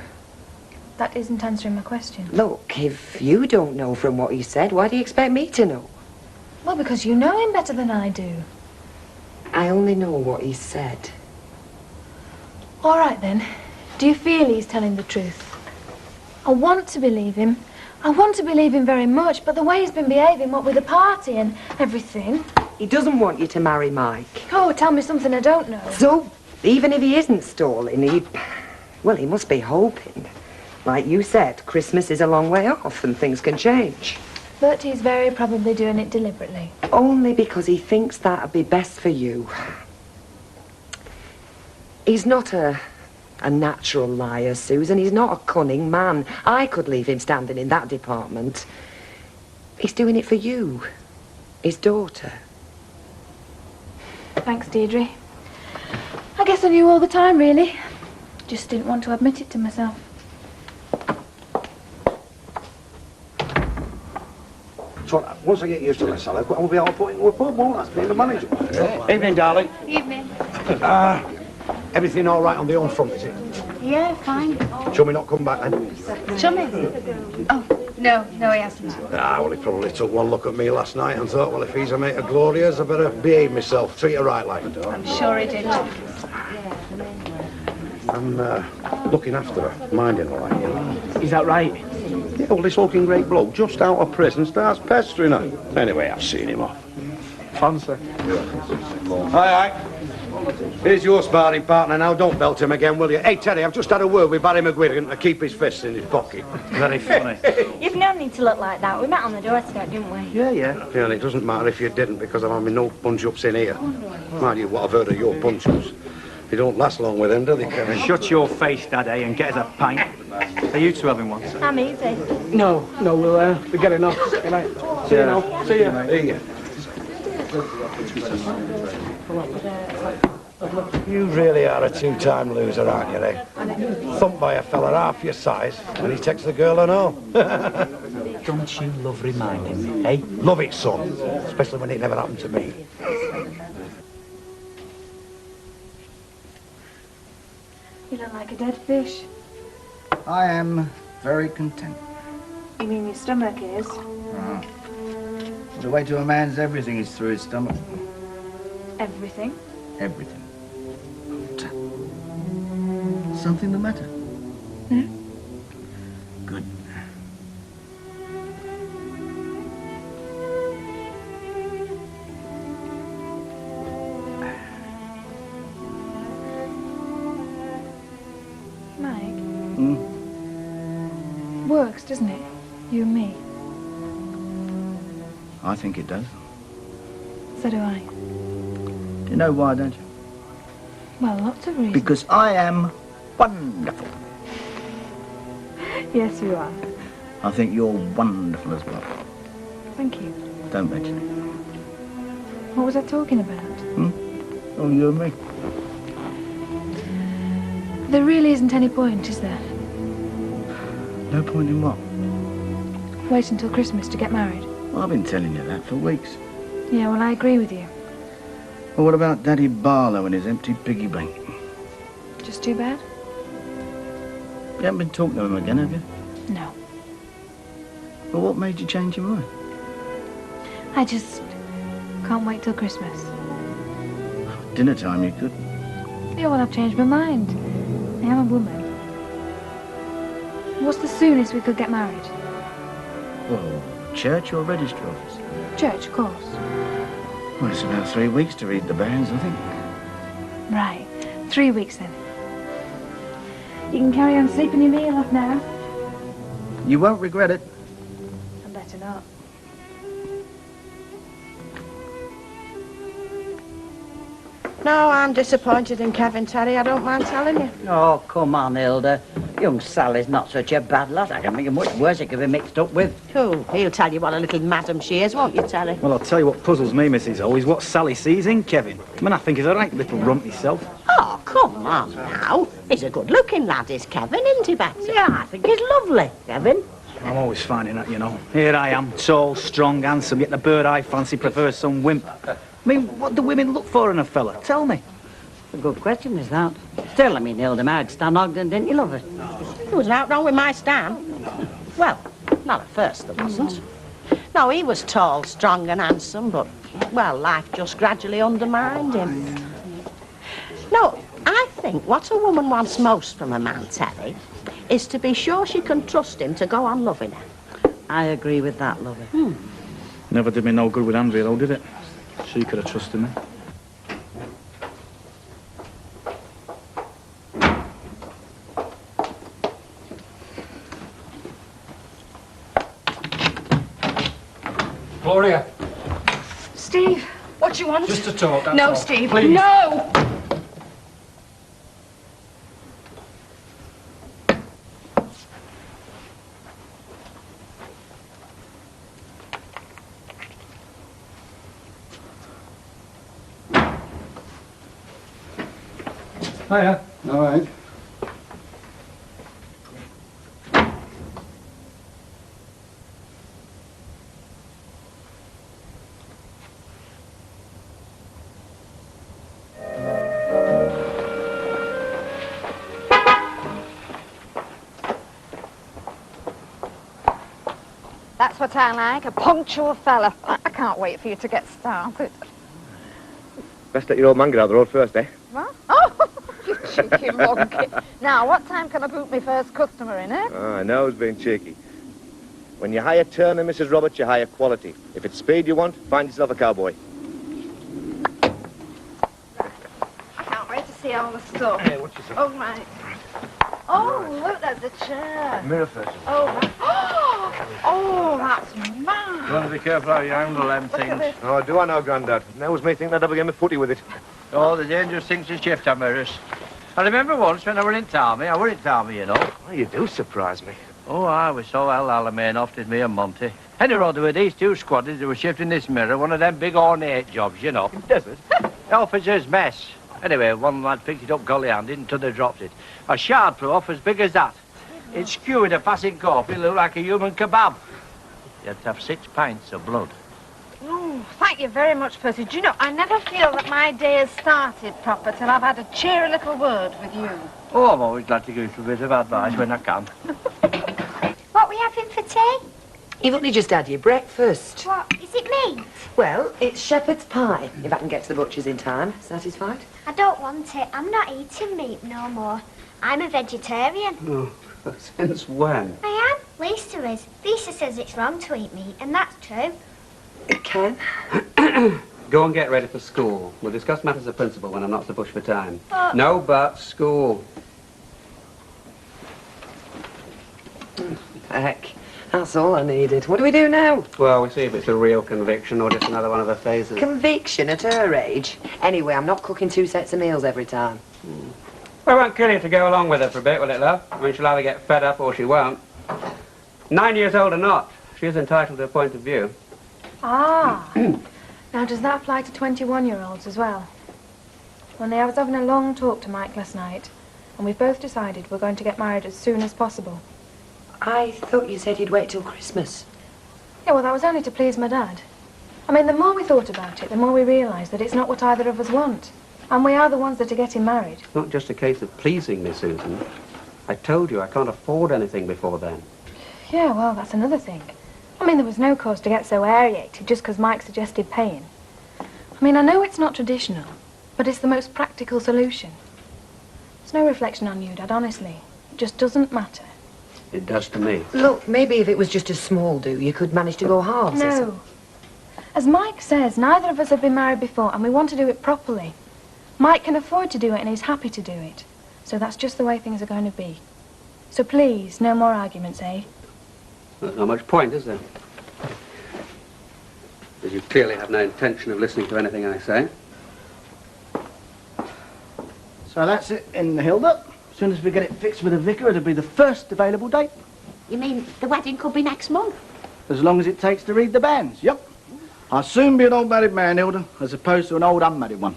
That isn't answering my question. Look, if you don't know from what he said, why do you expect me to know? Well, because you know him better than I do. I only know what he said. All right, then. Do you feel he's telling the truth? I want to believe him. I want to believe him very much, but the way he's been behaving, what with the party and everything... He doesn't want you to marry Mike. Oh, tell me something I don't know. So, even if he isn't stalling, he must be hoping. Like you said, Christmas is a long way off and things can change. But he's very probably doing it deliberately. Only because he thinks that'd be best for you. He's not a natural liar, Susan. He's not a cunning man. I could leave him standing in that department. He's doing it for you, his daughter. Thanks, Deirdre. I guess I knew all the time, really. Just didn't want to admit it to myself. So, once I get used to this, Sally, we'll be all put into a pub, won't I? Being the manager. Evening, darling. Evening. Everything all right on the home front, is it? Yeah, fine. Shall we not come back then? Chummy? Oh, no, he hasn't. Ah, well, he probably took one look at me last night and thought, well, if he's a mate of Gloria's, I better behave myself, treat her right like a dog. I'm sure he did. I'm looking after her, minding her like, you know. Is that right? Yeah, well, this looking great bloke just out of prison starts pestering her. Anyway, I've seen him off. Fancy. Aye. Here's your sparring partner now. Don't belt him again, will you? Hey, Terry, I've just had a word with Barry McGuigan to keep his fists in his pocket. Very funny. You've no need to look like that. We met on the doorstep, didn't we? Yeah. Yeah, and it doesn't matter if you didn't, because I'm having no punch-ups in here. Mind you, what I've heard of your punch-ups. They don't last long with them, do they, Kevin? Shut your face, Daddy, and get us a pint. Are you two having one? I'm easy. No, we'll be getting off. Good night. See you now. See you. See ya. You really are a two-time loser, aren't you, eh? Thumped by a fella half your size, and he takes the girl and all. Don't you love reminding me, eh? Love it, son. Especially when it never happened to me. You look like a dead fish. I am very content. You mean your stomach is? Ah. The way to a man's everything is through his stomach. Everything? Everything. Something the matter? No. Good. Mike, Hmm? works, doesn't it? You and me. I think it does. So do I. Do you know why, don't you? Well, lots of reasons. Because I am wonderful. Yes, you are. I think you're wonderful as well. Thank you. Don't mention it. What was I talking about? Oh, you and me. There really isn't any point, is there? No point in what? Wait until Christmas to get married. Well, I've been telling you that for weeks. Yeah, well, I agree with you. Well, what about Daddy Barlow and his empty piggy bank? Just too bad? You haven't been talking to him again, have you? No. Well, what made you change your mind? I just can't wait till Christmas. Dinner time, you could. Yeah, well, I've changed my mind. I am a woman. What's the soonest we could get married? Well, church or registry office? Church, of course. Well, it's about 3 weeks to read the banns, I think. Right. 3 weeks, then. You can carry on sleeping your meal off now. You won't regret it. I better not. No, I'm disappointed in Kevin, Terry. I don't mind telling you. Oh, come on, Hilda. Young Sally's not such a bad lot. I can think of much worse it could be mixed up with. Oh, he'll tell you what a little madam she is, won't you, Terry? Well, I'll tell you what puzzles me, Mrs. O, is what Sally sees in Kevin. I mean, I think he's a right little rump himself. Oh, come on now. He's a good-looking lad, is Kevin, isn't he, Betty? Yeah, I think he's lovely, Kevin. I'm always finding that, you know. Here I am, tall, strong, handsome, yet the bird I fancy prefers some wimp. I mean, what do women look for in a fella? Tell me. A good question is that. Still, I mean, Hilda married Stan Ogden, didn't you, love her? There was out wrong with my Stan. Well, not at first, there wasn't. No, he was tall, strong and handsome, but, well, life just gradually undermined him. No, I think what a woman wants most from a man, Terry, is to be sure she can trust him to go on loving her. I agree with that, lovey. Never did me no good with Andrea, though, did it? She could have trusted me. Gloria. Steve, what do you want? Just to talk, that's No, all. Steve, Please. no! Hiya. All right. That's what I like, a punctual fella. I can't wait for you to get started. Best let your old man get out of the road first, eh? What? Oh, you cheeky monkey. Now, what time can I boot my first customer in, eh? Ah, I know who's being cheeky. When you hire Turner, Mrs. Roberts, you hire quality. If it's speed you want, find yourself a cowboy. I can't wait to see all the stuff. Hey, what's yourself? Oh, right. Oh, look, there's a chair. Mirror first. Oh, right. Oh, that's mad. You want to be careful how you handle them Look at this. Oh, do I know, Grandad? Now was me think I'd ever get my footy with it. Oh, the dangerous things to shift are mirrors. I remember once when I were in Tarmy, you know. Oh, you do surprise me. Oh, I was so well Alamein off did me and Monty. Anyway, there were these two squaddies who were shifting this mirror, one of them big ornate jobs, you know. Desert? Officer's mess. Anyway, one lad picked it up golly-handed until they dropped it. A shard proof as big as that. It skewed a passing corpse, it looked like a human kebab. You had to have 6 pints of blood. Oh, thank you very much, Percy. Do you know, I never feel that my day has started proper till I've had a cheery little word with you. Oh, I'm always glad to give you a bit of advice when I can. What are we having for tea? You've only just had your breakfast. What? Is it meat? Well, it's shepherd's pie, if I can get to the butcher's in time. Satisfied? I don't want it. I'm not eating meat no more. I'm a vegetarian. Oh, since when? I am. Lisa is. Lisa says it's wrong to eat meat, and that's true. Ken? Go and get ready for school. We'll discuss matters of principle when I'm not so pushed for time. But... No, but school. Heck, that's all I needed. What do we do now? Well, we see if it's a real conviction or just another one of her phases. Conviction at her age? Anyway, I'm not cooking 2 sets of meals every time. Well, it won't kill you to go along with her for a bit, will it, love? I mean, she'll either get fed up or she won't. 9 years old or not, she is entitled to a point of view. Ah. Now, does that apply to 21-year-olds as well? Well, I was having a long talk to Mike last night, and we've both decided we're going to get married as soon as possible. I thought you said you'd wait till Christmas. Yeah, well, that was only to please my dad. I mean, the more we thought about it, the more we realised that it's not what either of us want. And we are the ones that are getting married. It's not just a case of pleasing me, Susan. I told you I can't afford anything before then. Yeah, well, that's another thing. I mean, there was no cause to get so aerated just because Mike suggested paying. I mean, I know it's not traditional, but it's the most practical solution. It's no reflection on you, Dad, honestly. It just doesn't matter. It does to me. Look, maybe if it was just a small do, you could manage to go halves or something. No. As Mike says, neither of us have been married before, and we want to do it properly. Mike can afford to do it, and he's happy to do it. So that's just the way things are going to be. So please, no more arguments, eh? There's not much point, is there? As you clearly have no intention of listening to anything I say. So that's it in the Hilda. As soon as we get it fixed with the vicar, it'll be the first available date. You mean the wedding could be next month? As long as it takes to read the banns, yep. I'll soon be an old married man, Hilda, as opposed to an old unmarried one.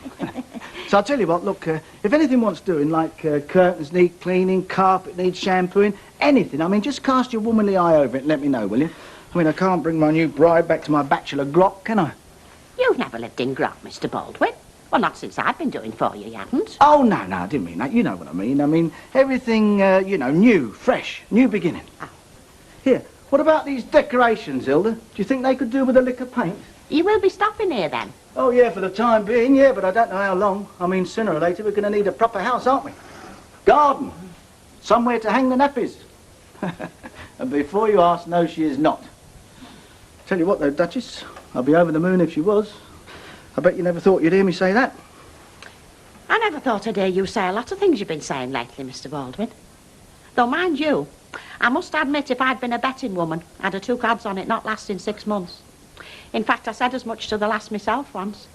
So I'll tell you what, look, if anything wants doing, like curtains need cleaning, carpet needs shampooing, anything, I mean, just cast your womanly eye over it and let me know, will you? I mean, I can't bring my new bride back to my bachelor grot, can I? You've never lived in grot, Mr. Baldwin. Well, not since I've been doing for you haven't. Oh, no, I didn't mean that. You know what I mean. I mean, everything, you know, new, fresh, new beginning. Here, what about these decorations, Hilda? Do you think they could do with a lick of paint? You will be stopping here, then? Oh, yeah, for the time being, yeah, but I don't know how long. I mean, sooner or later, we're going to need a proper house, aren't we? Garden. Somewhere to hang the nappies. And before you ask, no, she is not. Tell you what, though, Duchess, I'd be over the moon if she was. I bet you never thought you'd hear me say that. I never thought I'd hear you say a lot of things you've been saying lately, Mr. Baldwin. Though, mind you, I must admit if I'd been a betting woman, I'd have took odds on it not lasting 6 months. In fact, I said as much to the lass myself once.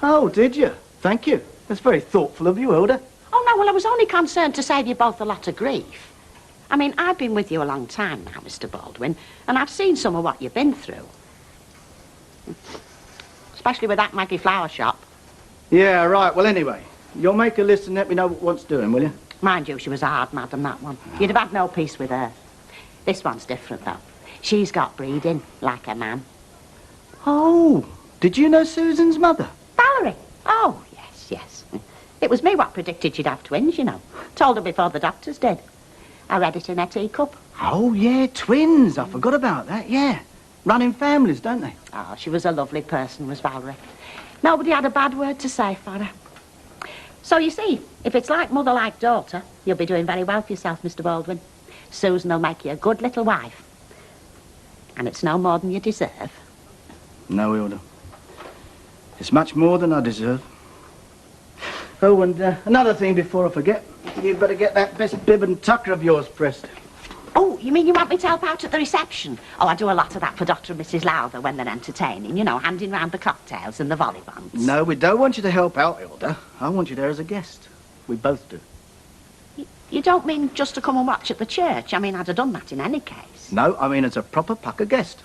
Oh, did you? Thank you. That's very thoughtful of you, Hilda. Oh, no, well, I was only concerned to save you both a lot of grief. I mean, I've been with you a long time now, Mr. Baldwin, and I've seen some of what you've been through. Especially with that Maggie flower shop. Yeah, right. Well, anyway, you'll make a list and let me know what wants doing, will you? Mind you, she was a hard madam, that one. You'd have had no peace with her. This one's different, though. She's got breeding, like a man. Oh, did you know Susan's mother? Valerie? Oh, yes, yes. It was me what predicted she'd have twins, you know. Told her before the doctors did. I read it in her teacup. Oh, yeah, twins. I forgot about that, yeah. Running families, don't they? Oh, she was a lovely person, was Valerie. Nobody had a bad word to say for her. So, you see, if it's like mother, like daughter, you'll be doing very well for yourself, Mr. Baldwin. Susan will make you a good little wife. And it's no more than you deserve. No, Hilda. It's much more than I deserve. Oh, and another thing before I forget. You'd better get that best bib and tucker of yours pressed. Oh, you mean you want me to help out at the reception? Oh, I do a lot of that for Dr. and Mrs. Lowther when they're entertaining, you know, handing round the cocktails and the volley bonds. No, we don't want you to help out, Hilda. I want you there as a guest. We both do. You don't mean just to come and watch at the church? I mean, I'd have done that in any case. No, I mean as a proper pucker guest.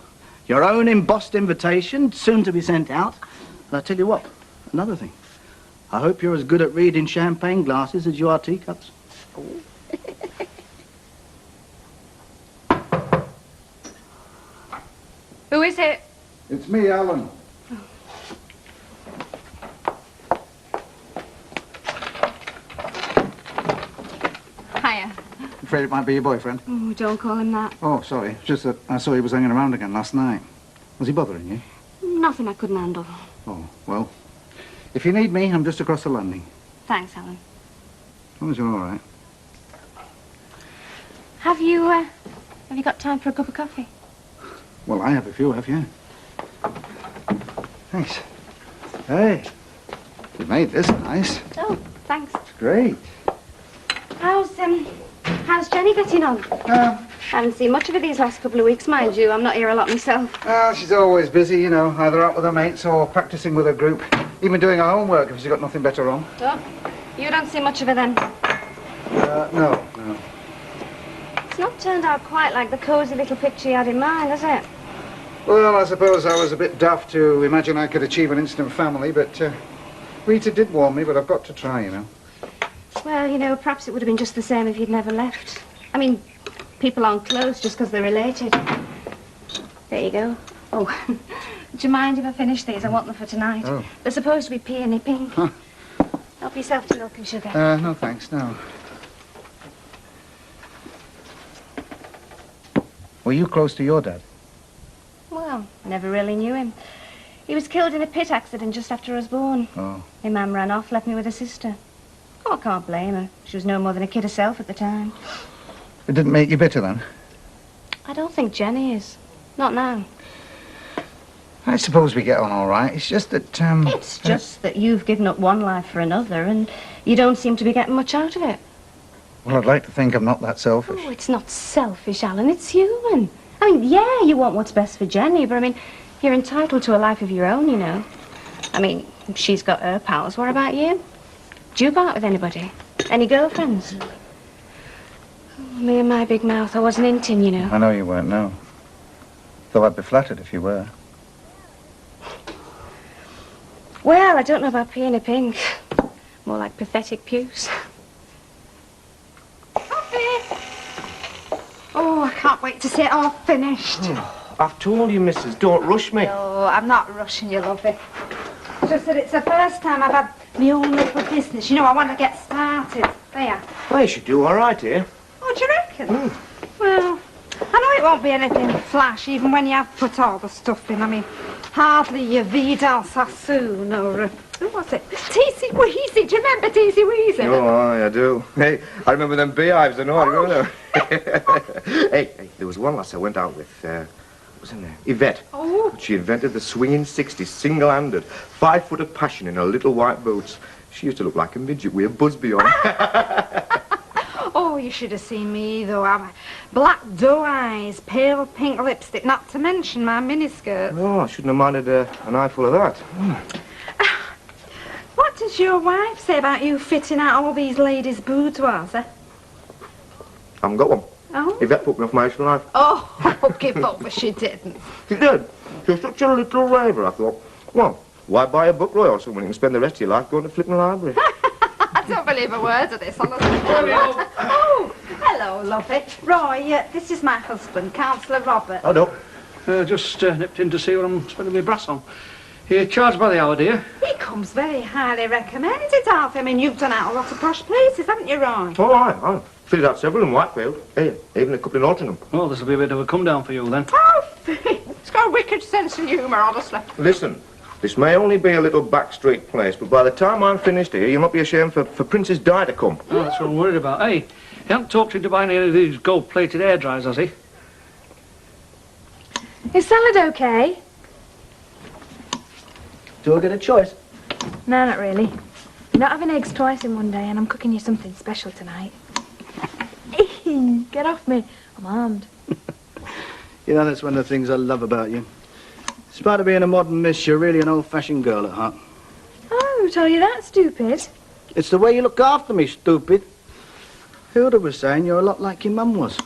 Your own embossed invitation, soon to be sent out. And I tell you what, another thing. I hope you're as good at reading champagne glasses as you are teacups. Oh. Who is it? It's me, Alan. Hiya. Afraid it might be your boyfriend. Oh, don't call him that. Oh, sorry. It's just that I saw he was hanging around again last night. Was he bothering you? Nothing I couldn't handle. Oh, well, if you need me, I'm just across the landing. Thanks, Alan. As long as you're all right. Have you got time for a cup of coffee? Well, I have if you have, yeah. Thanks. Hey, you made this nice. Oh, thanks. Great. How's Jenny getting on? I haven't seen much of her these last couple of weeks, mind you. I'm not here a lot myself. Oh, she's always busy, you know, either out with her mates or practicing with her group. Even doing her homework if she's got nothing better on. Oh, you don't see much of her then? No. It's not turned out quite like the cosy little picture you had in mind, has it? Well, I suppose I was a bit daft to imagine I could achieve an instant family, but Rita did warn me, but I've got to try, you know. Well, you know, perhaps it would have been just the same if you'd never left. I mean, people aren't close just because they're related. There you go. Oh, do you mind if I finish these? I want them for tonight. Oh. They're supposed to be peony pink. Help yourself to milk and sugar. No, thanks, no. Were you close to your dad? Well, I never really knew him. He was killed in a pit accident just after I was born. Oh. My mum ran off, left me with a sister. Oh, I can't blame her. She was no more than a kid herself at the time. It didn't make you bitter, then? I don't think Jenny is. Not now. I suppose we get on all right. It's just that, It's just that you've given up one life for another and you don't seem to be getting much out of it. Well, I'd like to think I'm not that selfish. Oh, it's not selfish, Alan. It's human. I mean, yeah, you want what's best for Jenny, but I mean, you're entitled to a life of your own, you know. I mean, she's got her pals. What about you? Do you go out with anybody? Any girlfriends? Me and my big mouth, I wasn't hinting, you know. I know you weren't, no. Though I'd be flattered if you were. Well, I don't know about peeing a pink. More like pathetic puce. Oh, I can't wait to see it all finished. I've told you, missus, don't rush me. No, I'm not rushing you, lovey. Just that it's the first time I've had my own little business. You know, I want to get started. There. Well, you should do all right here. Oh, do you reckon? Well, I know it won't be anything flash, even when you have put all the stuff in. I mean, hardly your Vidal Sassoon or... who was it? Teesy Weezy. Do you remember Teesy Weezy? Oh, aye, I do. Hey, I remember them beehives, I know, I remember them. Hey, there was one lass I went out with, what was her name? Yvette. Oh. She invented the swinging 60s, single-handed, 5 foot of passion in her little white boots. She used to look like a midget with a busby on. Oh, you should have seen me, though. I'm black doe eyes, pale pink lipstick, not to mention my miniskirt. Oh, I shouldn't have minded an eyeful of that. What does your wife say about you fitting out all these ladies' boudoirs, eh? I haven't got one. Oh? Yvette put me off my actual life. Oh, give up, but she didn't. She did. She was such a little raver, I thought. Well, why buy a book, Roy, or something? You can spend the rest of your life going to flipping library. I don't believe a word of this, honestly. Oh, hello, lovey. Roy, this is my husband, Councillor Robert. I don't. Just nipped in to see what I'm spending my brass on. You charge by the hour, do you? He comes very highly recommended, Alfie. I mean, you've done out a lot of posh places, haven't you, Roy? Oh, aye. Fitted out several in Whitefield. Hey, even a couple in Altrincham. Well, this will be a bit of a come down for you then. Alfie! It's got a wicked sense of humour, honestly. Listen, this may only be a little back street place, but by the time I'm finished here, you'll not be ashamed for Princess Di to come. Oh, that's what I'm worried about. Hey, he hasn't talked into buying any of these gold-plated air dryers, has he? Is salad okay? Do I get a choice? No, not really. You're not having eggs twice in one day, and I'm cooking you something special tonight. Get off me. I'm armed. You know, that's one of the things I love about you. In spite of being a modern miss, you're really an old-fashioned girl at heart. Oh, who told you that, stupid? It's the way you look after me, stupid. Hilda was saying you're a lot like your mum was.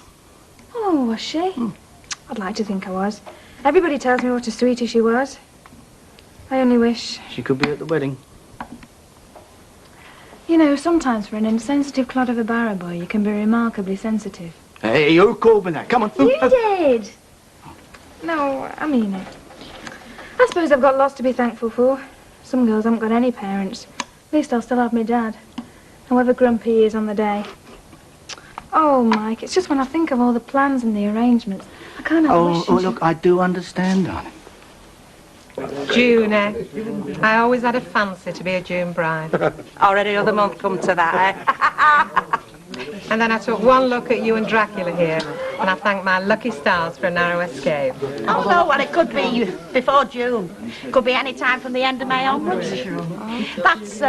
Oh, was she? I'd like to think I was. Everybody tells me what a sweetie she was. I only wish... She could be at the wedding. You know, sometimes for an insensitive clod of a barrow boy, you can be remarkably sensitive. Hey, who called me that? Come on. You did! No, I mean it. I suppose I've got lots to be thankful for. Some girls haven't got any parents. At least I'll still have my dad, however grumpy he is on the day. Oh, Mike, it's just when I think of all the plans and the arrangements, I can't help wishing... Oh, look, I do understand, darling. June, eh? I always had a fancy to be a June bride. Already another month come to that, eh? And then I took one look at you and Dracula here, and I thanked my lucky stars for a narrow escape. Oh, no, well, it could be before June. Could be any time from the end of May onwards. That's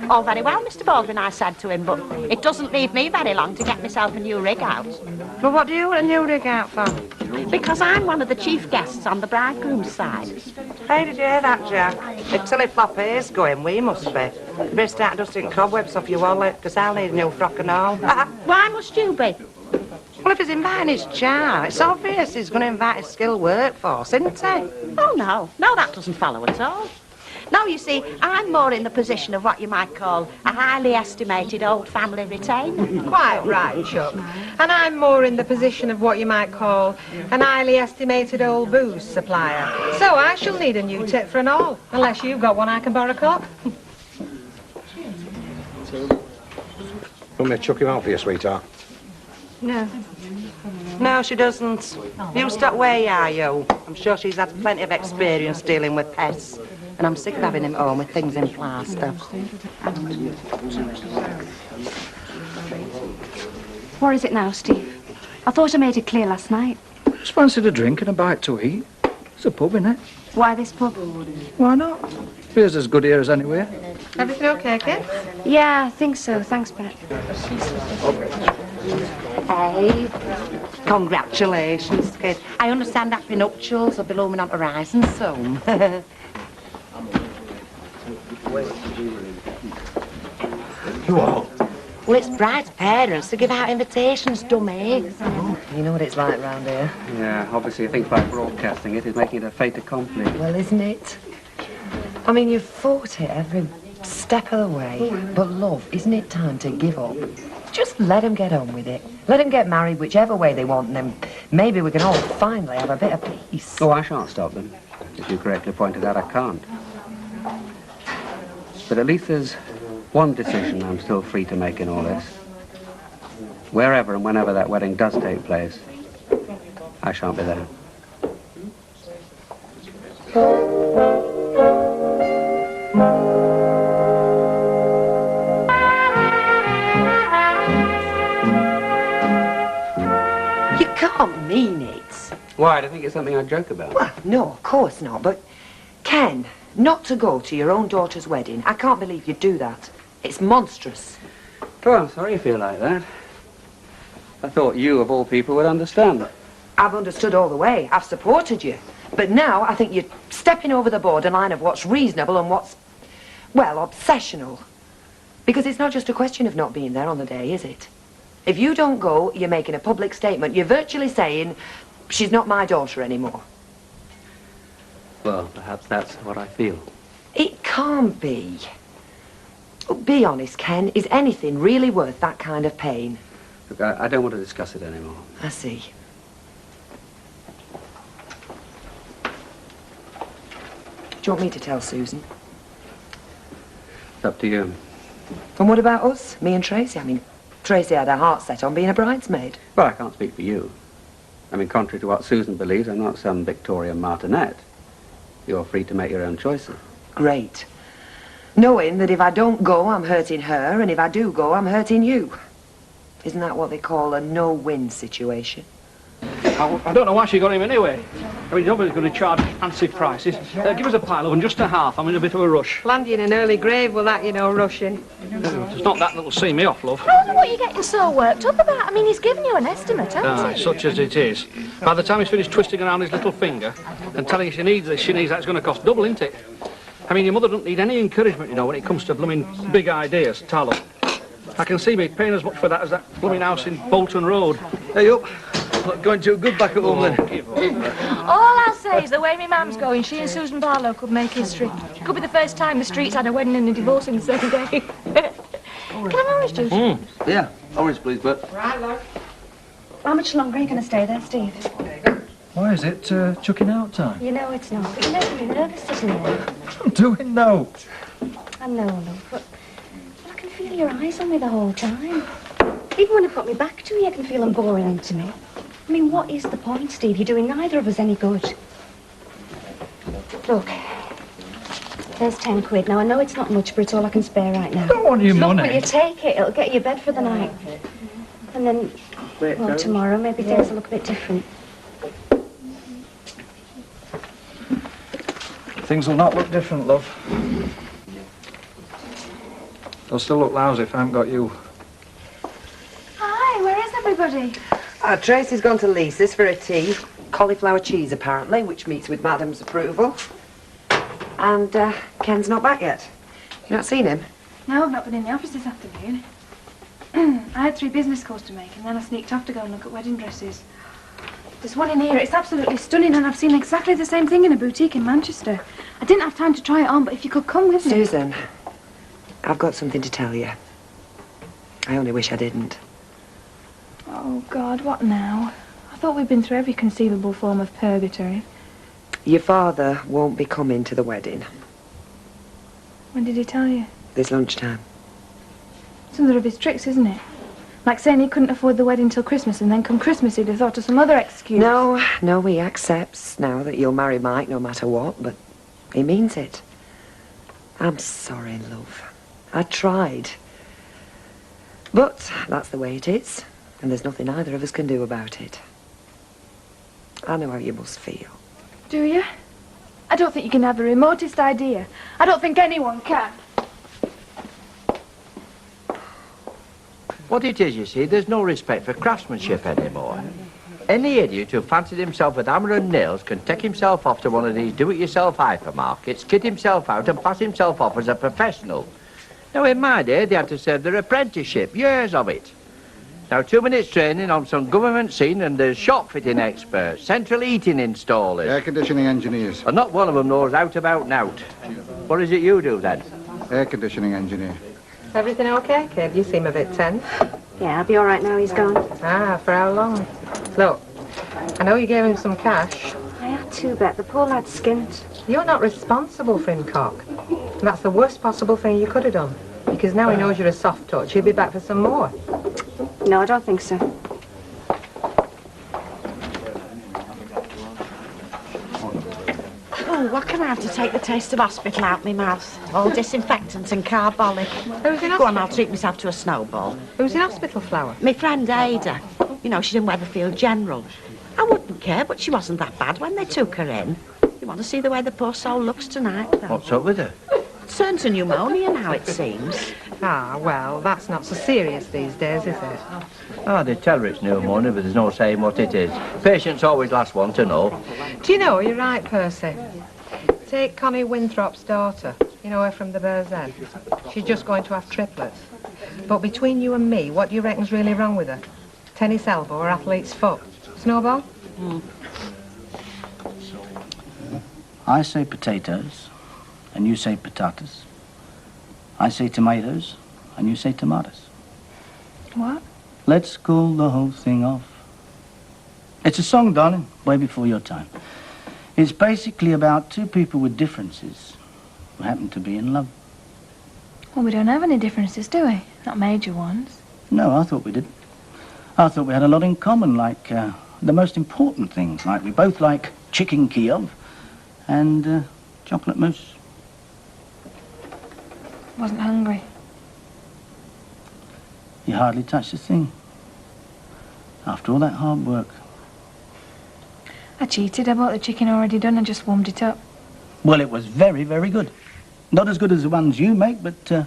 all very well, Mr. Baldwin, I said to him, but it doesn't leave me very long to get myself a new rig out. Well, what do you want a new rig out for? Because I'm one of the chief guests on the bridegroom's side. Hey, did you hear that, Jack? If Tilly Flop is going, we must be. You better start dusting cobwebs off your wallet, because I'll need a new frock and all. Why must you be? Well, if he's inviting his jar, it's obvious he's going to invite his skilled workforce, isn't he? Oh, no. No, that doesn't follow at all. No, you see, I'm more in the position of what you might call a highly estimated old family retainer. Quite right, Chuck. And I'm more in the position of what you might call an highly estimated old booze supplier. So I shall need a new tip for an all, unless you've got one I can borrow cop. Want me to chuck him out for you, sweetheart? No. No, she doesn't. You stop where you are, you. I'm sure she's had plenty of experience dealing with pests. And I'm sick of having him home with things in plaster. What is it now, Steve? I thought I made it clear last night. Just fancied a drink and a bite to eat. It's a pub, isn't it? Why this pub? Why not? Feels as good here as anywhere. Everything okay, kid? Yeah, I think so. Thanks, Brett. Hey, congratulations, kid. I understand happy nuptials will be looming on the horizon soon. You all, Well, it's bride's parents to give out invitations, dummy. You know what it's like round here. Yeah, obviously he thinks by broadcasting it is making it a fait accompli. Well, isn't it? I mean, you've fought it every step of the way. But, love, isn't it time to give up? Just let them get on with it. Let them get married whichever way they want, and then maybe we can all finally have a bit of peace. Oh, I shan't stop them. As you correctly pointed out, I can't. But at least there's one decision I'm still free to make in all this. Wherever and whenever that wedding does take place, I shan't be there. You can't mean it. Why? Do you think it's something I joke about? Well, no, of course not, but Ken, not to go to your own daughter's wedding, I can't believe you'd do that. It's monstrous. Oh, I'm sorry you feel like that. I thought you, of all people, would understand. I've understood all the way. I've supported you. But now I think you're stepping over the borderline of what's reasonable and what's, well, obsessional. Because it's not just a question of not being there on the day, is it? If you don't go, you're making a public statement. You're virtually saying, she's not my daughter anymore. Well, perhaps that's what I feel. It can't be. Be honest, Ken. Is anything really worth that kind of pain? Look, I don't want to discuss it anymore. I see. Do you want me to tell Susan? It's up to you. And what about us? Me and Tracy? I mean, Tracy had her heart set on being a bridesmaid. Well, I can't speak for you. I mean, contrary to what Susan believes, I'm not some Victorian martinet. You're free to make your own choices. Great. Knowing that if I don't go, I'm hurting her, and if I do go, I'm hurting you. Isn't that what they call a no-win situation? I don't know why she got him anyway. I mean, nobody's going to charge fancy prices. Give us a pile of them, just a half. I'm in a bit of a rush. Land you in an early grave with that, you know, rushing. It's not that that'll see me off, love. I don't know what you're getting so worked up about. I mean, he's given you an estimate, hasn't he? Such as it is. By the time he's finished twisting around his little finger and telling she needs this, she needs that, it's going to cost double, isn't it? I mean, your mother doesn't need any encouragement, you know, when it comes to blooming big ideas, Tarlo. I can see me paying as much for that as that blooming house in Bolton Road. Hey, up. Not going too good back at home, then. All I'll say is the way my mum's going, she and Susan Barlow could make history. It could be the first time the streets had a wedding and a divorce in the same day. Can I have orange juice? Yeah, orange, please, but... Right, love. How much longer are you going to stay there, Steve? Why is it chucking out time? You know it's not. You're making me nervous, sitting there. I'm doing no. I know, love, but I can feel your eyes on me the whole time. Even when I've got my back to you, I can feel them boring into me. I mean, what is the point, Steve? You're doing neither of us any good. Look, there's 10 quid. Now, I know it's not much, but it's all I can spare right now. I don't want your Look, money. will you take it? It'll get you bed for the night. And then, well, tomorrow, maybe things will look a bit different. Things will not look different, love. They'll still look lousy if I haven't got you. Hi, where is everybody? Tracy's gone to Lisa's for a tea. Cauliflower cheese, apparently, which meets with Madam's approval. And Ken's not back yet. You not seen him? No, I've not been in the office this afternoon. I had 3 business calls to make, and then I sneaked off to go and look at wedding dresses. There's one in here, it's absolutely stunning, and I've seen exactly the same thing in a boutique in Manchester. I didn't have time to try it on, but if you could come with me... Susan, I've got something to tell you. I only wish I didn't. Oh, God, what now? I thought we'd been through every conceivable form of purgatory. Your father won't be coming to the wedding. When did he tell you? This lunchtime. It's another of his tricks, isn't it? Like saying he couldn't afford the wedding till Christmas, and then come Christmas he'd have thought of some other excuse. No, he accepts now that you'll marry Mike no matter what, but he means it. I'm sorry, love. I tried. But that's the way it is, and there's nothing either of us can do about it. I know how you must feel. Do you? I don't think you can have the remotest idea. I don't think anyone can. What it is, you see, there's no respect for craftsmanship anymore. Any idiot who fancied himself with hammer and nails can take himself off to one of these do-it-yourself hypermarkets, kit himself out and pass himself off as a professional. Now, in my day, they had to serve their apprenticeship, years of it. Now, 2 minutes training on some government scene and there's shop fitting experts, central heating installers. Air conditioning engineers. And not one of them knows out about nout. What is it you do, then? Air conditioning engineer. Everything okay, kid? You seem a bit tense. Yeah, I'll be all right now he's gone. Ah, for how long? Look, I know you gave him some cash. I had to, Bet. The poor lad's skint. You're not responsible for him, Cock. And that's the worst possible thing you could have done. Because now he knows you're a soft touch, he'll be back for some more. No, I don't think so. Oh, what can I have to take the taste of hospital out my mouth? All disinfectant and carbolic. Who's in hospital? Go on, I'll treat myself to a snowball. Who's in hospital, Flower? My friend Ada. You know, she's in Weatherfield General. I wouldn't care, but she wasn't that bad when they took her in. You want to see the way the poor soul looks tonight, though? What's up with her? Turn to pneumonia now, it seems. Ah, well, that's not so serious these days, is it? Ah, they tell her it's pneumonia, but there's no saying what it is. Patient's always last one to know. Do you know, you're right, Percy. Take Connie Winthrop's daughter. You know her from the Bear's Head. She's just going to have triplets. But between you and me, what do you reckon's really wrong with her? Tennis elbow or athlete's foot? Snowball? I say potatoes, and you say patatas. I say tomatoes, and you say tomatoes. What? Let's cool the whole thing off. It's a song, darling, way before your time. It's basically about two people with differences who happen to be in love. Well, we don't have any differences, do we? Not major ones. No, I thought we did. I thought we had a lot in common, like the most important things, like we both like chicken Kiev and chocolate mousse. Wasn't hungry. You hardly touched a thing. After all that hard work. I cheated. I bought the chicken already done and just warmed it up. Well, it was very, very good. Not as good as the ones you make, but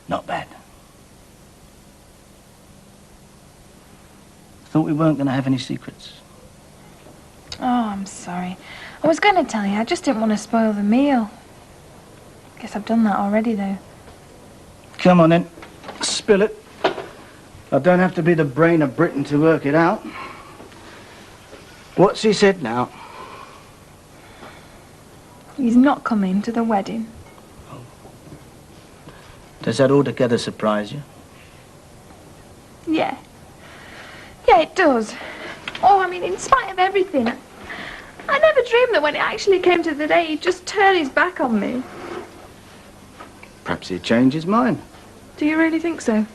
not bad. Thought we weren't going to have any secrets. Oh, I'm sorry. I was going to tell you. I just didn't want to spoil the meal. Guess I've done that already, though. Come on, then. Spill it. I don't have to be the brain of Britain to work it out. What's he said now? He's not coming to the wedding. Does that altogether surprise you? Yeah. Yeah, it does. Oh, I mean, in spite of everything, I never dreamed that when it actually came to the day, he'd just turn his back on me. Perhaps he'd change his mind. Do you really think so?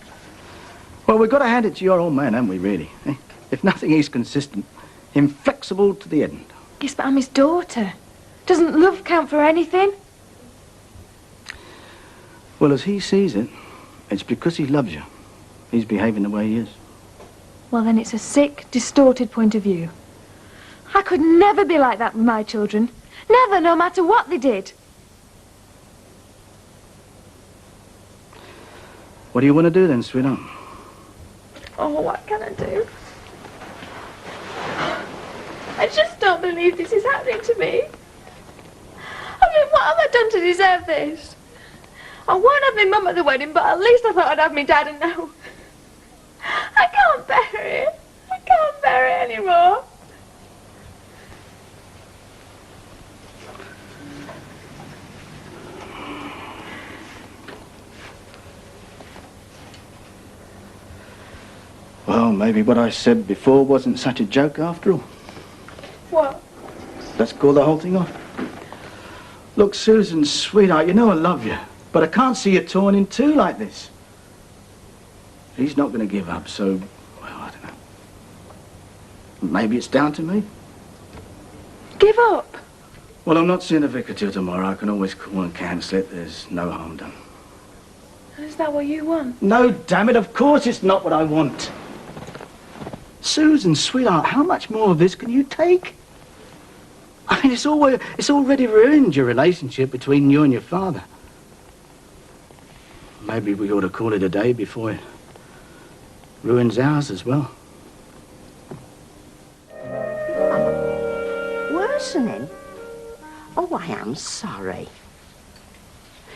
Well, we've got to hand it to your old man, haven't we, really? If nothing, he's consistent. Inflexible to the end. Yes, but I'm his daughter. Doesn't love count for anything? Well, as he sees it, it's because he loves you. He's behaving the way he is. Well, then it's a sick, distorted point of view. I could never be like that with my children. Never, no matter what they did. What do you want to do then, sweetheart? Oh, what can I do? I just don't believe this is happening to me. I mean, what have I done to deserve this? I won't have my mum at the wedding, but at least I thought I'd have my dad, and now I can't bear it. I can't bear it anymore. Well, maybe what I said before wasn't such a joke after all. What? Let's call the whole thing off. Look, Susan, sweetheart, you know I love you, but I can't see you torn in two like this. He's not going to give up, so, well, I don't know. Maybe it's down to me. Give up? Well, I'm not seeing the vicar till tomorrow. I can always call and cancel it. There's no harm done. Is that what you want? No, damn it, of course it's not what I want. Susan, sweetheart, how much more of this can you take? I mean, it's already ruined your relationship between you and your father. Maybe we ought to call it a day before it ruins ours as well. Worsening? Oh, I am sorry.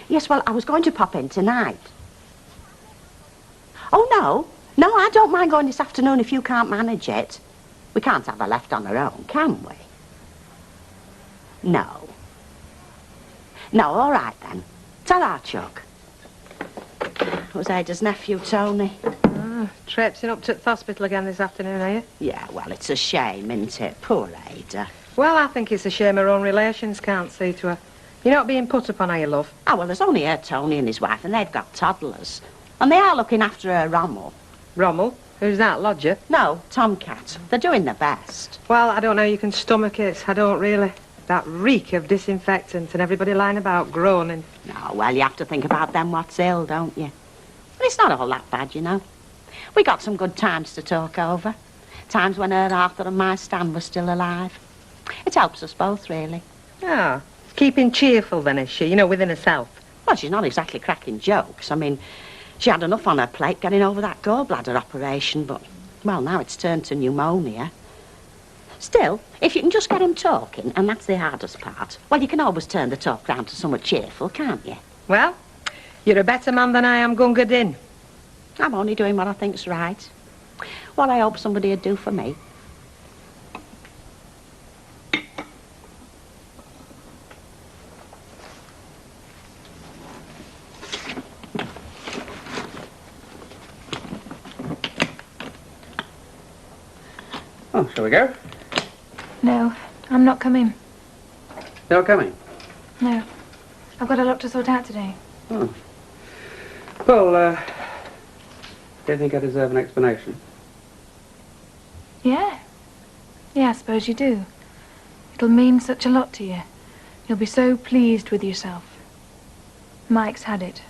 Yes, well, I was going to pop in tonight. Oh, no. No, I don't mind going this afternoon if you can't manage it. We can't have her left on her own, can we? No. No, all right then. Tell her, Chuck. It was Ada's nephew, Tony. Traipsing up to the hospital again this afternoon, are you? Yeah, well, it's a shame, isn't it? Poor Ada. Well, I think it's a shame her own relations can't see to her. You're not being put upon, are you, love? Oh, well, there's only her, Tony, and his wife, and they've got toddlers. And they are looking after her Rommel. Rommel? Who's that, Lodger? No, Tomcat. They're doing their best. Well, I don't know you can stomach it. I don't really. That reek of disinfectant and everybody lying about groaning. No, well, you have to think about them what's ill, don't you? And it's not all that bad, you know. We got some good times to talk over. Times when her Arthur and my Stan were still alive. It helps us both, really. Ah, keeping cheerful then, is she? You know, within herself. Well, she's not exactly cracking jokes. I mean, she had enough on her plate getting over that gallbladder operation, but, well, now it's turned to pneumonia. Still, if you can just get him talking, and that's the hardest part, well, you can always turn the talk round to somewhat cheerful, can't you? Well, you're a better man than I am, Gunga Din. I'm only doing what I think's right. What I hope somebody would do for me. Oh, shall we go? No, I'm not coming. You're coming? No. I've got a lot to sort out today. Oh. Well, do you think I deserve an explanation? Yeah. Yeah, I suppose you do. It'll mean such a lot to you. You'll be so pleased with yourself. Mike's had it.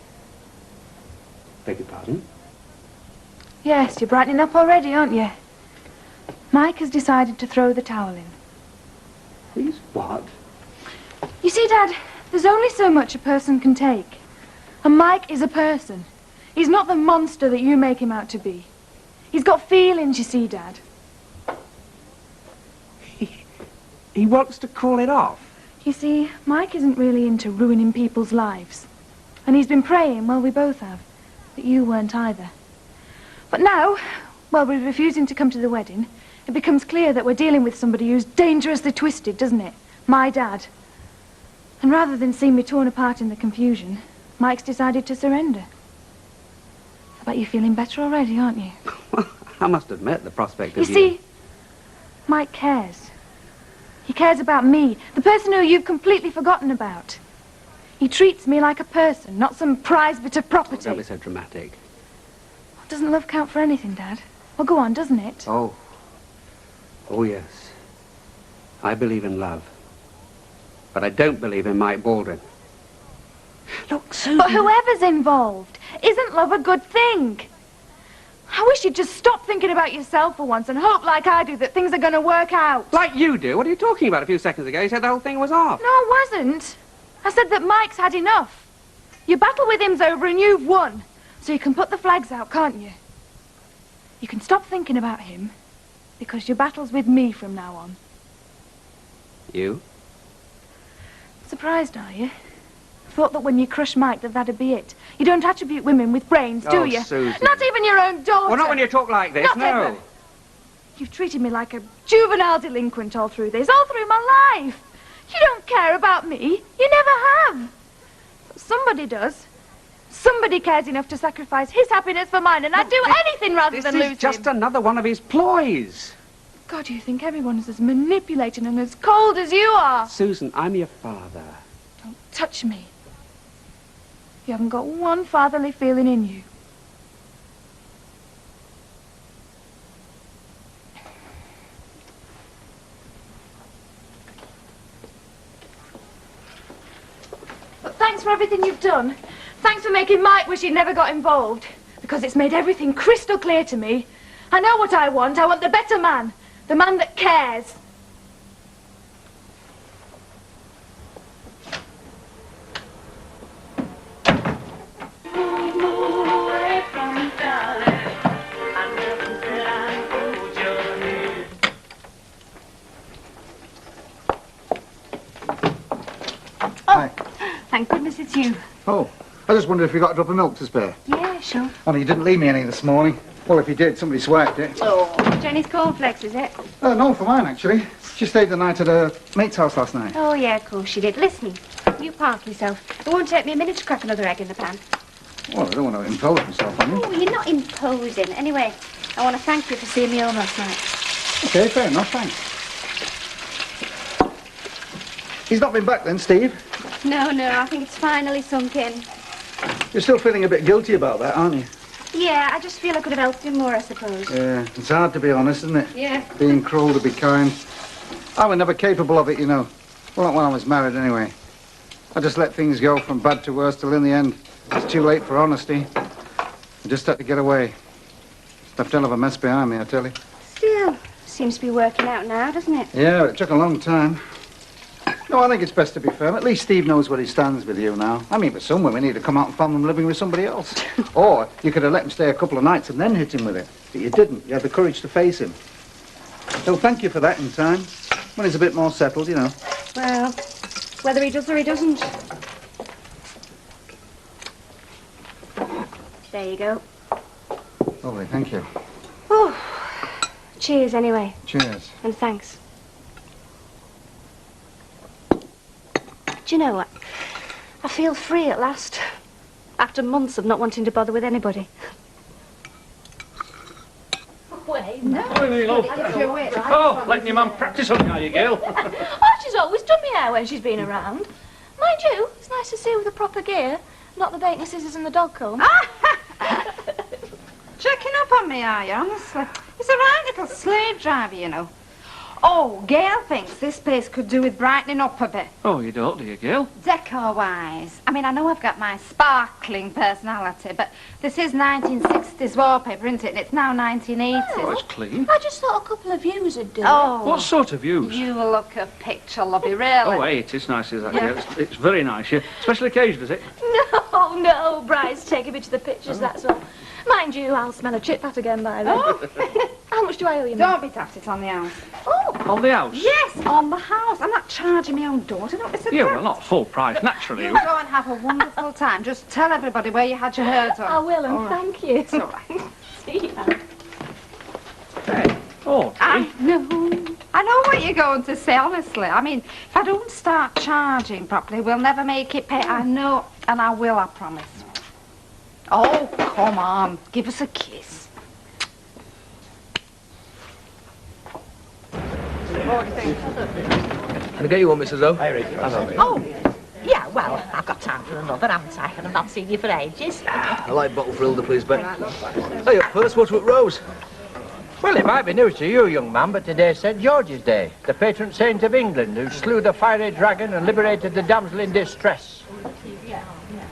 Beg your pardon? Yes, you're brightening up already, aren't you? Mike has decided to throw the towel in. He's what? You see, Dad, there's only so much a person can take. And Mike is a person. He's not the monster that you make him out to be. He's got feelings, you see, Dad. He wants to call it off. You see, Mike isn't really into ruining people's lives. And he's been praying, well, we both have, that you weren't either. But now, well, we're refusing to come to the wedding. It becomes clear that we're dealing with somebody who's dangerously twisted, doesn't it? My dad. And rather than see me torn apart in the confusion, Mike's decided to surrender. I bet you're feeling better already, aren't you? I must admit, the prospect You of see, Mike cares. He cares about me, the person who you've completely forgotten about. He treats me like a person, not some prized bit of property. Don't be so dramatic. Doesn't love count for anything, Dad? Well, go on, doesn't it? Oh. Oh, yes. I believe in love. But I don't believe in Mike Baldwin. Look, Susan... But whoever's involved, isn't love a good thing? I wish you'd just stop thinking about yourself for once and hope, like I do, that things are going to work out. Like you do? What are you talking about? A few seconds ago you said the whole thing was off. No, I wasn't. I said that Mike's had enough. Your battle with him's over and you've won. So you can put the flags out, can't you? You can stop thinking about him, because your battle's with me from now on. You? Surprised, are you? Thought that when you crush Mike that that'd be it. You don't attribute women with brains, do Oh, you? Susan. Not even your own daughter. Well, not when you talk like this, Not no. ever. You've treated me like a juvenile delinquent all through this, all through my life. You don't care about me. You never have. But somebody does. Somebody cares enough to sacrifice his happiness for mine, and I'd do anything rather than lose him. This is just another one of his ploys. God, you think everyone is as manipulating and as cold as you are. Susan, I'm your father. Don't touch me. You haven't got one fatherly feeling in you. But thanks for everything you've done. Thanks for making Mike wish he'd never got involved. Because it's made everything crystal clear to me. I know what I want. I want the better man. The man that cares. Hi. Thank goodness it's you. Oh, I just wondered if you got a drop of milk to spare. Yes. you sure? Only he didn't leave me any this morning. Well, if he did, somebody swiped it. Oh, Jenny's cornflakes, is it? No, for mine, actually. She stayed the night at her mate's house last night. Oh, yeah, of course she did. Listen, you park yourself. It won't take me a minute to crack another egg in the pan. Well, I don't want to impose myself on you. Oh, you're not imposing. Anyway, I want to thank you for seeing me home last night. Okay, fair enough, thanks. He's not been back then, Steve? No, I think it's finally sunk in. You're still feeling a bit guilty about that, aren't you? Yeah, I just feel I could have helped him more, I suppose. Yeah, it's hard to be honest, isn't it? Yeah. Being cruel to be kind. I was never capable of it, you know. Well, not when I was married, anyway. I just let things go from bad to worse till in the end, it's too late for honesty. I just had to get away. Left hell of a mess behind me, I tell you. Still, seems to be working out now, doesn't it? Yeah, it took a long time. No, I think it's best to be firm. At least Steve knows where he stands with you now. I mean, for some women, he'd have come out and found them living with somebody else. Or you could have let him stay a couple of nights and then hit him with it. But you didn't. You had the courage to face him. So thank you for that in time. When he's a bit more settled, you know. Well, whether he does or he doesn't. There you go. Lovely, thank you. Oh, cheers anyway. Cheers. And thanks. Do you know what? I feel free at last. After months of not wanting to bother with anybody. Wait, no. Oh, letting your mum practice on you, are you, girl? Oh, she's always done me hair when she's been around. Mind you, it's nice to see her with the proper gear, not the bacon scissors and the dog comb. Checking up on me, are you, honestly? He's a right little slave driver, you know. Oh, Gail thinks this place could do with brightening up a bit. Oh, you don't, do you, girl? Decor-wise. I mean, I know I've got my sparkling personality, but this is 1960s wallpaper, isn't it? And it's now 1980s. Oh, it's clean. I just thought a couple of views would do. Oh. What sort of views? You look a picture, lovey, really. Oh, hey, it is nice, is that, girl? It's very nice, yeah. Special occasion, is it? No, Bryce taking me to the pictures, that's all. Mind you, I'll smell a chip fat again by then. Oh. How much do I owe you, Don't be daft, it's on the house. Oh. On the house? Yes, on the house. I'm not charging my own daughter, don't be so Yeah, daft. well, not full price, naturally. You go and have a wonderful time. Just tell everybody where you had your hair done. I will, and thank you. It's all right. See you. Oh, I know what you're going to say, honestly. I mean, if I don't start charging properly, we'll never make it pay. I know, and I will, I promise. Oh, come on. Give us a kiss. Can I get you one, Mrs. O? Oh, yeah, well, I've got time for another, haven't I? And I've not seen you for ages. I like bottle for Hilda, please, Ben. Hey, up first, what's with Rose? Well, it might be news to you, young man, but today's St. George's Day, the patron saint of England, who slew the fiery dragon and liberated the damsel in distress.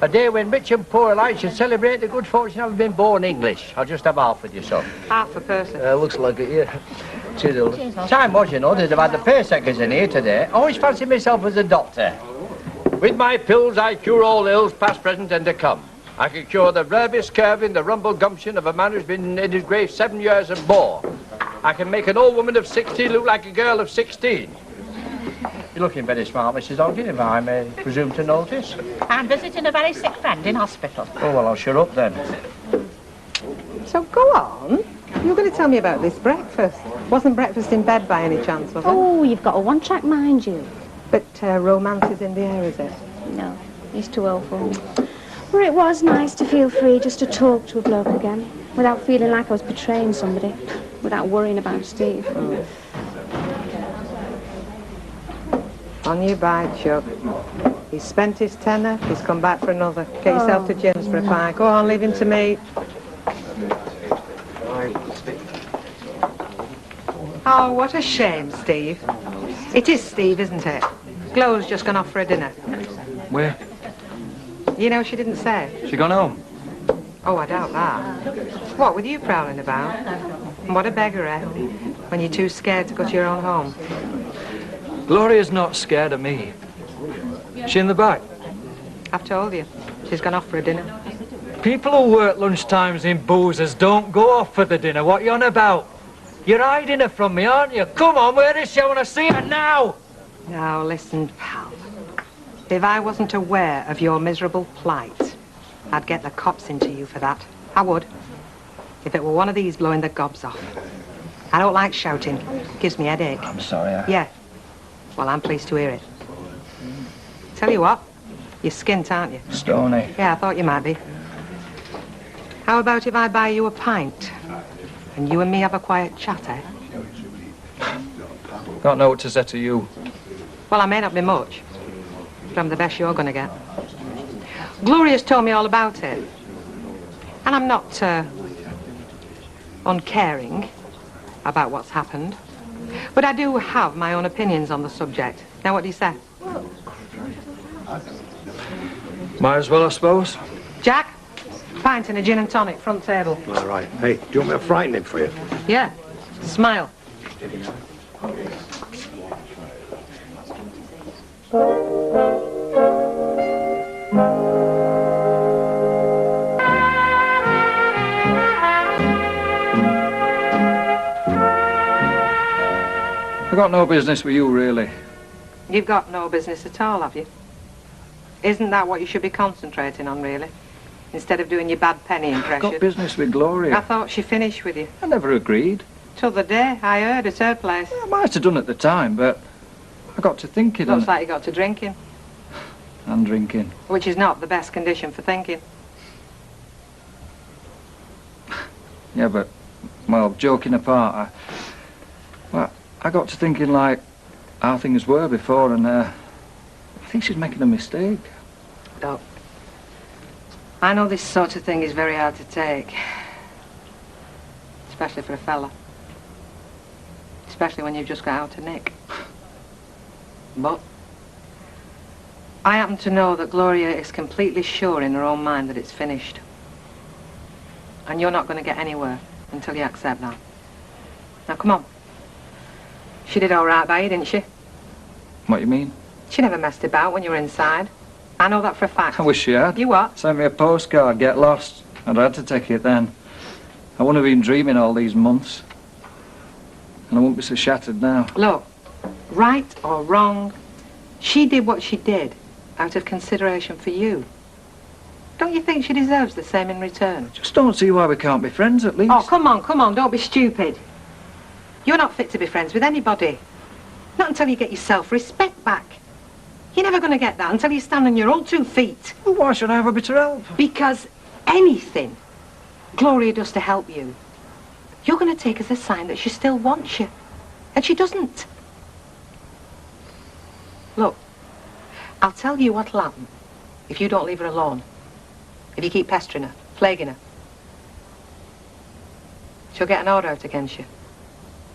A day when rich and poor alike should celebrate the good fortune of having been born English. I'll just have half with you, son. Half a person. Looks like it, yeah. Cheers, Hilda. Time was, you know, they'd have had the payseckers in here today. I always fancied myself as a doctor. With my pills, I cure all ills, past, present, and to come. I can cure the nervous curving, the rumble gumption of a man who's been in his grave 7 years and more. I can make an old woman of 60 look like a girl of 16. You're looking very smart, Mrs. Ogden, if I may presume to notice. I'm visiting a very sick friend in hospital. Oh, well, I'll shut up then. So go on. You're going to tell me about this breakfast. Wasn't breakfast in bed by any chance, was it? Oh, you've got a one-track mind, you. But romance is in the air, is it? No, he's too old for me. Well, it was nice to feel free just to talk to a bloke again, without feeling like I was betraying somebody, without worrying about Steve. On your bike, Chuck. He's spent his tenner, he's come back for another. Get yourself to Jim's for a pint. Go on, leave him to me. Oh, what a shame, Steve. It is Steve, isn't it? Glo's just gone off for a dinner. Where? You know, she didn't say. She gone home? Oh, I doubt that. What, with you prowling about? And what a beggar, eh? When you're too scared to go to your own home. Gloria's not scared of me. She in the back? I've told you. She's gone off for a dinner. People who work lunchtimes in boozers don't go off for the dinner. What you on about? You're hiding her from me, aren't you? Come on, where is she? I want to see her now! Now, listen, pal. If I wasn't aware of your miserable plight, I'd get the cops into you for that. I would. If it were one of these blowing the gobs off. I don't like shouting. Gives me a headache. I'm sorry. Yeah. Well, I'm pleased to hear it. Tell you what, you're skint, aren't you? Stony. Yeah, I thought you might be. How about if I buy you a pint? And you and me have a quiet chat, eh? Don't know what to say to you. Well, I may not be much, but I'm the best you're going to get. Gloria's told me all about it. And I'm not, uncaring about what's happened. But I do have my own opinions on the subject. Now, what do you say? Might as well, I suppose. Jack, pint and a gin and tonic, front table. All right. Hey, do you want me to frighten him for you? Yeah, smile. I got no business with you, really. You've got no business at all, have you? Isn't that what you should be concentrating on, really? Instead of doing your bad penny impression. Got business with Gloria. I thought she finished with you. I never agreed. Till the day I heard at her place. I might have done at the time, but I got to thinking. Looks like you got to drinking, And drinking. which is not the best condition for thinking. Yeah, but, well, joking apart, I got to thinking like how things were before, and I think she's making a mistake. Look, I know this sort of thing is very hard to take. Especially for a fella. Especially when you've just got out of nick. But I happen to know that Gloria is completely sure in her own mind that it's finished. And you're not going to get anywhere until you accept that. Now, come on. She did all right by you, didn't she? What you mean? She never messed about when you were inside. I know that for a fact. I wish she had. You what? Sent me a postcard, get lost. I'd had to take it then. I wouldn't have been dreaming all these months. And I won't be so shattered now. Look, right or wrong, she did what she did out of consideration for you. Don't you think she deserves the same in return? Just don't see why we can't be friends, at least. Oh, come on, don't be stupid. You're not fit to be friends with anybody. Not until you get your self-respect back. You're never going to get that until you stand on your own 2 feet. Well, why should I have a bit of help? Because anything Gloria does to help you, you're going to take as a sign that she still wants you. And she doesn't. Look, I'll tell you what'll happen if you don't leave her alone. If you keep pestering her, plaguing her. She'll get an order out against you.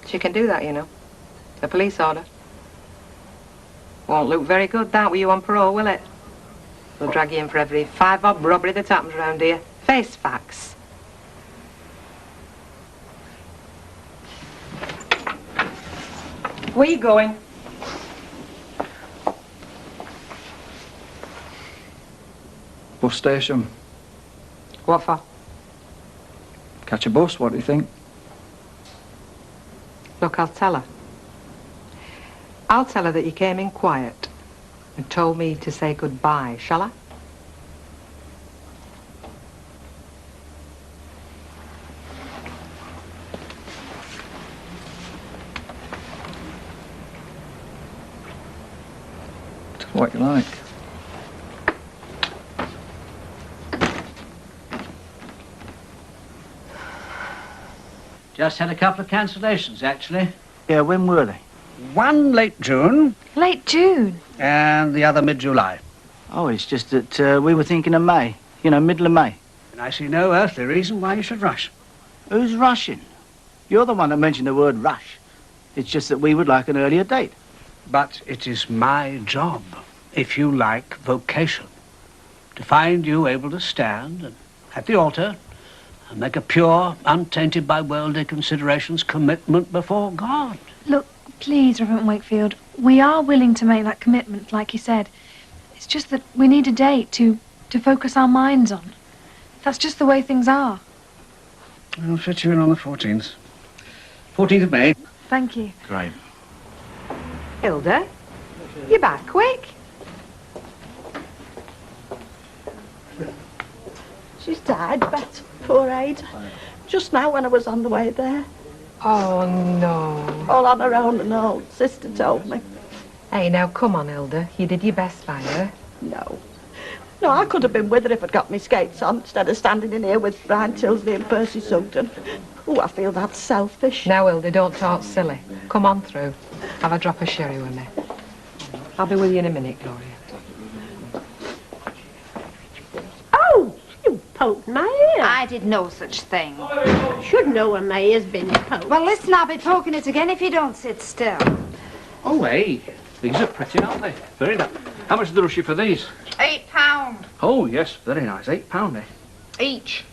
She can do that, you know. A police order. Won't look very good, that, with you on parole, will it? They'll drag you in for every 5-bob robbery that happens around here. Face facts. Where you going? Bus station. What for? Catch a bus, what do you think? Look, I'll tell her. I'll tell her that you came in quiet and told me to say goodbye, shall I? What you like. Just had a couple of cancellations, actually. Yeah, when were they? One late June Late June? and the other mid-July. Oh, it's just that we were thinking of May. You know, middle of May. And I see no earthly reason why you should rush. Who's rushing? You're the one that mentioned the word rush. It's just that we would like an earlier date. But it is my job, if you like, vocation, to find you able to stand and at the altar and make a pure, untainted by worldly considerations commitment before God. Look, please, Reverend Wakefield, we are willing to make that commitment, like you said. It's just that we need a date to focus our minds on. That's just the way things are. I'll fit you in on the 14th. 14th of May. Thank you. Great. Hilda, you're back quick. She's died, Bet. Poor Ada. Just now when I was on the way there. Oh, no. All on her own and all. Sister told me. Hey, now, come on, Hilda. You did your best by her. No. No, I could have been with her if I'd got my skates on, instead of standing in here with Brian Tilsley and Percy Sugden. Oh, I feel that's selfish. Now, Hilda, don't talk silly. Come on through. Have a drop of sherry with me. I'll be with you in a minute, Gloria. Oh, you poked my ear. I did no such thing. Should know when my ear's been poked. Well, listen, I'll be poking it again if you don't sit still. Oh, hey. These are pretty, aren't they? Very nice. How much is the rushy for these? £8 Oh, yes, very nice. £8, eh? each.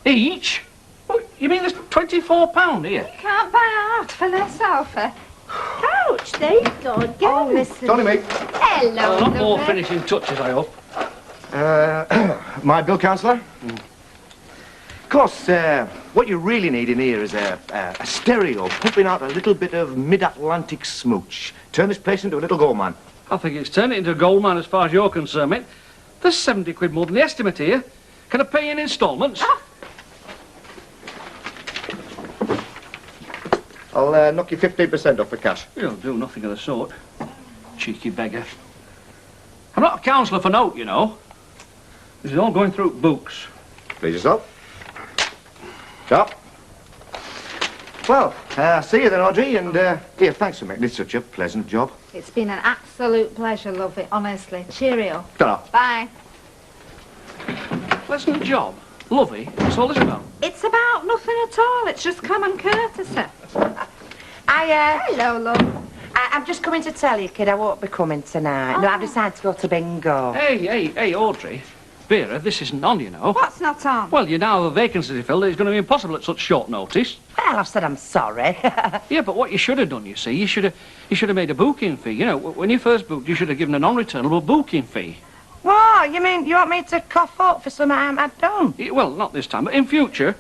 Each? What, you mean there's £24 here? You can't buy art for less, Alpha. Ouch, there you go again. Oh, listen. Tony, mate. Hello, A lot more lovely. finishing touches, I hope. My bill, councillor? Of course, what you really need in here is a stereo pumping out a little bit of mid-Atlantic smooch. Turn this place into a little gold mine. I think it's turned it into a gold mine as far as you're concerned, mate. There's 70 quid more than the estimate here. Can I pay in instalments? I'll knock you 15% off for cash. You'll do nothing of the sort. Cheeky beggar. I'm not a counsellor for note, you know. This is all going through books. Please yourself. Sharp. Well, see you then, Audrey, and here, thanks for making it such a pleasant job. It's been an absolute pleasure, lovely, honestly. Cheerio. Ta-ra. Bye. Pleasant job. Lovey. What's all this about? It's about nothing at all. It's just common courtesy. Hello, love. I'm just coming to tell you, kid, I won't be coming tonight. No, I've decided to go to bingo. Hey, Audrey. Vera, this isn't on, you know. What's not on? Well, you now have a vacancy to fill. It's going to be impossible at such short notice. Well, I've said I'm sorry. Yeah, but what you should have done, you see, you should have made a booking fee. You know, when you first booked, you should have given a non-returnable booking fee. What? You mean you want me to cough up for something I haven't done? Well, not this time, but in future.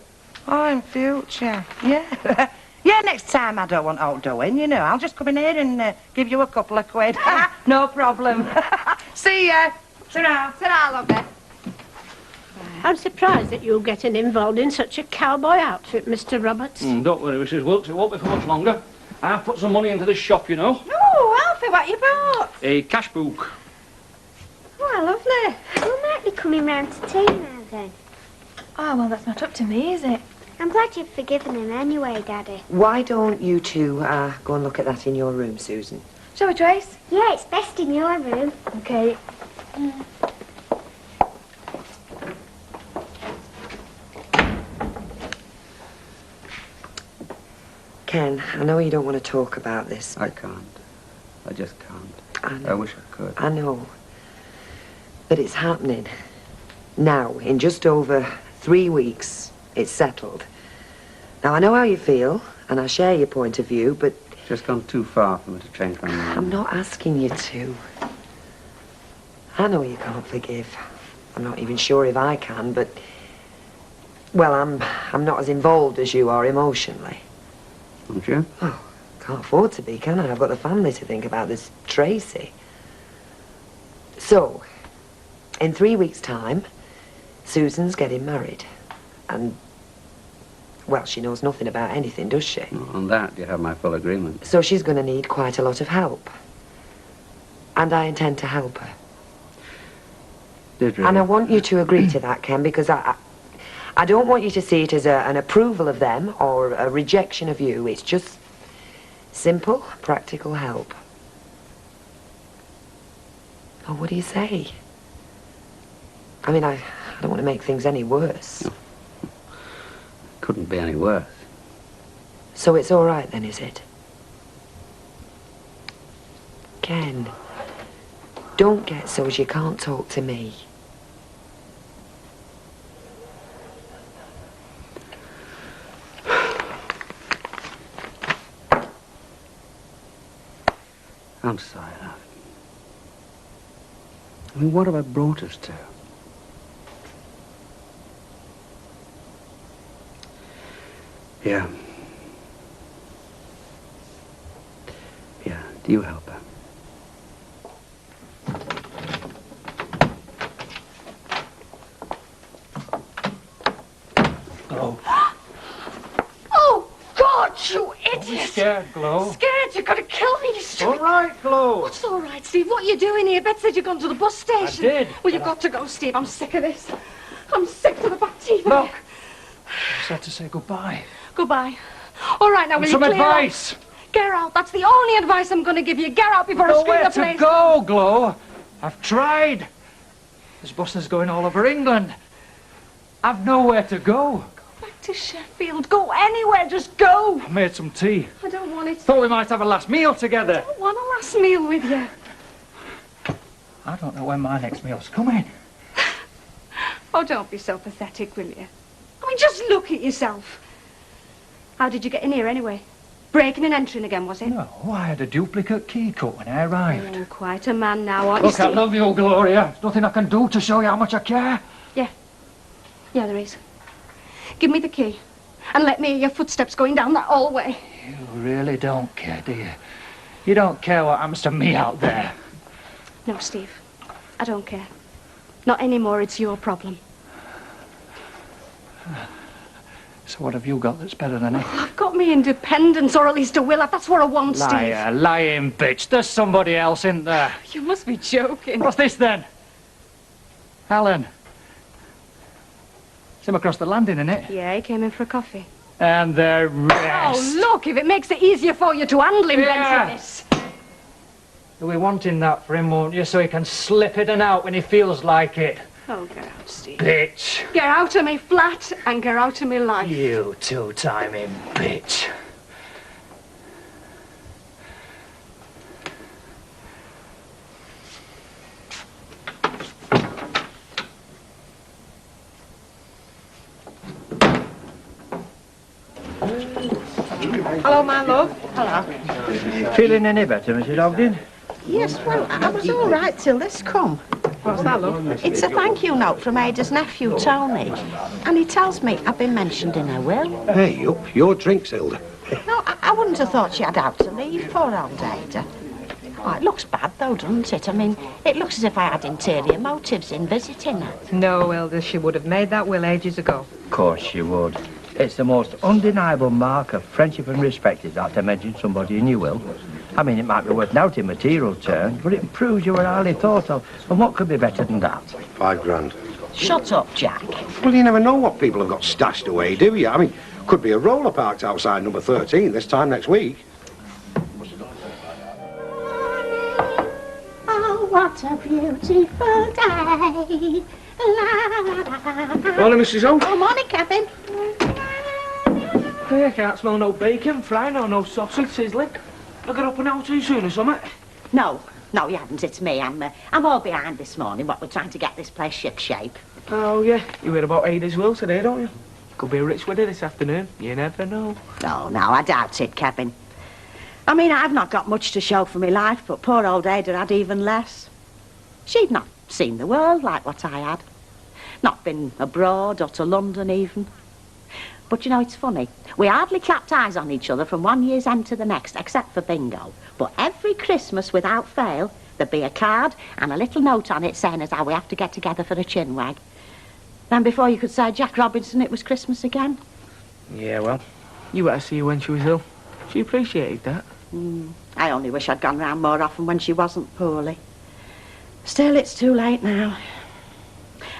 Oh, in future, yeah. Yeah, next time I don't want outdoing, you know. I'll just come in here and give you a couple of quid. No problem. See ya. Ta-ra. Ta-ra, lovely. I'm surprised that you're getting involved in such a cowboy outfit, Mr. Roberts. Don't worry, Mrs. Wilkes, it won't be for much longer. I've put some money into this shop, you know. Oh, Alfie, what you bought? A cash book. Oh, lovely. We might be coming round to tea now then. Oh, well, that's not up to me, is it? I'm glad you've forgiven him anyway, Daddy. Why don't you two go and look at that in your room, Susan? Shall we, Trace? Yeah, it's best in your room. Okay. Ken, I know you don't want to talk about this. I can't. I just can't. I know. I wish I could. I know. But it's happening. Now, in just over 3 weeks, it's settled. Now, I know how you feel, and I share your point of view, but... It's just gone too far for me to change my mind. I'm not asking you to. I know you can't forgive. I'm not even sure if I can, but... Well, I'm not as involved as you are emotionally. Aren't you? Oh, can't afford to be, can I? I've got the family to think about. There's Tracy. So, in 3 weeks' time, Susan's getting married. And, well, she knows nothing about anything, does she? On that, you have my full agreement. So she's going to need quite a lot of help. And I intend to help her. Deirdre. And I want you to agree to that, Ken, because I don't want you to see it as an approval of them or a rejection of you. It's just simple, practical help. Oh, what do you say? I mean, I don't want to make things any worse. No. Couldn't be any worse. So it's all right then, is it? Ken, don't get so as you can't talk to me. I'm sorry, love. I mean, what have I brought us to? Yeah. Yeah, do you help her? What, you idiot? Don't be scared, Glo. Scared? You're going to kill me, you stupid... All right, Glo. What's all right, Steve? What are you doing here? Bet said you'd gone to the bus station. I did. Well, you've got to go, Steve. I'm sick of this. I'm sick to the back teeth. Look. I just had to say goodbye. Goodbye. All right, now, will you Some clear advice. out? Get out. That's the only advice I'm going to give you. Get out before I screw Nowhere the to place. go, Glo. I've tried. There's buses going all over England. I've nowhere to go. Back to Sheffield. Go anywhere. Just go. I made some tea. I don't want it. Thought we might have a last meal together. I don't want a last meal with you. I don't know when my next meal's coming. Oh, don't be so pathetic, will you? I mean, just look at yourself. How did you get in here anyway? Breaking and entering again, was it? No, I had a duplicate key cut when I arrived. Oh, quite a man now, aren't you, Look, I Steve? love you, Gloria. There's nothing I can do to show you how much I care. Yeah. Yeah, there is. Give me the key. And let me hear your footsteps going down that hallway. You really don't care, do you? You don't care what happens to me out there. No, Steve. I don't care. Not anymore. It's your problem. So what have you got that's better than it? I've got me independence, or at least a will. That's what I want, Steve. Liar, lying bitch. There's somebody else in there. You must be joking. What's this then? Alan. It's him across the landing, isn't it? Yeah, he came in for a coffee. And the rest. Oh, look, if it makes it easier for you to handle him, Yeah. then this. You'll be wanting that for him, won't you? So he can slip in and out when he feels like it. Oh, get out, Steve. Bitch. Get out of me flat and get out of me life. You two-timing bitch. Hello, my love. Hello. Feeling any better, Mrs. Ogden? Yes, well, I was all right till this come. What's that, love? It's a thank you note from Ada's nephew, Tony. And he tells me I've been mentioned in her will. Hey, up your drinks, Hilda. No, I wouldn't have thought she had out to leave, poor old Ada. Oh, it looks bad, though, doesn't it? I mean, it looks as if I had interior motives in visiting her. No, Elder, she would have made that will ages ago. Of course she would. It's the most undeniable mark of friendship and respect, is that, to mention somebody in your will. I mean, it might be worth noting material terms, but it proves you were highly thought of. And what could be better than that? £5 grand. Shut up, Jack. Well, you never know what people have got stashed away, do you? I mean, could be a roller parked outside number 13 this time next week. Oh, what a beautiful day. Morning, Mrs. O. Oh, morning, Kevin. Hey, I can't smell no bacon frying or no sausage sizzling. I got up an hour too soon or something. No, you haven't. It's me. I'm all behind this morning. What we're trying to get this place ship-shape. Oh, yeah. You heard about Ada's will today, don't you? Could be a rich widow this afternoon. You never know. No, I doubt it, Kevin. I mean, I've not got much to show for my life, but poor old Ada had even less. She'd not seen the world like what I had. Not been abroad or to London even. But, you know, it's funny. We hardly clapped eyes on each other from one year's end to the next, except for bingo. But every Christmas, without fail, there'd be a card and a little note on it saying as how we have to get together for a chinwag. Then before you could say Jack Robinson, it was Christmas again. Yeah, well, you better see her when she was ill. She appreciated that. I only wish I'd gone round more often when she wasn't poorly. Still, it's too late now.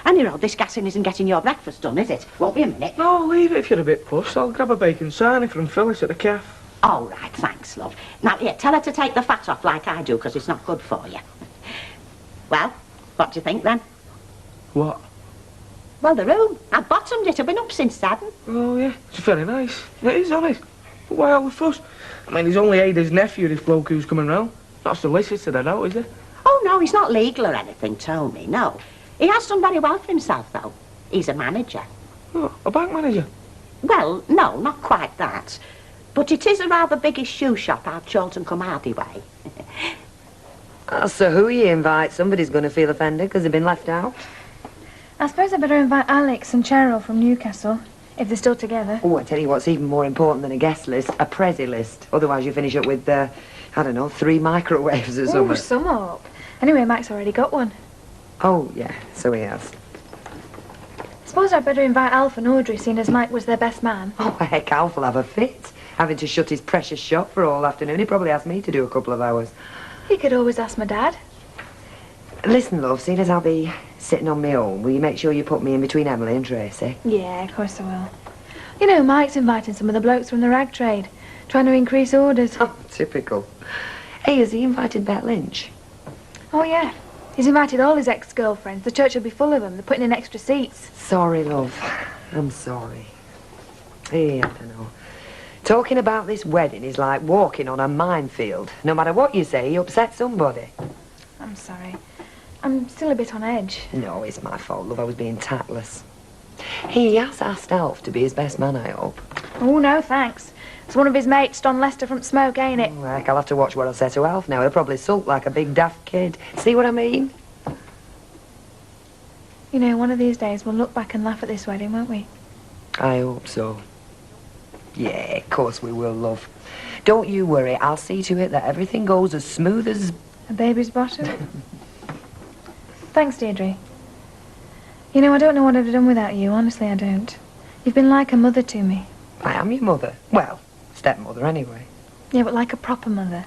And you know, this gassing isn't getting your breakfast done, is it? Won't be a minute. No, leave it if you're a bit pushed. I'll grab a bacon sarnie from Phyllis at the cafe. All right, thanks, love. Now, here, tell her to take the fat off like I do, because it's not good for you. Well, what do you think, then? What? Well, the room. I've bottomed it. I've been up since 7. Oh, yeah. It's very nice. It is, honest. But why all the fuss? I mean, he's only Ada's nephew, this bloke who's coming round. Not solicited, I doubt, is he? Oh, no, he's not legal or anything, Tony, no. He has done very well for himself, though. He's a manager. Oh, a bank manager? Well, no, not quite that. But it is a rather biggish shoe shop out Chorlton-cum-Hardy way. So who you invite? Somebody's going to feel offended because they've been left out. I suppose I better invite Alex and Cheryl from Newcastle, if they're still together. Oh, I tell you what's even more important than a guest list, a Prezi list. Otherwise you finish up with, I don't know, 3 microwaves or Oh, something. sum up. Anyway, Mac's already got one. Oh, yeah, so he has. Suppose I'd better invite Alf and Audrey, seeing as Mike was their best man. Oh, heck, Alf will have a fit. Having to shut his precious shop for all afternoon, he probably asked me to do a couple of hours. He could always ask my dad. Listen, love, seeing as I'll be sitting on my own, will you make sure you put me in between Emily and Tracy? Yeah, of course I will. You know, Mike's inviting some of the blokes from the rag trade, trying to increase orders. Oh, typical. Hey, has he invited Bet Lynch? Oh, yeah. He's invited all his ex-girlfriends. The church will be full of them. They're putting in extra seats. Sorry, love. I'm sorry. Hey, I don't know. Talking about this wedding is like walking on a minefield. No matter what you say, you upset somebody. I'm sorry. I'm still a bit on edge. No, it's my fault, love. I was being tactless. He has asked Alf to be his best man, I hope. Oh, no, thanks. It's one of his mates, Don Lester from Smoke, ain't it? Oh, heck, I'll have to watch what I say to Alf now. He'll probably sulk like a big daft kid. See what I mean? You know, one of these days we'll look back and laugh at this wedding, won't we? I hope so. Yeah, of course we will, love. Don't you worry. I'll see to it that everything goes as smooth as... A baby's bottom? Thanks, Deirdre. You know, I don't know what I'd have done without you. Honestly, I don't. You've been like a mother to me. I am your mother. Well, stepmother anyway. Yeah, but like a proper mother.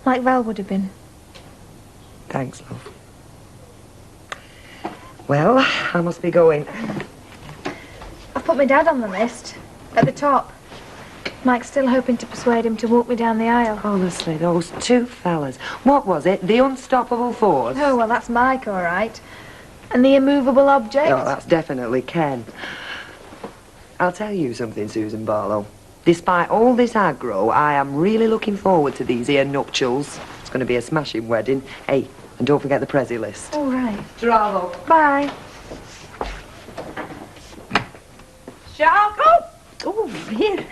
Like Val would have been. Thanks, love. Well, I must be going. I've put my dad on the list. At the top. Mike's still hoping to persuade him to walk me down the aisle. Honestly, those two fellas. What was it? The unstoppable force? Oh, well, that's Mike, all right. And the immovable object? Oh, that's definitely Ken. I'll tell you something, Susan Barlow. Despite all this aggro, I am really looking forward to these here nuptials. It's going to be a smashing wedding. Hey, and don't forget the Prezi list. All right. Bravo. Bye. Sharp! Oh, here.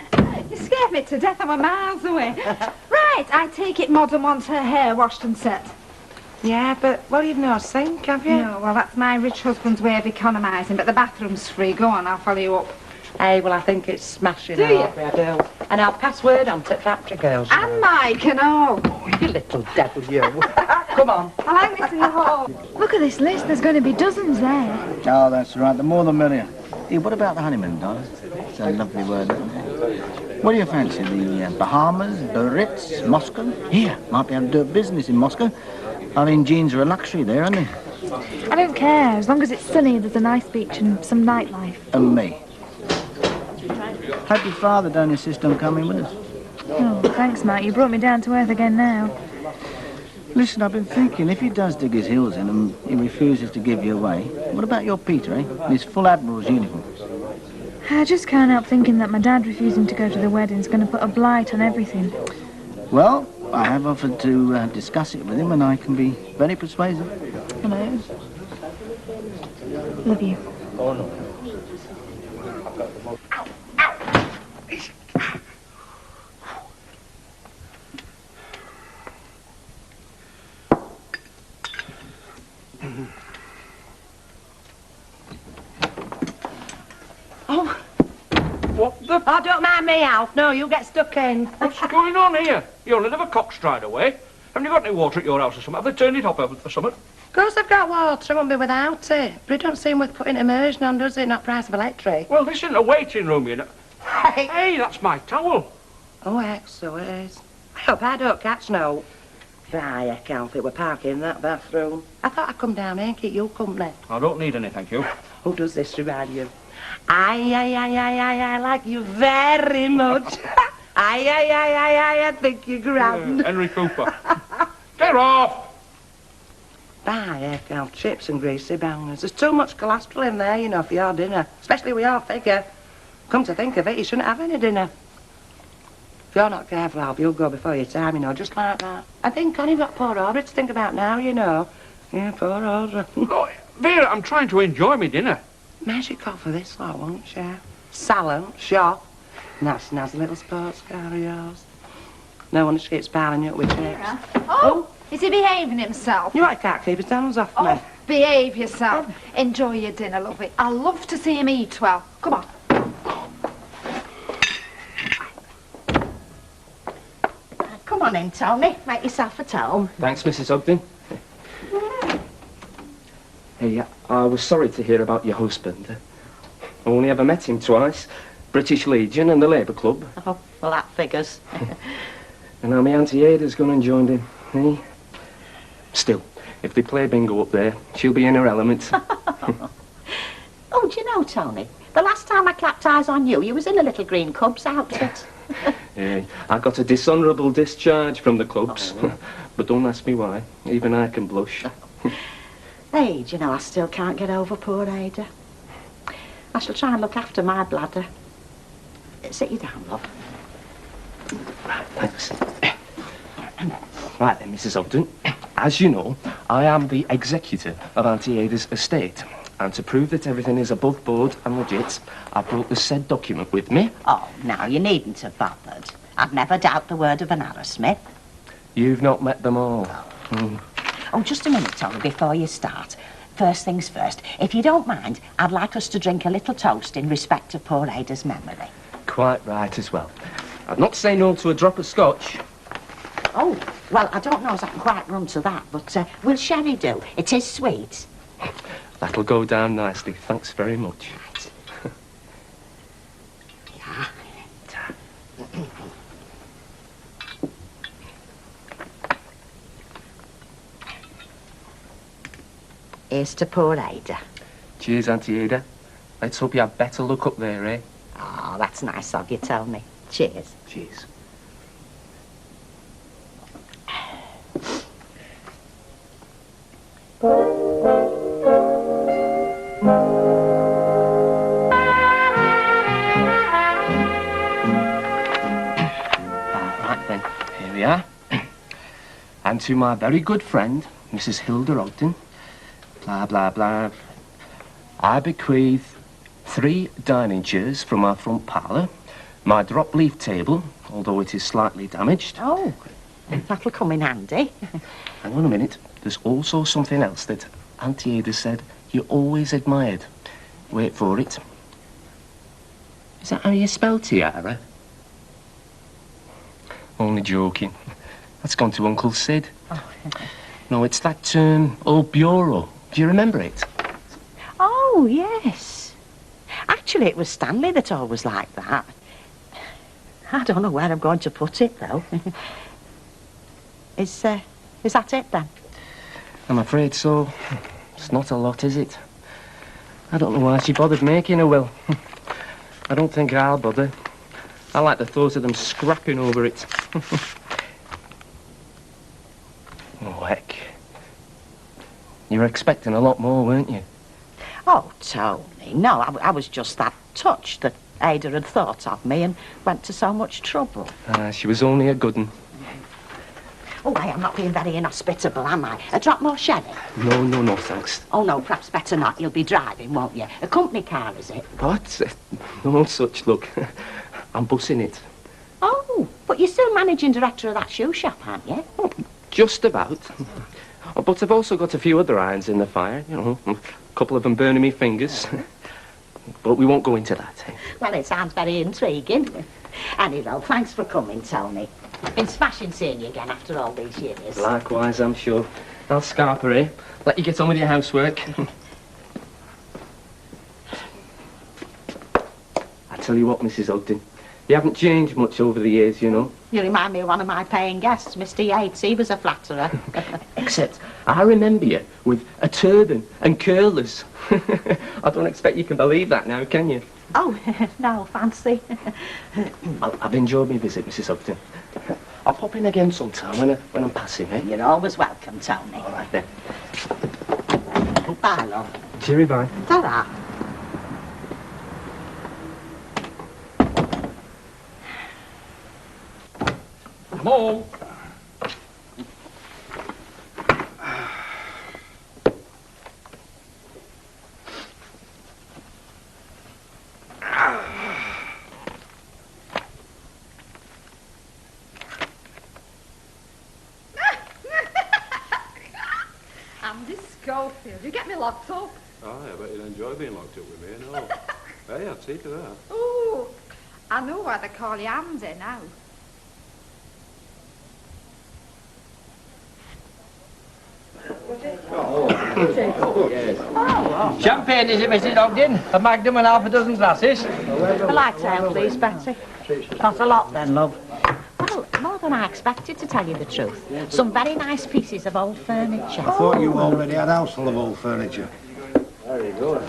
You scared me to death. I were miles away. Right, I take it Modern wants her hair washed and set. Yeah, but, well, you've no sink, have you? No, well, that's my rich husband's way of economising, but the bathroom's free. Go on, I'll follow you up. Hey, well, I think it's smashing. Do you? I do. And I'll pass word on to factory girls. And Mike and all. Oh, you little devil, you. Come on. I like this in the hall. Look at this list. There's going to be dozens there. Oh, that's right. The more the merrier. Hey, what about the honeymoon, darling? It's a lovely word, isn't it? What do you fancy? The Bahamas, Biarritz, Moscow? Here, might be able to do a business in Moscow. I mean, jeans are a luxury there, aren't they? I don't care. As long as it's sunny, there's a nice beach and some nightlife. And me. Hope your father don't insist on coming with us. Oh, thanks, Mike. You brought me down to earth again now. Listen, I've been thinking, if he does dig his heels in and he refuses to give you away, what about your Peter, eh? In his full Admiral's uniform. I just can't help thinking that my dad refusing to go to the wedding's going to put a blight on everything. Well, I have offered to discuss it with him, and I can be very persuasive. Hello. Love you. Oh, no. Oh. What the... Oh, don't mind me, Alf. No, you get stuck in. What's going on here? You only live a cock stride away. Haven't you got any water at your house or something? Have they turned it off or something? Of course I've got water. I won't be without it. But it don't seem worth putting immersion on, does it? Not price of electric. Well, this isn't a waiting room, you know. Hey. Hey, that's my towel. Oh, heck, so it is. I hope I don't catch no. Fry, heck, Alf, it were parking in that bathroom. I thought I'd come down here and keep you company. I don't need any, thank you. Who does this remind you? I like you very much. I think you're grand. Henry Cooper. Get off! Bye, heck, Alf, chips and greasy bangers. There's too much cholesterol in there, you know, for your dinner. Especially with your figure. Come to think of it, you shouldn't have any dinner. If you're not careful, Alf, you'll go before your time, you know, just like that. I think Connie's got poor Audrey to think about now, you know. Yeah, poor Audrey. Oh, Vera, I'm trying to enjoy my dinner. Magic call for this lot, won't you? Salon, shop, and that snazzy little sports car of yours. No wonder she keeps piling you up with chips. Oh, is he behaving himself? You right, can't keep his hands off me. Behave yourself. Enjoy your dinner, lovey. I love to see him eat well. Come on. Come on in, Tony. Make yourself at home. Thanks, Mrs. Ogden. Hey, I was sorry to hear about your husband. I've only ever met him twice. British Legion and the Labour Club. Oh, well, that figures. And now my Auntie Ada's gone and joined him. Eh? Still, if they play bingo up there, she'll be in her element. Oh, do you know, Tony, the last time I clapped eyes on you, you was in a little green Cubs outfit. I got a dishonourable discharge from the clubs. But don't ask me why. Even I can blush. Hey, do you know, I still can't get over poor Ada. I shall try and look after my bladder. Sit you down, love. Right, thanks. Right then, Mrs. Ogden. As you know, I am the executor of Auntie Ada's estate. And to prove that everything is above board and legit, I brought the said document with me. Oh, now, you needn't have bothered. I'd never doubt the word of an Arrowsmith. You've not met them all. Oh, just a minute, Tony, before you start. First things first, if you don't mind, I'd like us to drink a little toast in respect of poor Ada's memory. Quite right as well. I'd not say no to a drop of scotch. Oh, well, I don't know as I can quite run to that, but will sherry do? It is sweet. That'll go down nicely. Thanks very much. Yeah. Here's to poor Ada. Cheers, Auntie Ada. Let's hope you have better luck up there, eh? Oh, that's nice of you, Tony. Cheers. Cheers. Right then, here we are. And to my very good friend, Mrs. Hilda Ogden, blah, blah, blah, I bequeath 3 dining chairs from our front parlour, my drop leaf table, although it is slightly damaged. Oh, that'll come in handy. Hang on a minute. There's also something else that Auntie Ada said you always admired. Wait for it. Is that how you spell tiara? Only joking. That's gone to Uncle Sid. Oh. No, it's that old bureau. Do you remember it? Oh, yes. Actually, it was Stanley that always liked that. I don't know where I'm going to put it, though. Is that it, then? I'm afraid so. It's not a lot, is it? I don't know why she bothered making a will. I don't think I'll bother. I like the thought of them scrapping over it. Oh, heck. You were expecting a lot more, weren't you? Oh, Tony, no, I was just that touched that Ada had thought of me and went to so much trouble. She was only a good 'un. Oh, hey, I'm not being very inhospitable, am I? A drop more sherry? No, thanks. Oh, no, perhaps better not. You'll be driving, won't you? A company car, is it? What? No such luck. I'm bussing it. Oh, but you're still managing director of that shoe shop, aren't you? Just about. But I've also got a few other irons in the fire, you know. A couple of them burning me fingers. But we won't go into that. Well, it sounds very intriguing. Anyhow, thanks for coming, Tony. Been smashing seeing you again after all these years. Likewise, I'm sure. I'll scarp her, eh? Let you get on with your housework. I tell you what, Mrs. Ogden, you haven't changed much over the years, you know. You remind me of one of my paying guests, Mr. Yates. He was a flatterer. Except I remember you with a turban and curlers. I don't expect you can believe that now, can you? Oh, no, fancy. I've enjoyed my visit, Mrs. Ogden. I'll pop in again sometime when I'm passing, eh? You're always welcome, Tony. All right, then. Bye, love. Cheery bye. Ta-ra. Come on. Andy Schofield, you get me locked up. Aye, I bet you'd enjoy being locked up with me, I know. Hey, I'd see to that. Oh, I know why they call you Andy now. Oh, Champagne, is it, Mrs. Ogden? A magnum and half a dozen glasses? A light ale, please, Betsy. Not a lot then, love. Well, more than I expected, to tell you the truth. Some very nice pieces of old furniture. I thought you already had a house full of old furniture. Very good.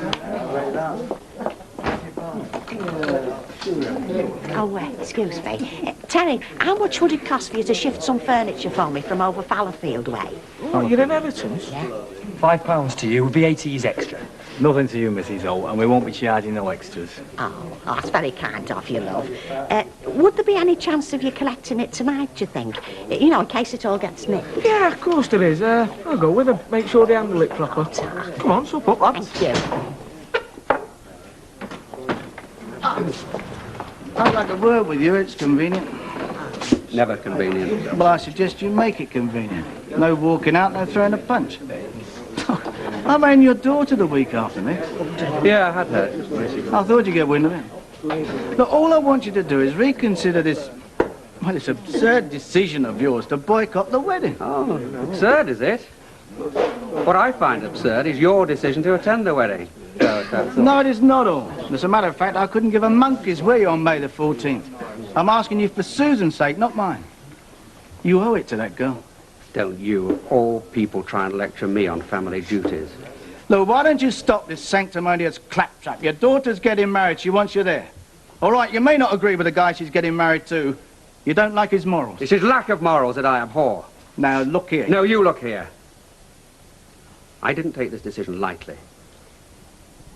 Oh, excuse me. Terry, how much would it cost for you to shift some furniture for me from over Fallowfield way? Oh, you're inheritance? Yeah. £5 to you, VAT's extra. Nothing to you, Mrs. Holt, and we won't be charging no extras. Oh, that's very kind of you, love. Would there be any chance of you collecting it tonight, do you think? You know, in case it all gets nicked. Yeah, of course there is. I'll go with them. Make sure they handle it proper. Come on, sup up, lads. Thank you. I'd like a word with you, it's convenient. Never convenient. Well, I suggest you make it convenient. No walking out, no throwing a punch. I'm marrying your daughter the week after next. Yeah, I had heard. I thought you'd get wind of it. Look, all I want you to do is reconsider this, well, this absurd decision of yours to boycott the wedding. Oh, absurd, is it? What I find absurd is your decision to attend the wedding. No, it is not all. As a matter of fact, I couldn't give a monkey's wee on May the 14th. I'm asking you for Susan's sake, not mine. You owe it to that girl. Don't you, of all people, try and lecture me on family duties. Look, why don't you stop this sanctimonious claptrap? Your daughter's getting married. She wants you there. All right, you may not agree with the guy she's getting married to. You don't like his morals. It's his lack of morals that I abhor. Now, look here. No, you look here. I didn't take this decision lightly.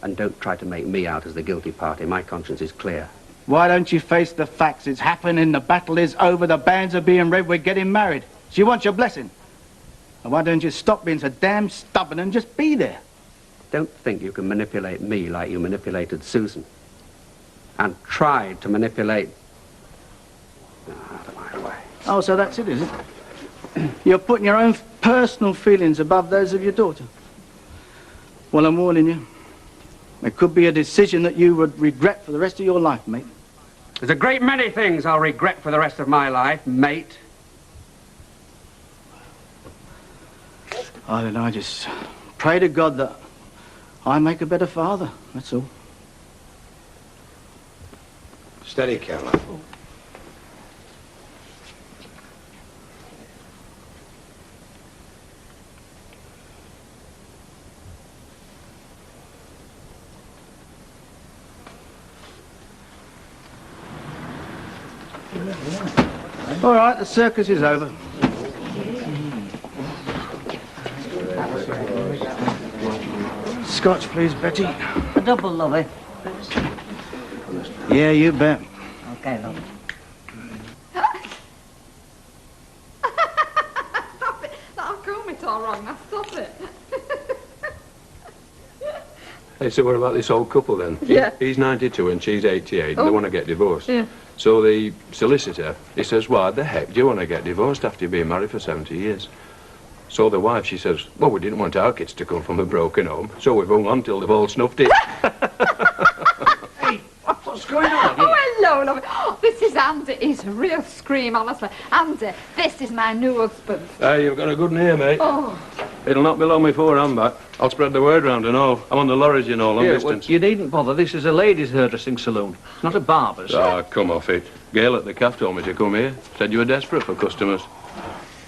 And don't try to make me out as the guilty party. My conscience is clear. Why don't you face the facts? It's happening. The battle is over. The bands are being read. We're getting married. She wants your blessing. And why don't you stop being so damn stubborn and just be there? Don't think you can manipulate me like you manipulated Susan. And tried to manipulate... Out of my way. Oh, so that's it, is it? You're putting your own personal feelings above those of your daughter. Well, I'm warning you. It could be a decision that you would regret for the rest of your life, mate. There's a great many things I'll regret for the rest of my life, mate. I don't know, I just pray to God that I make a better father, that's all. Steady, Caroline. All right, the circus is over. Scotch, please, Betty. A double, lovey. Yeah, you bet. Okay, love. Stop it. That'll comb it all wrong. Now stop it. Hey, so what about this old couple then? Yeah. He's 92 and she's 88 and Oh. they want to get divorced. Yeah. So the solicitor, he says, why the heck do you want to get divorced after you've been married for 70 years? So the wife, she says, well, we didn't want our kids to come from a broken home, so we've hung on till they've all snuffed it. Hey, what's going on here? Oh, hello, love. Oh, this is Andy. He's a real scream, honestly. Andy, this is my new husband. Hey, you've got a good name, mate. Oh. It'll not be long before I'm back. I'll spread the word round and all. I'm on the lorries, you know, long distance. Well, you needn't bother. This is a ladies' hairdressing saloon, not a barber's. Ah, come off it. Gail at the cafe told me to come here. Said you were desperate for customers.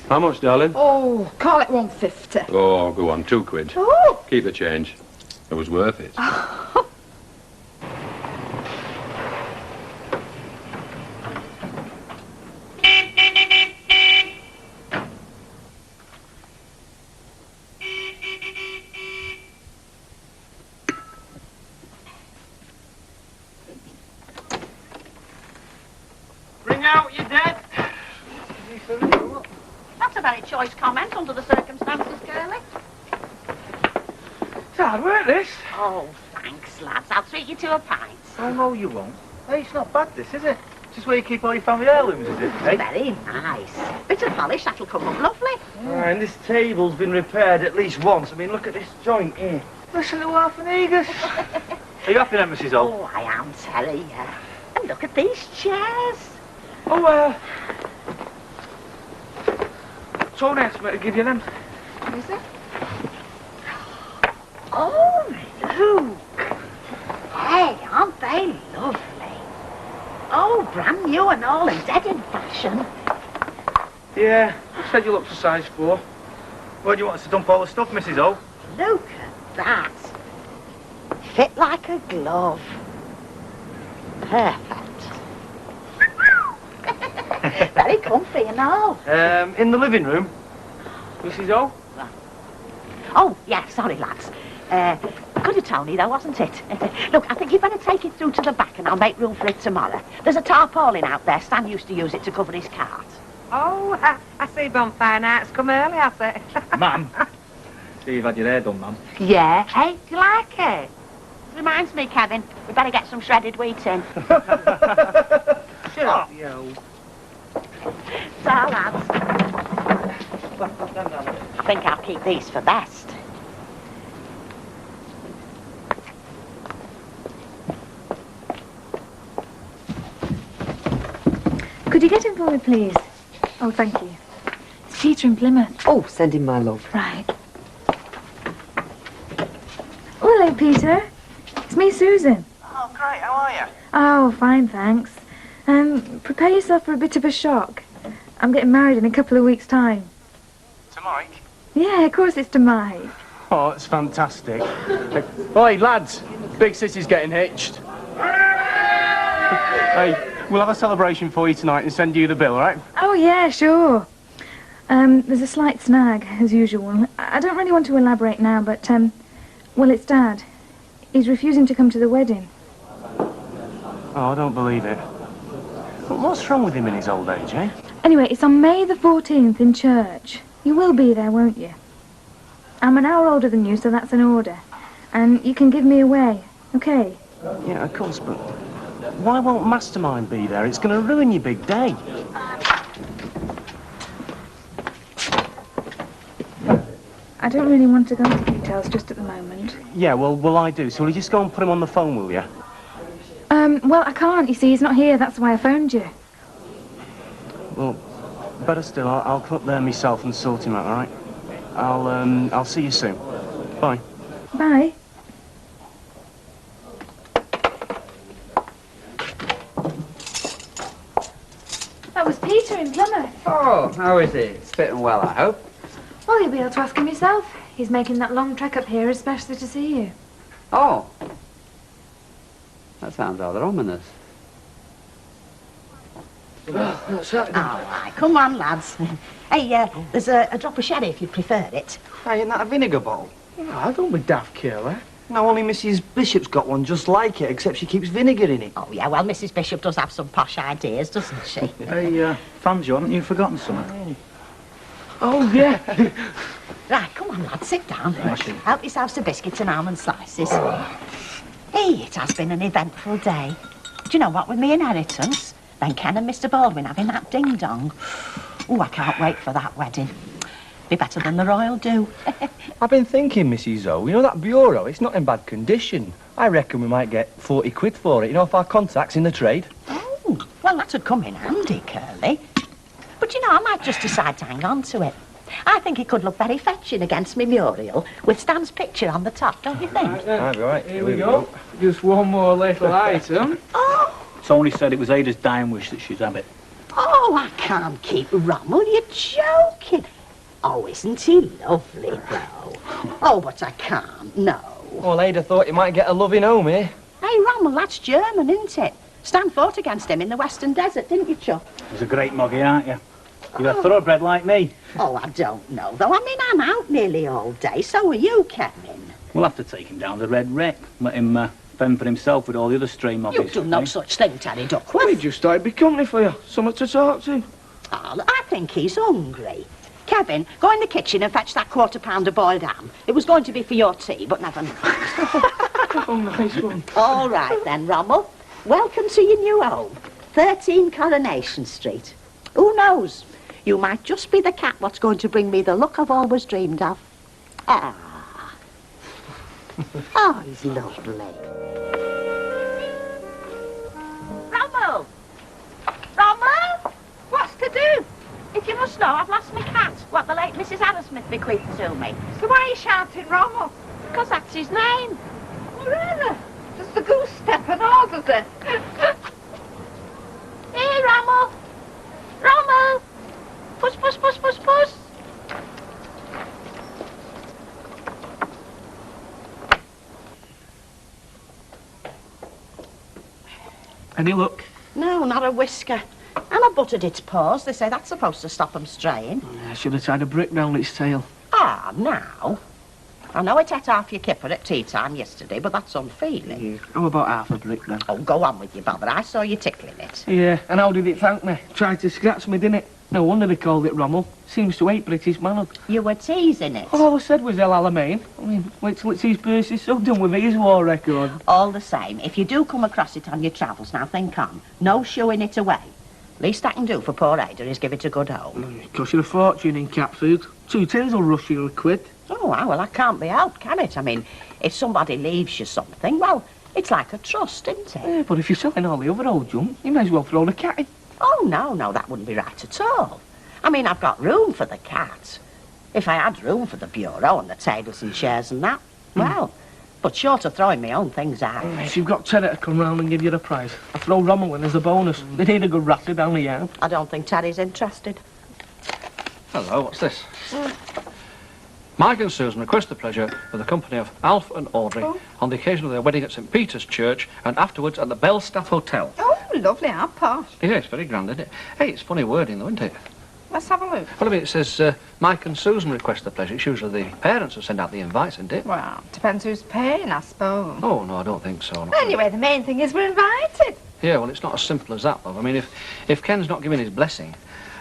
How much, darling? Oh, call it 150. Oh, go on, £2. Oh. Keep the change. It was worth it. Bring out your dead. That's a very choice comment under the circumstances, girlie. It's hard work, this. Oh, thanks, lads. I'll treat you to a pint. Oh, no, you won't. Hey, it's not bad, this, is it? Just where you keep all your family heirlooms, is it? Hey? Very nice. Bit of polish, that'll come up lovely. And this table's been repaired at least once. I mean, look at this joint here. Listen to half an eagles. Are you happy then, Mrs. Holt? Oh, I am, Terry, yeah. And look at these chairs. Oh, so nice to give you them. Is it? Oh, look. Hey, aren't they lovely? Oh, brand new and all and dead in fashion. Yeah, you said you looked for size 4. Where do you want us to dump all the stuff, Mrs. O? Look at that. Fit like a glove. Perfect. Very comfy and all. In the living room, Mrs. O? Oh, yeah, sorry, lads. Good of Tony, though, wasn't it? Look, I think you'd better take it through to the back and I'll make room for it tomorrow. There's a tarpaulin out there. Stan used to use it to cover his cart. Oh, I see bonfire nights come early, I say. Ma'am. See, you've had your hair done, ma'am. Yeah. Hey, do you like it? Reminds me, Kevin, we better get some shredded wheat in. Shut up, you. Ta, lads. I think I'll keep these for best. Could you get him for me, please? Oh, thank you. It's Peter in Plymouth. Oh, send him my love. Right. Oh, hello, Peter. It's me, Susan. Oh, great. How are you? Oh, fine, thanks. Prepare yourself for a bit of a shock. I'm getting married in a couple of weeks' time. To Mike? Yeah, of course it's to Mike. Oh, it's fantastic. Oi, lads, big sissy's getting hitched. Hey, we'll have a celebration for you tonight and send you the bill, all right? Oh, yeah, sure. There's a slight snag, as usual. I don't really want to elaborate now, but, well, it's Dad. He's refusing to come to the wedding. Oh, I don't believe it. But what's wrong with him in his old age, eh? Anyway, it's on May the 14th in church. You will be there, won't you? I'm an hour older than you, so that's an order. And you can give me away, okay? Yeah, of course, but why won't Mastermind be there? It's going to ruin your big day. I don't really want to go into details just at the moment. Yeah, well, I do. So will you just go and put him on the phone, will you? Well, I can't, you see. He's not here. That's why I phoned you. Well, better still, I'll come up there myself and sort him out, all right? I'll see you soon. Bye. Bye. That was Peter in Plymouth. Oh, how is he? It's fitting well, I hope. Well, you'll be able to ask him yourself. He's making that long trek up here especially to see you. Oh. That sounds rather ominous. What's happening? All right, come on, lads. Hey, there's a drop of sherry if you prefer it. Hey, isn't that a vinegar bowl? Oh, don't be daft, Curly. No, only Mrs. Bishop's got one just like it, except she keeps vinegar in it. Oh, yeah, well, Mrs. Bishop does have some posh ideas, doesn't she? Hey, Fanjo, haven't you forgotten something? Oh, yeah. Right, come on, lads, sit down. Help yourselves to biscuits and almond slices. Hey, it has been an eventful day. Do you know what, with me inheritance, then Ken and Mr. Baldwin having that ding-dong. Oh, I can't wait for that wedding. Be better than the royal do. I've been thinking, Mrs. O, you know that bureau, it's not in bad condition. I reckon we might get 40 quid for it, you know, if our contacts in the trade. Oh, well, that'd come in handy, Curly. But, you know, I might just decide to hang on to it. I think it could look very fetching against my mural, with Stan's picture on the top, don't you think? Right, Here we go. Just one more little item. Oh! Tony said it was Ada's dying wish that she'd have it. Oh, I can't keep Rommel, you're joking. Oh, isn't he lovely, though? Oh, but I can't, no. Well, Ada thought you might get a loving home, eh? Hey, Rommel, that's German, isn't it? Stan fought against him in the Western Desert, didn't you, Chuck? He's a great moggy, aren't you? You're a thoroughbred like me. Oh, I don't know, though. I mean, I'm out nearly all day. So are you, Kevin. We'll have to take him down the Red Wreck. Let him fend for himself with all the other stray moggies. You've done no such thing, Terry Duckworth. We just thought it'd be company for you. Someone to talk to. Oh, look, I think he's hungry. Kevin, go in the kitchen and fetch that £1/4 of boiled ham. It was going to be for your tea, but never mind. Oh, nice one. All right, then, Rommel. Welcome to your new home, 13 Coronation Street. Who knows? You might just be the cat what's going to bring me the luck I've always dreamed of. Ah. Oh, he's lovely. Rommel! Rommel! What's to do? If you must know, I've lost my cat. What the late Mrs. Hammersmith bequeathed to me. So why are you shouting, Rommel? Because that's his name. Really? Does the goose step and all, does it? Here, Rommel. Rommel. Puss, puss, puss, puss, puss. Any luck? No, not a whisker. And I buttered its paws. They say that's supposed to stop 'em straying. I should have tied a brick round its tail. Ah, now. I know it ate half your kipper at tea time yesterday, but that's unfeeling. How about half a brick then? Oh, go on with your bother. I saw you tickling it. Yeah, and how did it thank me? Tried to scratch me, didn't it? No wonder they called it Rommel. Seems to hate British manhood. You were teasing it. All I said was El Alamein. I mean, wait till it sees Percy Sugden with his war record. All the same, if you do come across it on your travels, now think on. No shooing it away. Least I can do for poor Ada is give it a good home. It costs you a fortune in cat food. 2 tins will rush you a quid. Oh, well, that can't be helped, can it? I mean, if somebody leaves you something, well, it's like a trust, isn't it? Yeah, but if you're selling all the other old junk, you may as well throw the cat in. Oh, no, that wouldn't be right at all. I mean, I've got room for the cat. If I had room for the bureau and the tables and chairs and that, well, but short of throwing my own things out. If you've got Terry to come round and give you the prize, I'll throw Rommel in as a bonus. They need a good ratter down the yard. I don't think Terry's interested. Hello, what's this? Mike and Susan request the pleasure of the company of Alf and Audrey on the occasion of their wedding at St Peter's Church and afterwards at the Belstaff Hotel. Oh, lovely, how posh. Yeah, it's very grand, isn't it? Hey, it's funny wording though, isn't it? Let's have a look. Well, I mean, it says Mike and Susan request the pleasure. It's usually the parents who send out the invites, isn't it? Well, depends who's paying, I suppose. Oh, no, I don't think so. No. Anyway, the main thing is we're invited. Yeah, well, it's not as simple as that, love. I mean, if Ken's not giving his blessing,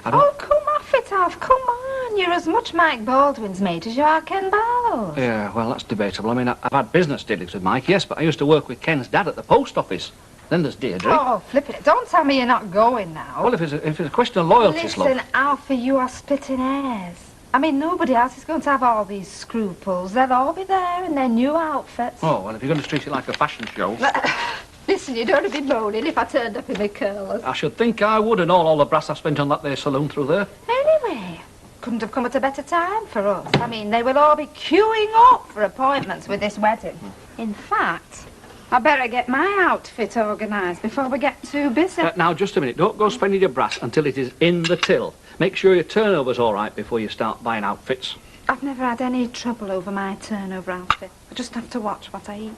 I don't... Oh, come off it, Alf, come on. You're as much Mike Baldwin's mate as you are Ken Barlow's. Yeah, well, that's debatable. I mean, I've had business dealings with Mike, yes, but I used to work with Ken's dad at the post office. Then there's Deirdre. Oh, flip it. Don't tell me you're not going now. Well, if it's a question of loyalty, Listen, love. Alfie, you are splitting hairs. I mean, nobody else is going to have all these scruples. They'll all be there in their new outfits. Oh, well, if you're going to treat it like a fashion show... Listen, you don't have to be moaning if I turned up in my curlers. I should think I would, and all the brass I spent on that there saloon through there. Anyway, couldn't have come at a better time for us. I mean, they will all be queuing up for appointments with this wedding. In fact, I better get my outfit organised before we get too busy. Now, just a minute. Don't go spending your brass until it is in the till. Make sure your turnover's all right before you start buying outfits. I've never had any trouble over my turnover outfit. I just have to watch what I eat.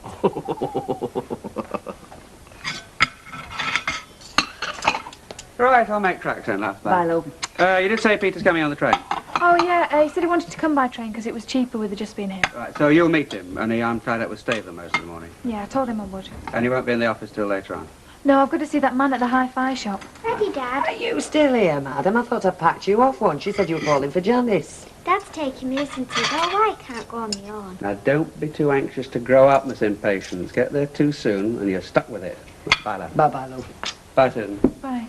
Right, I'll make tracks then, love. Bye, love. You did say Peter's coming on the train. Oh, yeah, he said he wanted to come by train because it was cheaper with it just being here. Right, so you'll meet him, only I'm tied up with Stabler most of the morning. Yeah, I told him I would. And you won't be in the office till later on. No, I've got to see that man at the hi-fi shop. Ready, Dad? Are you still here, madam? I thought I'd packed you off once. You said you were calling for Janice. Dad's taking me, isn't he? Oh, I can't go on my own. Now, don't be too anxious to grow up, Miss Impatience. Get there too soon, and you're stuck with it. Bye, love. Bye-bye, love. Bye, Susan. Bye.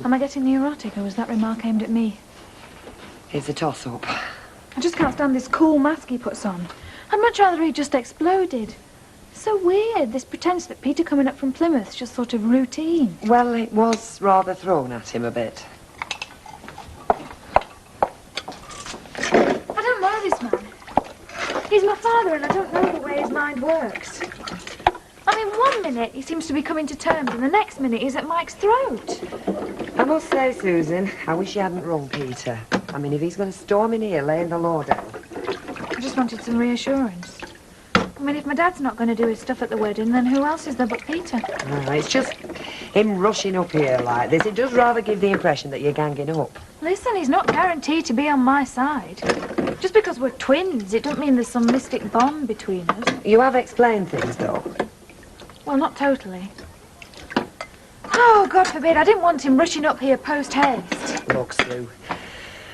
Am I getting neurotic, or was that remark aimed at me? It's a toss-up. I just can't stand this cool mask he puts on. I'd much rather he just exploded. So weird, this pretense that Peter coming up from Plymouth's just sort of routine. Well, it was rather thrown at him a bit. I don't know this man. He's my father, and I don't know the way his mind works. I mean, one minute he seems to be coming to terms, and the next minute he's at Mike's throat. I must say, Susan, I wish you hadn't rung Peter. I mean, if he's going to storm in here laying the law down. I just wanted some reassurance. I mean, if my dad's not going to do his stuff at the wedding, then who else is there but Peter? No, it's just him rushing up here like this. It does rather give the impression that you're ganging up. Listen, he's not guaranteed to be on my side. Just because we're twins, it don't mean there's some mystic bond between us. You have explained things, though. Well, not totally. Oh, God forbid, I didn't want him rushing up here post-haste. Look, Sue,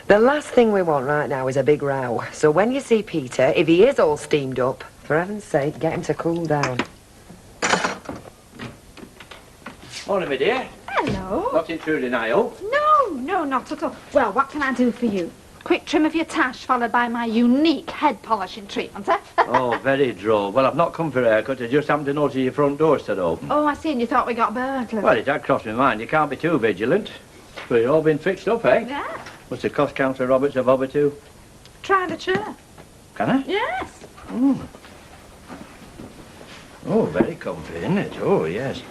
the last thing we want right now is a big row. So when you see Peter, if he is all steamed up, for heaven's sake, get him to cool down. Morning, my dear. Hello. Not intruding, I hope. No, not at all. Well, what can I do for you? Quick trim of your tash, followed by my unique head polishing treatment, eh? Oh, very droll. Well, I've not come for a haircut. I just happened to notice your front door stood open. Oh, I see, and you thought we got burglars. Well, it had crossed my mind. You can't be too vigilant. But it's all been fixed up, eh? Yeah. What's the cost, Councillor Roberts, of over two? Try the chair. Can I? Yes. Mm. Oh, very comfy, isn't it? Oh, yes.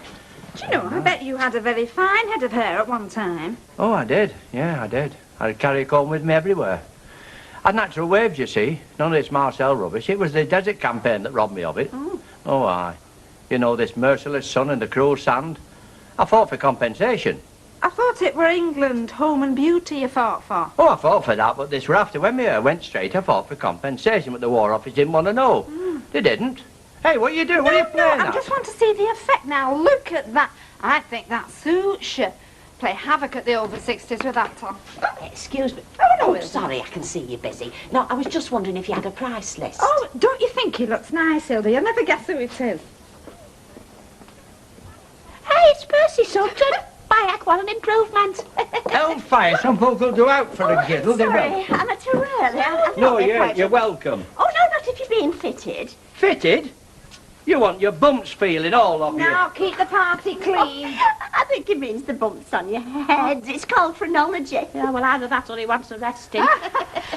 Do you know, I bet you had a very fine head of hair at one time. Oh, I did. Yeah, I did. I'd carry a comb with me everywhere. I had natural waves, you see. None of this Marcel rubbish. It was the desert campaign that robbed me of it. Oh, aye. You know, this merciless sun and the cruel sand. I fought for compensation. I thought it were England, home and beauty you fought for. Oh, I fought for that, but this were after when my hair went straight, I fought for compensation, but the War Office didn't want to know. They didn't. Hey, what are you doing? What are you playing I at? just want to see the effect now. Look at that. I think that suits you. Play havoc at the over 60s with that on. Excuse me. Oh, sorry, I can see you're busy. No, I was just wondering if you had a price list. Oh, don't you think he looks nice, Hilda? You'll never guess who it is. Hey, it's Percy Sugden. By heck, what an improvement. Hellfire, some folk will do out for a giddle, they Sorry, will. I'm too early. I'm No, not you're welcome. Oh, no, not if you're being fitted. Fitted? You want your bumps feeling all of you. Now keep the party clean. I think it means the bumps on your head. It's called phrenology. Yeah, well, either that or he wants a resting.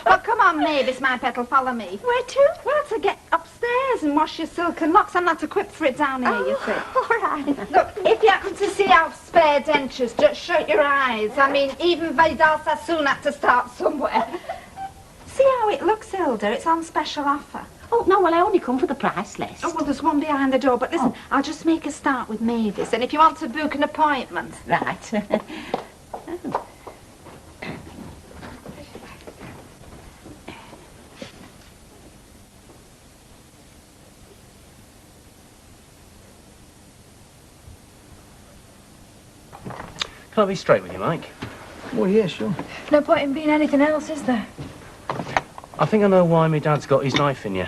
Well, come on, Mavis, my petal, follow me. Where to? Well, to get upstairs and wash your silken locks. I'm not equipped for it down here, you see. All right. Look, if you happen to see our spare dentures, just shut your eyes. I mean, even Vidal Sassoon had to start somewhere. See how it looks, Hilda? It's on special offer. Oh, no, well, I only come for the price list. Oh, well, there's one behind the door. But listen, I'll just make a start with Mavis. And if you want to book an appointment... Right. Can I be straight with you, Mike? Oh, yeah, sure. No point in being anything else, is there? I think I know why my dad's got his knife in you.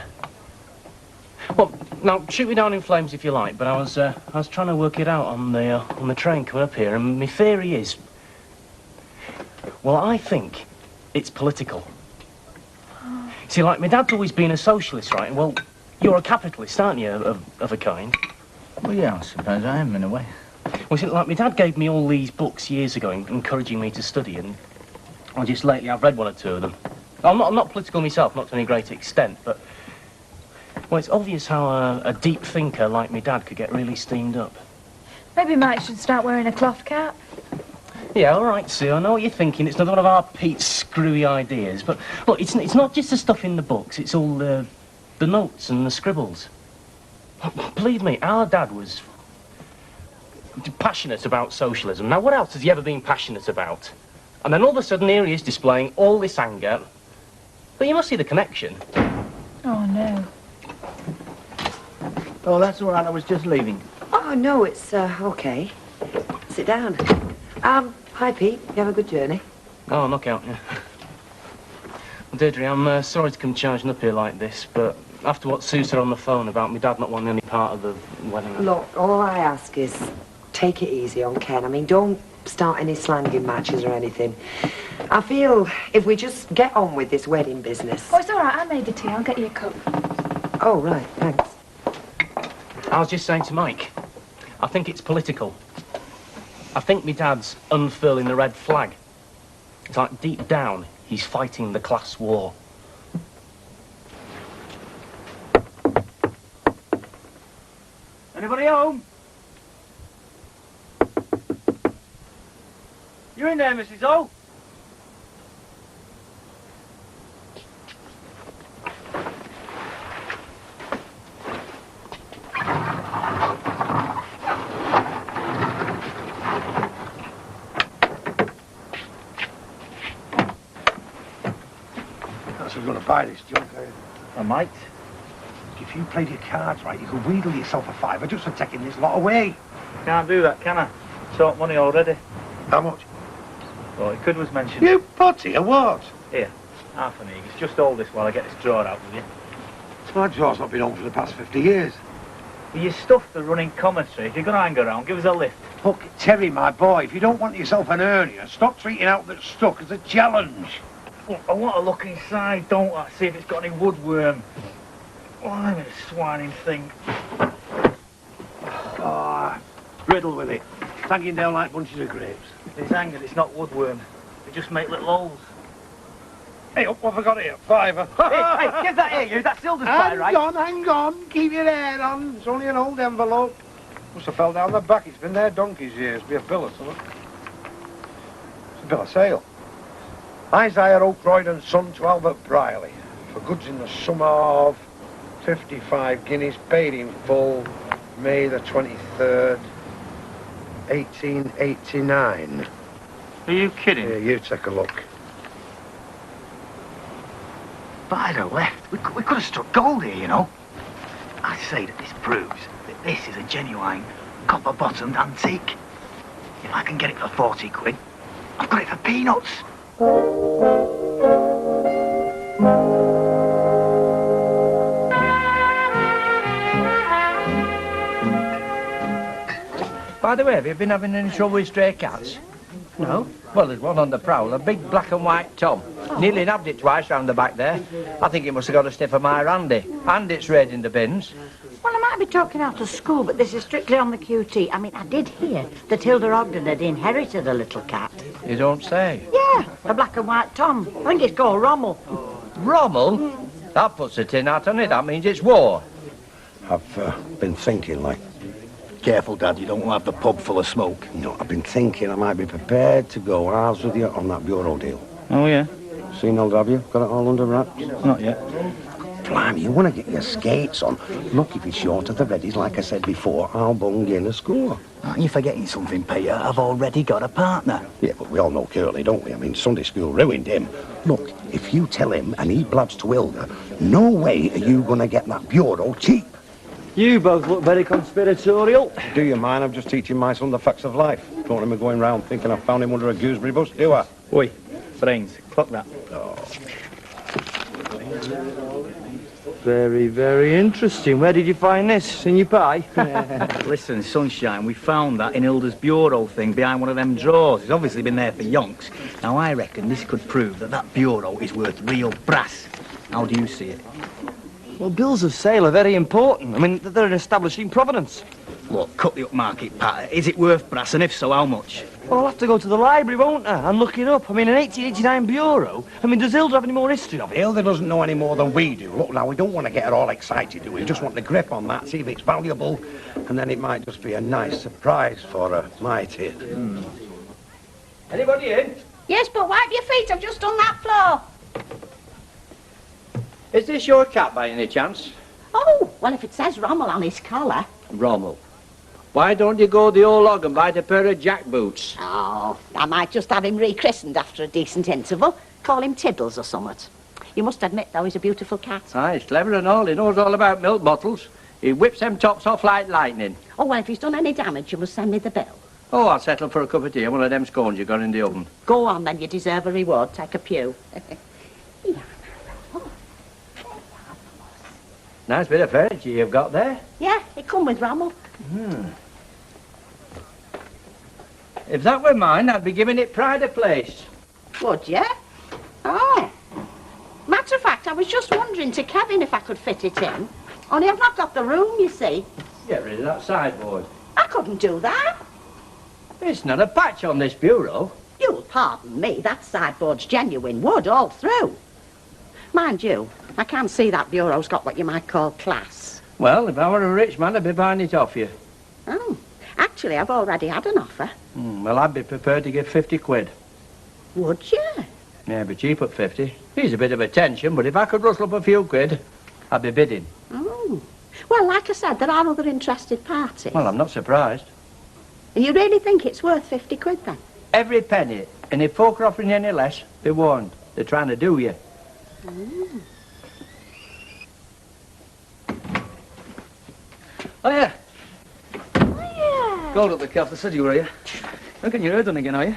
Well, now, shoot me down in flames if you like, but I was trying to work it out on the train coming up here, and my theory is... Well, I think it's political. See, like, my dad's always been a socialist, right? Well, you're a capitalist, aren't you, of a kind? Well, yeah, I suppose I am, in a way. Well, see, like, my dad gave me all these books years ago, encouraging me to study, and just lately I've read one or two of them. I'm not political myself, not to any great extent, but... Well, it's obvious how a deep thinker like my dad could get really steamed up. Maybe Mike should start wearing a cloth cap. Yeah, all right, Sue, I know what you're thinking. It's another one of our Pete's screwy ideas, but look, it's not just the stuff in the books, it's all the notes and the scribbles. Believe me, our dad was passionate about socialism. Now, what else has he ever been passionate about? And then all of a sudden, here he is displaying all this anger. But you must see the connection. Oh, no. Oh, that's all right, I was just leaving. Oh, no, it's, okay. Sit down. Hi, Pete. You have a good journey? Oh, knockout, yeah. Well, Deirdre, I'm sorry to come charging up here like this, but after what Sue said on the phone about my dad not wanting any part of the wedding... Look, all I ask is take it easy on Ken. I mean, don't start any slanging matches or anything. I feel if we just get on with this wedding business... Oh, it's all right. I made the tea. I'll get you a cup. Oh, right. Thanks. I was just saying to Mike, I think it's political. I think my dad's unfurling the red flag. It's like deep down, he's fighting the class war. Anybody home? You in there, Mrs. O? That's who's going to buy this junk, I might. If you played your cards right, you could wheedle yourself a fiver just for taking this lot away. Can't do that, can I? Short money already. How much? Well, it could was mentioned. You putty, a what? Here, half an egg. It's just all this while I get this drawer out with you. My draw's not been on for the past 50 years. Well, you stuffed the running commentary. If you're going to hang around, give us a lift. Look, Terry, my boy, if you don't want yourself an hernia, stop treating out that stuck as a challenge. Look, I want to look inside, don't I? See if it's got any woodworm. Oh, I'm a swining thing. Ah, riddle with it. It's hanging down like bunches of grapes. It's hanging, it's not woodworm. They just make little holes. Hey, up, what have I got here? Fiver. Hey, give that here, you. That's Hilda's pie, right? Hang on. Keep your head on. It's only an old envelope. Must have fell down the back. It's been there donkey's years. Be a bill or something. It's a bill of sale. Isaiah Oakroyd and Son to Albert Briley. For goods in the sum of 55 guineas paid in full, May the 23rd, 1889. Are you kidding? Here, you take a look. By the left, we could have struck gold here, you know. I say that this proves that this is a genuine copper-bottomed antique. If I can get it for 40 quid, I've got it for peanuts. By the way, have you been having any trouble with stray cats? No? Well, there's one on the prowl, a big black and white Tom. Nearly nabbed it twice round the back there. I think it must have got a stiff of my Randy. And it's raiding the bins. Well, I might be talking out of school, but this is strictly on the QT. I mean, I did hear that Hilda Ogden had inherited a little cat. You don't say? Yeah, a black and white Tom. I think it's called Rommel. Rommel? That puts a tin hat on it. That means it's war. I've been thinking, like... Careful, Dad, you don't want to have the pub full of smoke. No, I've been thinking I might be prepared to go halves with you on that bureau deal. Oh, yeah? Seen old, have you? Got it all under wraps? Not yet. Blimey, you want to get your skates on. Look, if it's short of the readies, like I said before, I'll bung in a score. Aren't you forgetting something, Peter? I've already got a partner. Yeah, but we all know Curly, don't we? I mean, Sunday school ruined him. Look, if you tell him and he blabs to Hilda, no way are you going to get that bureau cheap. You both look very conspiratorial. Do you mind? I'm just teaching my son the facts of life. Don't want him going round thinking I found him under a gooseberry bush, do I? Oi, brains, clock that. Oh. Very, very interesting. Where did you find this? In your pie? Listen, Sunshine, we found that in Hilda's bureau thing behind one of them drawers. It's obviously been there for yonks. Now, I reckon this could prove that that bureau is worth real brass. How do you see it? Well, bills of sale are very important. I mean, they're an establishing provenance. Look, cut the upmarket patter. Is it worth brass, and if so, how much? Well, I'll have to go to the library, won't I, and look it up. I mean, an 1889 bureau. I mean, does Hilda have any more history of it? Hilda doesn't know any more than we do. Look, now, we don't want to get her all excited, do we? We just want to grip on that, see if it's valuable, and then it might just be a nice surprise for her, might it? Anybody in? Yes, but wipe your feet. I've just done that floor. Is this your cat by any chance? Oh, well, if it says Rommel on his collar. Rommel. Why don't you go the old log and buy a pair of jack boots? Oh, I might just have him rechristened after a decent interval. Call him Tiddles or something. You must admit, though, he's a beautiful cat. Aye, he's clever and all. He knows all about milk bottles. He whips them tops off like lightning. Oh, well, if he's done any damage, you must send me the bill. Oh, I'll settle for a cup of tea and one of them scones you got in the oven. Go on, then. You deserve a reward. Take a pew. Nice bit of furniture you've got there. Yeah, it come with Rommel. If that were mine, I'd be giving it pride of place. Would you? Oh. Matter of fact, I was just wondering to Kevin if I could fit it in. Only I've not got the room, you see. Get rid of that sideboard. I couldn't do that. It's not a patch on this bureau. You'll pardon me, that sideboard's genuine wood all through. Mind you, I can see that bureau's got what you might call class. Well, if I were a rich man, I'd be buying it off you. Oh, actually, I've already had an offer. Well, I'd be prepared to give 50 quid. Would you? Yeah, be cheap at 50. He's a bit of a tension, but if I could rustle up a few quid, I'd be bidding. Oh. Well, like I said, there are other interested parties. Well, I'm not surprised. And you really think it's worth 50 quid, then? Every penny. And if folk are offering you any less, be warned. They're trying to do you. Oh, yeah. Yeah. Gold at the cafe said you were here. Reckon you're done again, are you?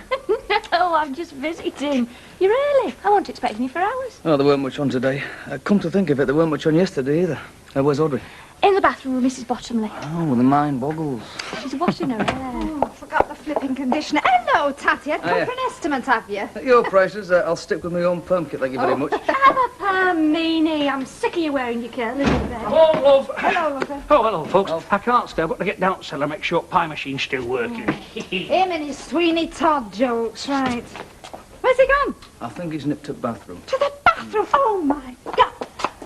No, I'm just visiting. You really? I wasn't expecting you for hours. Oh, there weren't much on today. Come to think of it, there weren't much on yesterday either. Where's Audrey? In the bathroom with Mrs. Bottomley. Oh, well, the mind boggles. She's washing her hair. Oh, I forgot the flipping conditioner. Hello, Tatty. I'd come Hiya. for an estimate, have you? At your prices, I'll stick with my own perm kit, thank you very much. Have a palm, Meanie. I'm sick of you wearing your curly there. Hello, love. Hello, Lover. Oh, hello, folks. I can't stay. I've got to get down cellar, make sure pie machine's still working. Him and his Sweeney Todd jokes, right. Where's he gone? I think he's nipped to the bathroom. To the bathroom? bathroom. Oh, my God.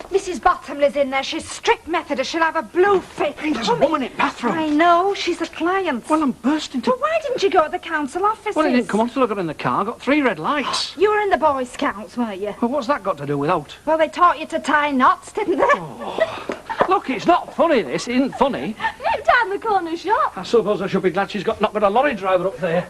Mrs. Bottomley's in there. She's strict Methodist. She'll have a blue fit. Hey, there's a woman in the bathroom. I know. She's a client. Well, I'm bursting to... Well, why didn't you go to the council offices? Well, he didn't come on till I got in the car. I got 3 red lights. You were in the Boy Scouts, weren't you? Well, what's that got to do with out? Well, they taught you to tie knots, didn't they? Look, it's not funny, this. It isn't funny. Nip down the corner shop. I suppose I should be glad she's not got a lorry driver up there.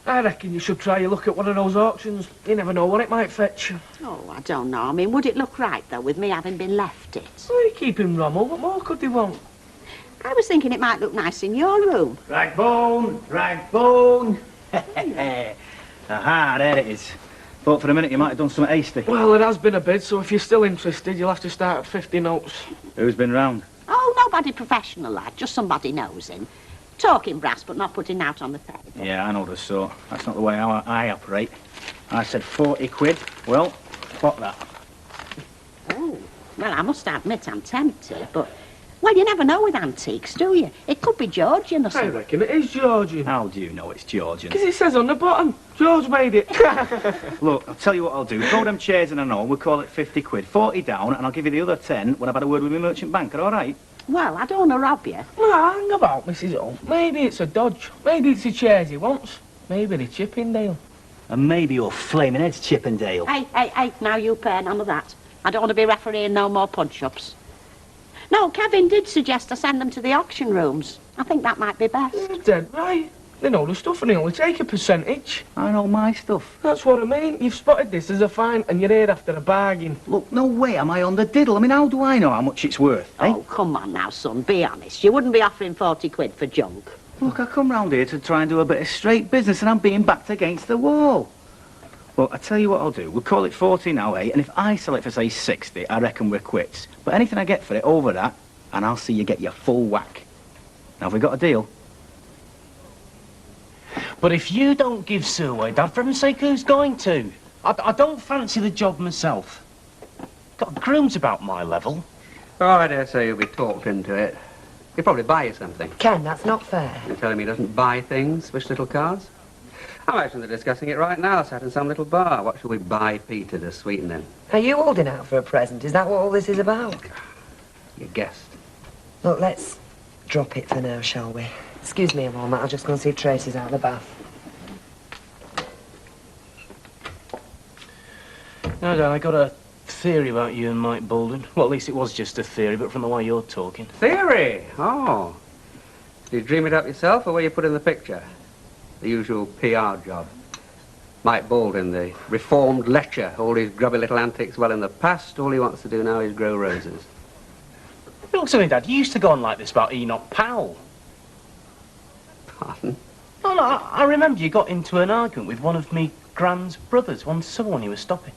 I reckon you should try your luck at one of those auctions. You never know what it might fetch. Oh, I don't know. I mean, would it look right, though, with me having been left it? Well, you keep him Rommel. What more could they want? I was thinking it might look nice in your room. Ragbone, ragbone. Aha, there it is. Thought for a minute you might have done something hasty. Well, it has been a bid, so if you're still interested, you'll have to start at 50 notes. Who's been round? Oh, nobody professional, lad. Just somebody knows him. Talking brass, but not putting out on the table. Yeah, I know the sort. That's not the way I operate. I said 40 quid. Well, what that? Oh, well, I must admit I'm tempted, but... Well, you never know with antiques, do you? It could be Georgian or I something. reckon it is Georgian. How do you know it's Georgian? Because it says on the bottom, George made it. Look, I'll tell you what I'll do. Throw them chairs in and all. We'll call it 50 quid. 40 down, and I'll give you the other 10 when I've had a word with my merchant banker, all right? Well, I don't want to rob you. Well, hang about, Mrs. Hull. Maybe it's a dodge. Maybe it's the chairs he wants. Maybe the Chippendale. And maybe your flaming head's Chippendale. Hey, now you pair, none of that. I don't want to be refereeing no more punch-ups. No, Kevin did suggest I send them to the auction rooms. I think that might be best. You're dead right. They know the stuff and they only take a percentage. I know my stuff. That's what I mean. You've spotted this as a fine and you're here after a bargain. Look, no way am I on the diddle. I mean, how do I know how much it's worth, eh? Oh, come on now, son, be honest. You wouldn't be offering 40 quid for junk. Look, I come round here to try and do a bit of straight business and I'm being backed against the wall. Well, I tell you what I'll do. We'll call it 40 now, eh? And if I sell it for, say, 60, I reckon we're quits. But anything I get for it over that, and I'll see you get your full whack. Now, have we got a deal? But if you don't give Sue away, Dad, for heaven's sake, who's going to? I don't fancy the job myself. Got grooms about my level. Oh, I dare say you'll be talked into it. He'll probably buy you something. Ken, that's not fair. You're telling me he doesn't buy things, wish little cards? I imagine they're discussing it right now, sat in some little bar. What shall we buy Peter to sweeten him? Are you holding out for a present? Is that what all this is about? You guessed. Look, let's drop it for now, shall we? Excuse me a moment, I'll just go and see if Tracy's out of the bath. No, Dad, I got a theory about you and Mike Bolden. Well, at least it was just a theory, but from the way you're talking. Theory? Oh. Did you dream it up yourself, or were you put in the picture? The usual PR job. Mike Bolden, the reformed lecher, all his grubby little antics well in the past. All he wants to do now is grow roses. Look, something, Dad, you used to go on like this about Enoch Powell. Pardon? Oh, no, I remember you got into an argument with one of me Grand's brothers one summer when you were stopping.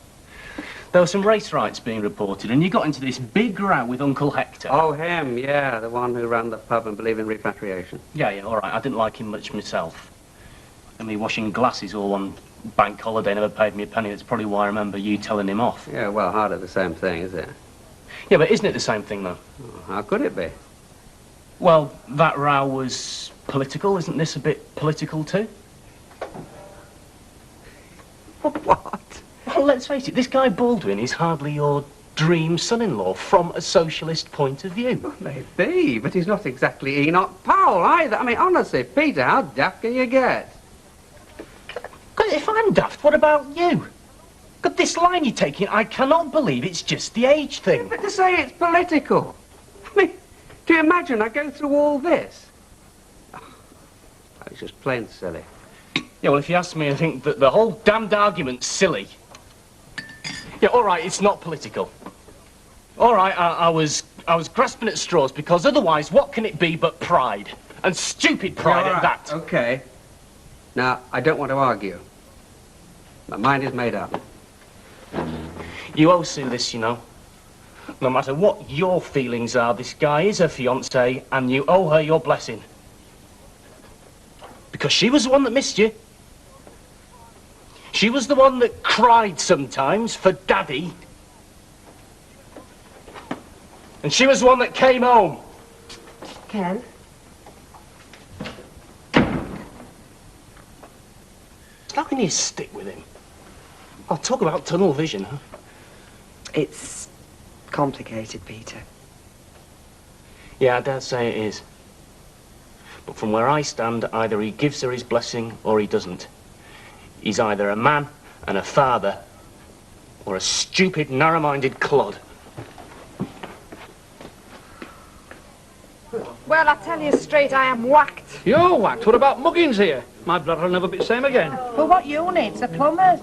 There were some race riots being reported, and you got into this big row with Uncle Hector. Oh, him, yeah, the one who ran the pub and believed in repatriation. Yeah, all right, I didn't like him much myself. And me washing glasses all on bank holiday never paid me a penny. That's probably why I remember you telling him off. Yeah, well, hardly the same thing, is it? Yeah, but isn't it the same thing, though? Oh, how could it be? Well, that row was political. Isn't this a bit political, too? What? Well, let's face it, this guy Baldwin is hardly your dream son-in-law from a socialist point of view. Well, maybe, but he's not exactly Enoch Powell either. I mean, honestly, Peter, how daft can you get? If I'm daft, what about you? Got this line you're taking, I cannot believe it's just the age thing. But to say it's political. I mean, do you imagine I go through all this? Oh, it's just plain silly. Yeah, well, if you ask me, I think that the whole damned argument's silly. Yeah, all right, it's not political. All right, I was grasping at straws because otherwise, what can it be but pride? And stupid pride Yeah, at that. Okay. Now, I don't want to argue. My mind is made up. You owe Sue this, you know. No matter what your feelings are, this guy is her fiancé, and you owe her your blessing. Because she was the one that missed you. She was the one that cried sometimes for Daddy. And she was the one that came home. Ken? How can you stick with him? I'll talk about tunnel vision, huh? It's complicated, Peter. Yeah, I dare say it is. But from where I stand, either he gives her his blessing or he doesn't. He's either a man and a father or a stupid, narrow-minded clod. Well, I tell you straight, I am whacked. You're whacked. What about muggins here? My blood will never be the same again. Well, what you need's a plumber.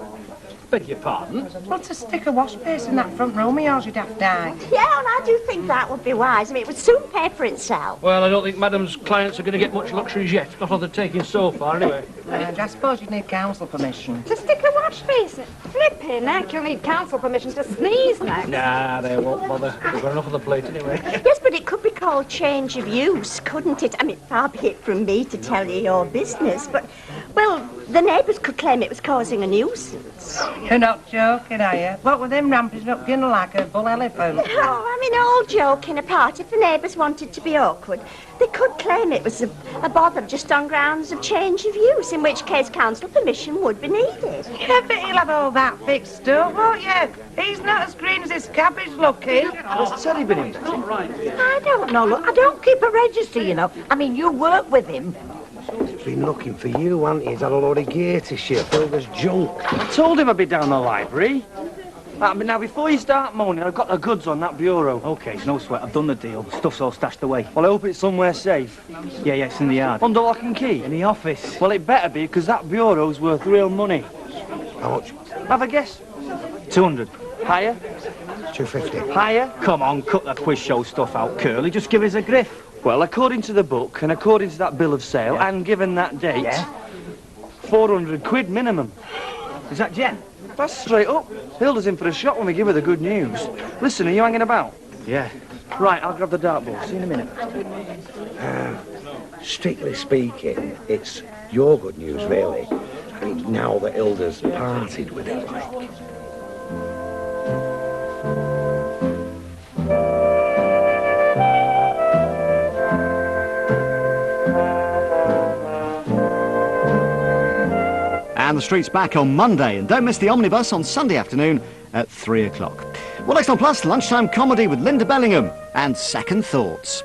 Beg your pardon? Well, to stick a wash basin in that front room of yours, you'd have to die. Yeah, and I do think that would be wise. I mean, it would soon pay for itself. Well, I don't think Madam's clients are going to get much luxuries yet. Not what they're taking so far, anyway. I suppose you'd need council permission. To stick a wash basin? Flipping heck, you'll need council permission to sneeze next. Nah, they won't bother. They've got enough on the plate anyway. Yes, but it could be called change of use, couldn't it? I mean, far be it from me to tell you your business, but, well, the neighbours could claim it was causing a nuisance. You're not joking, are you? What with them ramping up, you know, like a bull elephant? Oh, I mean, all joking apart, if the neighbours wanted to be awkward, they could claim it was a bother just on grounds of change of use, in which case council permission would be needed. Yeah, but he'll have all that fixed up, won't you? He's not as green as his cabbage looking. Has Teddy been in? I don't know. Look, I don't keep a register, you know. I mean, you work with him. He's been looking for you, hasn't he? He's had a load of gear to ship, filled as junk. I told him I'd be down the library. Now, before you start moaning, I've got the goods on that bureau. OK, no sweat. I've done the deal. The stuff's all stashed away. Well, I hope it's somewhere safe. Yeah, it's in the yard. Under lock and key? In the office. Well, it better be, because that bureau's worth real money. How much? Have a guess. 200. Higher? 250. Higher? Come on, cut the quiz show stuff out, Curly. Just give us a griff. Well, according to the book, and according to that bill of sale, and given that date, 400 quid minimum. Is that Jen? That's straight up. Hilda's in for a shot when we give her the good news. Listen, are you hanging about? Yeah. Right, I'll grab the dartboard. See you in a minute. Strictly speaking, it's your good news, really. I mean, now that Hilda's parted with it, like. And the Street's back on Monday. And don't miss the Omnibus on Sunday afternoon at 3 o'clock. Well, next on Plus, lunchtime comedy with Linda Bellingham and Second Thoughts.